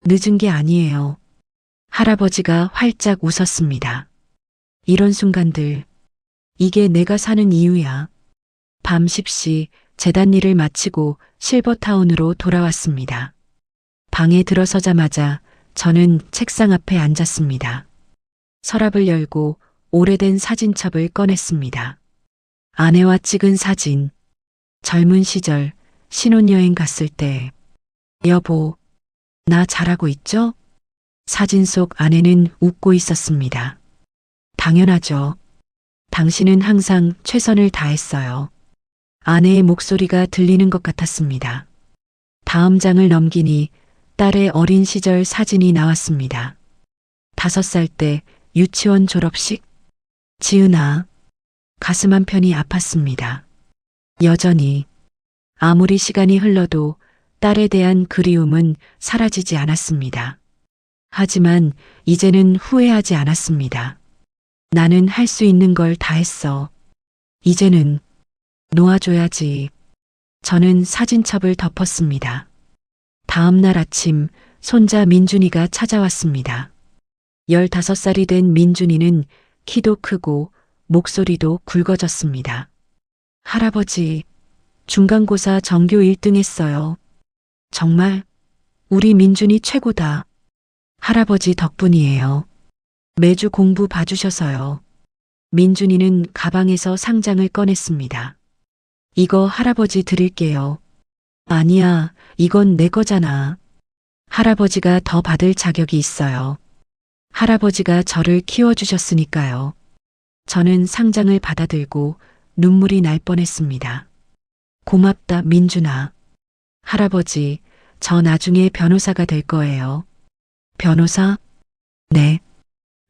늦은 게 아니에요. 할아버지가 활짝 웃었습니다. 이런 순간들, 이게 내가 사는 이유야. 밤 10시 재단 일을 마치고 실버타운으로 돌아왔습니다. 방에 들어서자마자 저는 책상 앞에 앉았습니다. 서랍을 열고 오래된 사진첩을 꺼냈습니다. 아내와 찍은 사진, 젊은 시절 신혼여행 갔을 때. 여보, 나 잘하고 있죠? 사진 속 아내는 웃고 있었습니다. 당연하죠. 당신은 항상 최선을 다했어요. 아내의 목소리가 들리는 것 같았습니다. 다음 장을 넘기니 딸의 어린 시절 사진이 나왔습니다. 5살 때 유치원 졸업식. 지은아, 가슴 한편이 아팠습니다. 여전히 아무리 시간이 흘러도 딸에 대한 그리움은 사라지지 않았습니다. 하지만 이제는 후회하지 않았습니다. 나는 할 수 있는 걸 다 했어. 이제는 놓아줘야지. 저는 사진첩을 덮었습니다. 다음 날 아침 손자 민준이가 찾아왔습니다. 15살이 된 민준이는 키도 크고 목소리도 굵어졌습니다. 할아버지, 중간고사 전교 1등 했어요. 정말 우리 민준이 최고다. 할아버지 덕분이에요. 매주 공부 봐주셔서요. 민준이는 가방에서 상장을 꺼냈습니다. 이거 할아버지 드릴게요. 아니야, 이건 내 거잖아. 할아버지가 더 받을 자격이 있어요. 할아버지가 저를 키워주셨으니까요. 저는 상장을 받아들고 눈물이 날 뻔했습니다. 고맙다, 민준아. 할아버지, 저 나중에 변호사가 될 거예요. 변호사? 네.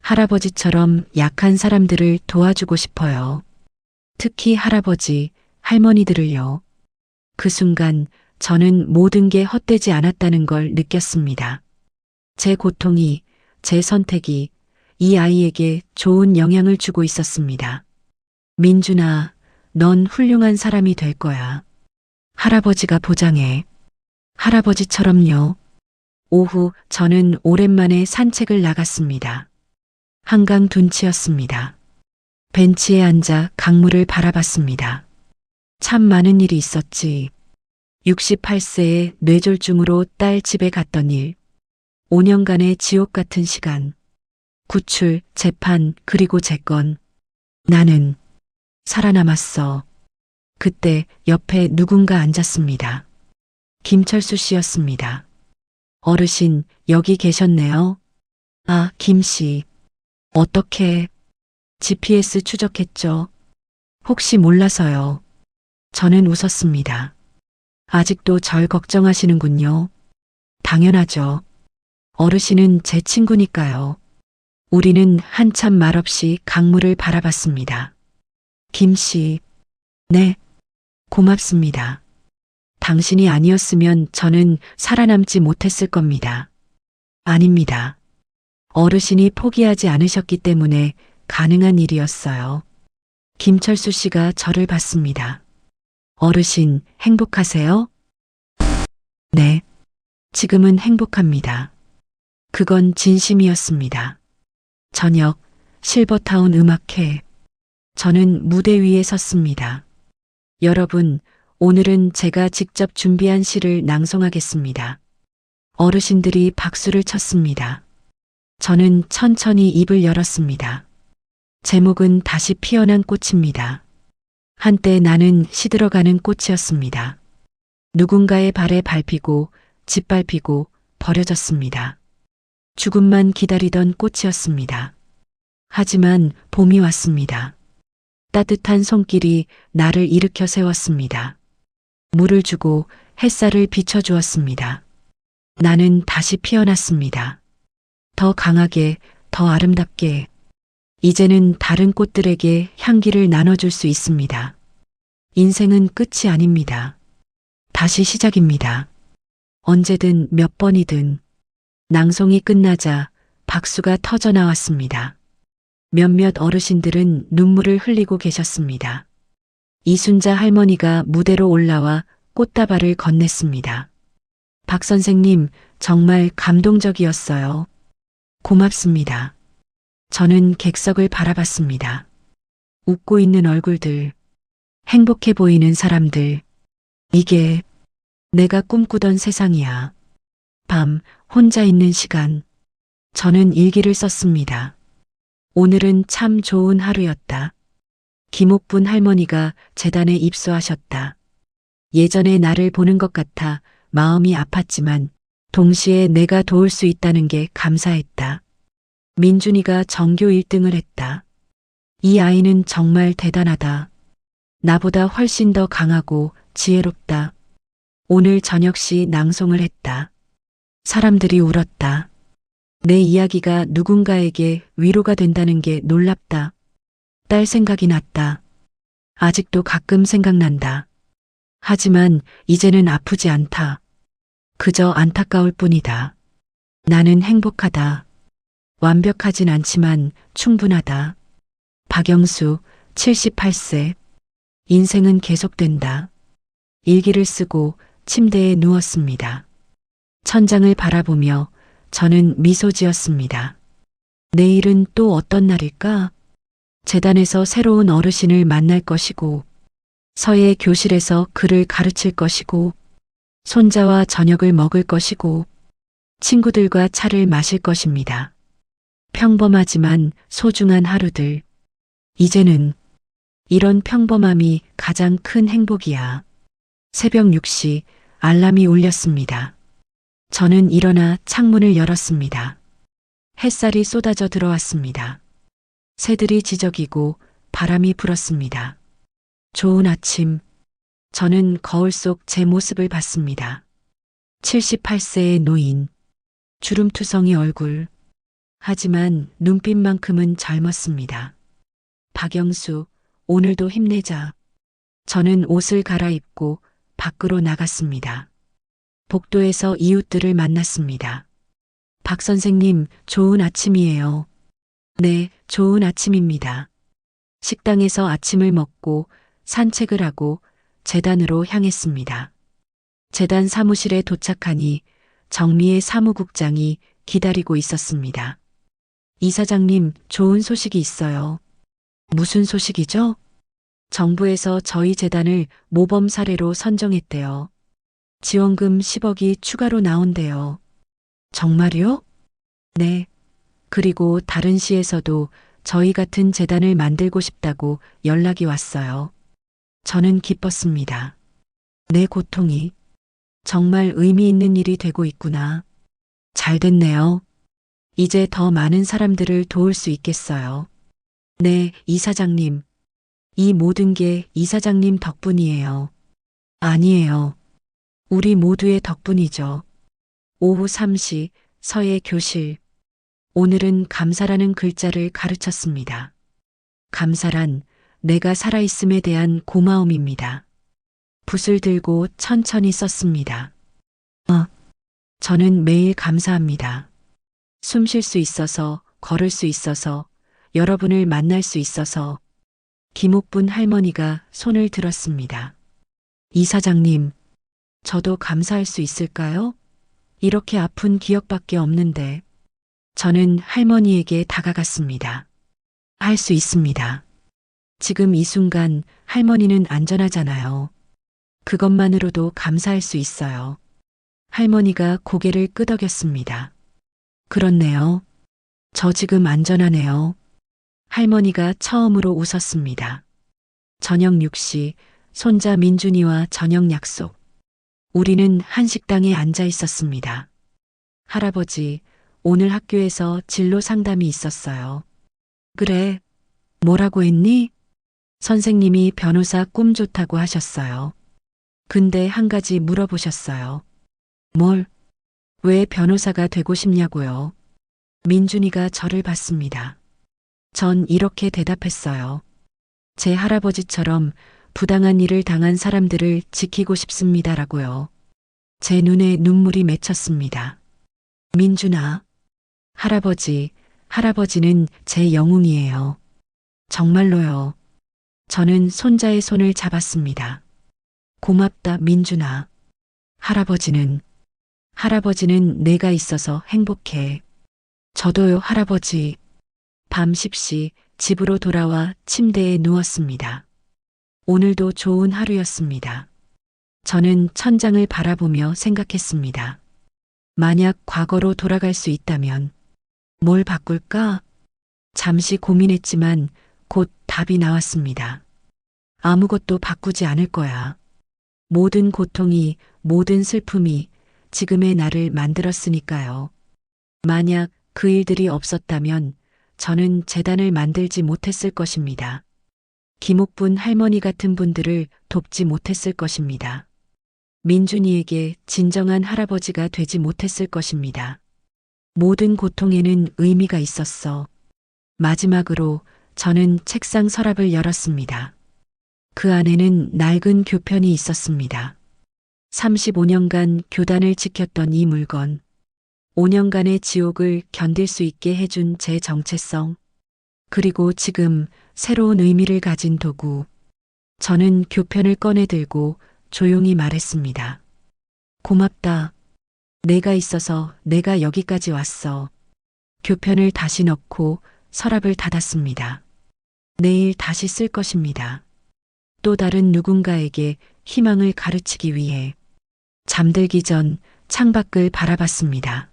할아버지처럼 약한 사람들을 도와주고 싶어요. 특히 할아버지, 할머니들을요. 그 순간 저는 모든 게 헛되지 않았다는 걸 느꼈습니다. 제 고통이, 제 선택이 이 아이에게 좋은 영향을 주고 있었습니다. 민준아, 넌 훌륭한 사람이 될 거야. 할아버지가 보장해. 할아버지처럼요. 오후 저는 오랜만에 산책을 나갔습니다. 한강 둔치였습니다. 벤치에 앉아 강물을 바라봤습니다. 참 많은 일이 있었지. 68세의 뇌졸중으로 딸 집에 갔던 일. 5년간의 지옥 같은 시간. 구출, 재판, 그리고 재건. 나는 살아남았어. 그때 옆에 누군가 앉았습니다. 김철수 씨였습니다. 어르신, 여기 계셨네요. 아, 김 씨. 어떻게? GPS 추적했죠. 혹시 몰라서요. 저는 웃었습니다. 아직도 절 걱정하시는군요. 당연하죠. 어르신은 제 친구니까요. 우리는 한참 말없이 강물을 바라봤습니다. 김 씨. 네. 고맙습니다. 당신이 아니었으면 저는 살아남지 못했을 겁니다. 아닙니다. 어르신이 포기하지 않으셨기 때문에 가능한 일이었어요. 김철수 씨가 저를 봤습니다. 어르신, 행복하세요? 네. 지금은 행복합니다. 그건 진심이었습니다. 저녁, 실버타운 음악회. 저는 무대 위에 섰습니다. 여러분, 오늘은 제가 직접 준비한 시를 낭송하겠습니다. 어르신들이 박수를 쳤습니다. 저는 천천히 입을 열었습니다. 제목은 다시 피어난 꽃입니다. 한때 나는 시들어가는 꽃이었습니다. 누군가의 발에 밟히고 짓밟히고 버려졌습니다. 죽음만 기다리던 꽃이었습니다. 하지만 봄이 왔습니다. 따뜻한 손길이 나를 일으켜 세웠습니다. 물을 주고 햇살을 비춰주었습니다. 나는 다시 피어났습니다. 더 강하게, 더 아름답게. 이제는 다른 꽃들에게 향기를 나눠줄 수 있습니다. 인생은 끝이 아닙니다. 다시 시작입니다. 언제든 몇 번이든. 낭송이 끝나자 박수가 터져 나왔습니다. 몇몇 어르신들은 눈물을 흘리고 계셨습니다. 이순자 할머니가 무대로 올라와 꽃다발을 건넸습니다. 박 선생님, 정말 감동적이었어요. 고맙습니다. 저는 객석을 바라봤습니다. 웃고 있는 얼굴들, 행복해 보이는 사람들. 이게 내가 꿈꾸던 세상이야. 밤, 혼자 있는 시간. 저는 일기를 썼습니다. 오늘은 참 좋은 하루였다. 김옥분 할머니가 재단에 입소하셨다. 예전에 나를 보는 것 같아 마음이 아팠지만 동시에 내가 도울 수 있다는 게 감사했다. 민준이가 전교 1등을 했다. 이 아이는 정말 대단하다. 나보다 훨씬 더 강하고 지혜롭다. 오늘 저녁시 낭송을 했다. 사람들이 울었다. 내 이야기가 누군가에게 위로가 된다는 게 놀랍다. 딸 생각이 났다. 아직도 가끔 생각난다. 하지만 이제는 아프지 않다. 그저 안타까울 뿐이다. 나는 행복하다. 완벽하진 않지만 충분하다. 박영수, 78세. 인생은 계속된다. 일기를 쓰고 침대에 누웠습니다. 천장을 바라보며 저는 미소 지었습니다. 내일은 또 어떤 날일까? 재단에서 새로운 어르신을 만날 것이고, 서예 교실에서 글을 가르칠 것이고, 손자와 저녁을 먹을 것이고, 친구들과 차를 마실 것입니다. 평범하지만 소중한 하루들. 이제는 이런 평범함이 가장 큰 행복이야. 새벽 6시 알람이 울렸습니다. 저는 일어나 창문을 열었습니다. 햇살이 쏟아져 들어왔습니다. 새들이 지저귀고 바람이 불었습니다. 좋은 아침. 저는 거울 속 제 모습을 봤습니다. 78세의 노인. 주름투성이 얼굴. 하지만 눈빛만큼은 젊었습니다. 박영수, 오늘도 힘내자. 저는 옷을 갈아입고 밖으로 나갔습니다. 복도에서 이웃들을 만났습니다. 박 선생님, 좋은 아침이에요. 네, 좋은 아침입니다. 식당에서 아침을 먹고 산책을 하고 재단으로 향했습니다. 재단 사무실에 도착하니 정미애 사무국장이 기다리고 있었습니다. 이사장님, 좋은 소식이 있어요. 무슨 소식이죠? 정부에서 저희 재단을 모범 사례로 선정했대요. 지원금 10억이 추가로 나온대요. 정말요? 네. 그리고 다른 시에서도 저희 같은 재단을 만들고 싶다고 연락이 왔어요. 저는 기뻤습니다. 내 고통이 정말 의미 있는 일이 되고 있구나. 잘 됐네요. 이제 더 많은 사람들을 도울 수 있겠어요. 네, 이사장님. 이 모든 게 이사장님 덕분이에요. 아니에요. 우리 모두의 덕분이죠. 오후 3시 서예 교실. 오늘은 감사라는 글자를 가르쳤습니다. 감사란 내가 살아있음에 대한 고마움입니다. 붓을 들고 천천히 썼습니다. 저는 매일 감사합니다. 숨 쉴 수 있어서, 걸을 수 있어서, 여러분을 만날 수 있어서. 김옥분 할머니가 손을 들었습니다. 이사장님, 저도 감사할 수 있을까요? 이렇게 아픈 기억밖에 없는데. 저는 할머니에게 다가갔습니다. 할 수 있습니다. 지금 이 순간 할머니는 안전하잖아요. 그것만으로도 감사할 수 있어요. 할머니가 고개를 끄덕였습니다. 그렇네요. 저 지금 안전하네요. 할머니가 처음으로 웃었습니다. 저녁 6시, 손자 민준이와 저녁 약속. 우리는 한식당에 앉아 있었습니다. 할아버지, 오늘 학교에서 진로 상담이 있었어요. 그래, 뭐라고 했니? 선생님이 변호사 꿈 좋다고 하셨어요. 근데 한 가지 물어보셨어요. 뭘? 왜 변호사가 되고 싶냐고요? 민준이가 저를 봤습니다. 전 이렇게 대답했어요. 제 할아버지처럼 부당한 일을 당한 사람들을 지키고 싶습니다라고요. 제 눈에 눈물이 맺혔습니다. 민준아, 할아버지는 제 영웅이에요. 정말로요. 저는 손자의 손을 잡았습니다. 고맙다, 민준아. 할아버지는 내가 있어서 행복해. 저도요, 할아버지. 밤 10시 집으로 돌아와 침대에 누웠습니다. 오늘도 좋은 하루였습니다. 저는 천장을 바라보며 생각했습니다. 만약 과거로 돌아갈 수 있다면 뭘 바꿀까? 잠시 고민했지만 곧 답이 나왔습니다. 아무것도 바꾸지 않을 거야. 모든 고통이, 모든 슬픔이 지금의 나를 만들었으니까요. 만약 그 일들이 없었다면 저는 재단을 만들지 못했을 것입니다. 김옥분 할머니 같은 분들을 돕지 못했을 것입니다. 민준이에게 진정한 할아버지가 되지 못했을 것입니다. 모든 고통에는 의미가 있었어. 마지막으로 저는 책상 서랍을 열었습니다. 그 안에는 낡은 교편이 있었습니다. 35년간 교단을 지켰던 이 물건, 5년간의 지옥을 견딜 수 있게 해준 제 정체성, 그리고 지금 새로운 의미를 가진 도구. 저는 교편을 꺼내 들고 조용히 말했습니다. 고맙다. 내가 있어서 내가 여기까지 왔어. 교편을 다시 넣고 서랍을 닫았습니다. 내일 다시 쓸 것입니다. 또 다른 누군가에게 희망을 가르치기 위해 잠들기 전 창밖을 바라봤습니다.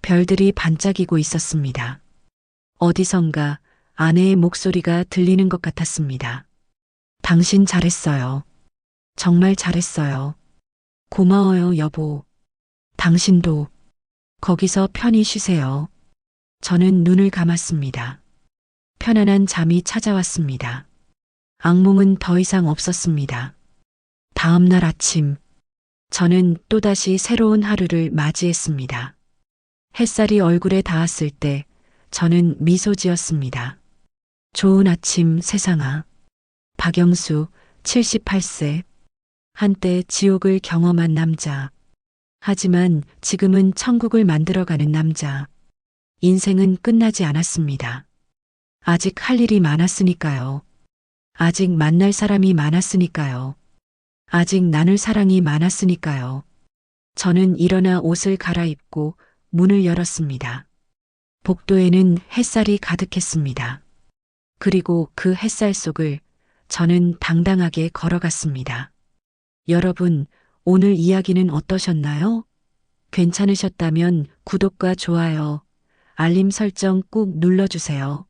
별들이 반짝이고 있었습니다. 어디선가 아내의 목소리가 들리는 것 같았습니다. 당신 잘했어요. 정말 잘했어요. 고마워요, 여보. 당신도 거기서 편히 쉬세요. 저는 눈을 감았습니다. 편안한 잠이 찾아왔습니다. 악몽은 더 이상 없었습니다. 다음 날 아침, 저는 또다시 새로운 하루를 맞이했습니다. 햇살이 얼굴에 닿았을 때 저는 미소 지었습니다. 좋은 아침, 세상아. 박영수, 78세. 한때 지옥을 경험한 남자. 하지만 지금은 천국을 만들어가는 남자. 인생은 끝나지 않았습니다. 아직 할 일이 많았으니까요. 아직 만날 사람이 많았으니까요. 아직 나눌 사랑이 많았으니까요. 저는 일어나 옷을 갈아입고 문을 열었습니다. 복도에는 햇살이 가득했습니다. 그리고 그 햇살 속을 저는 당당하게 걸어갔습니다. 여러분, 오늘 이야기는 어떠셨나요? 괜찮으셨다면 구독과 좋아요, 알림 설정 꾹 눌러주세요.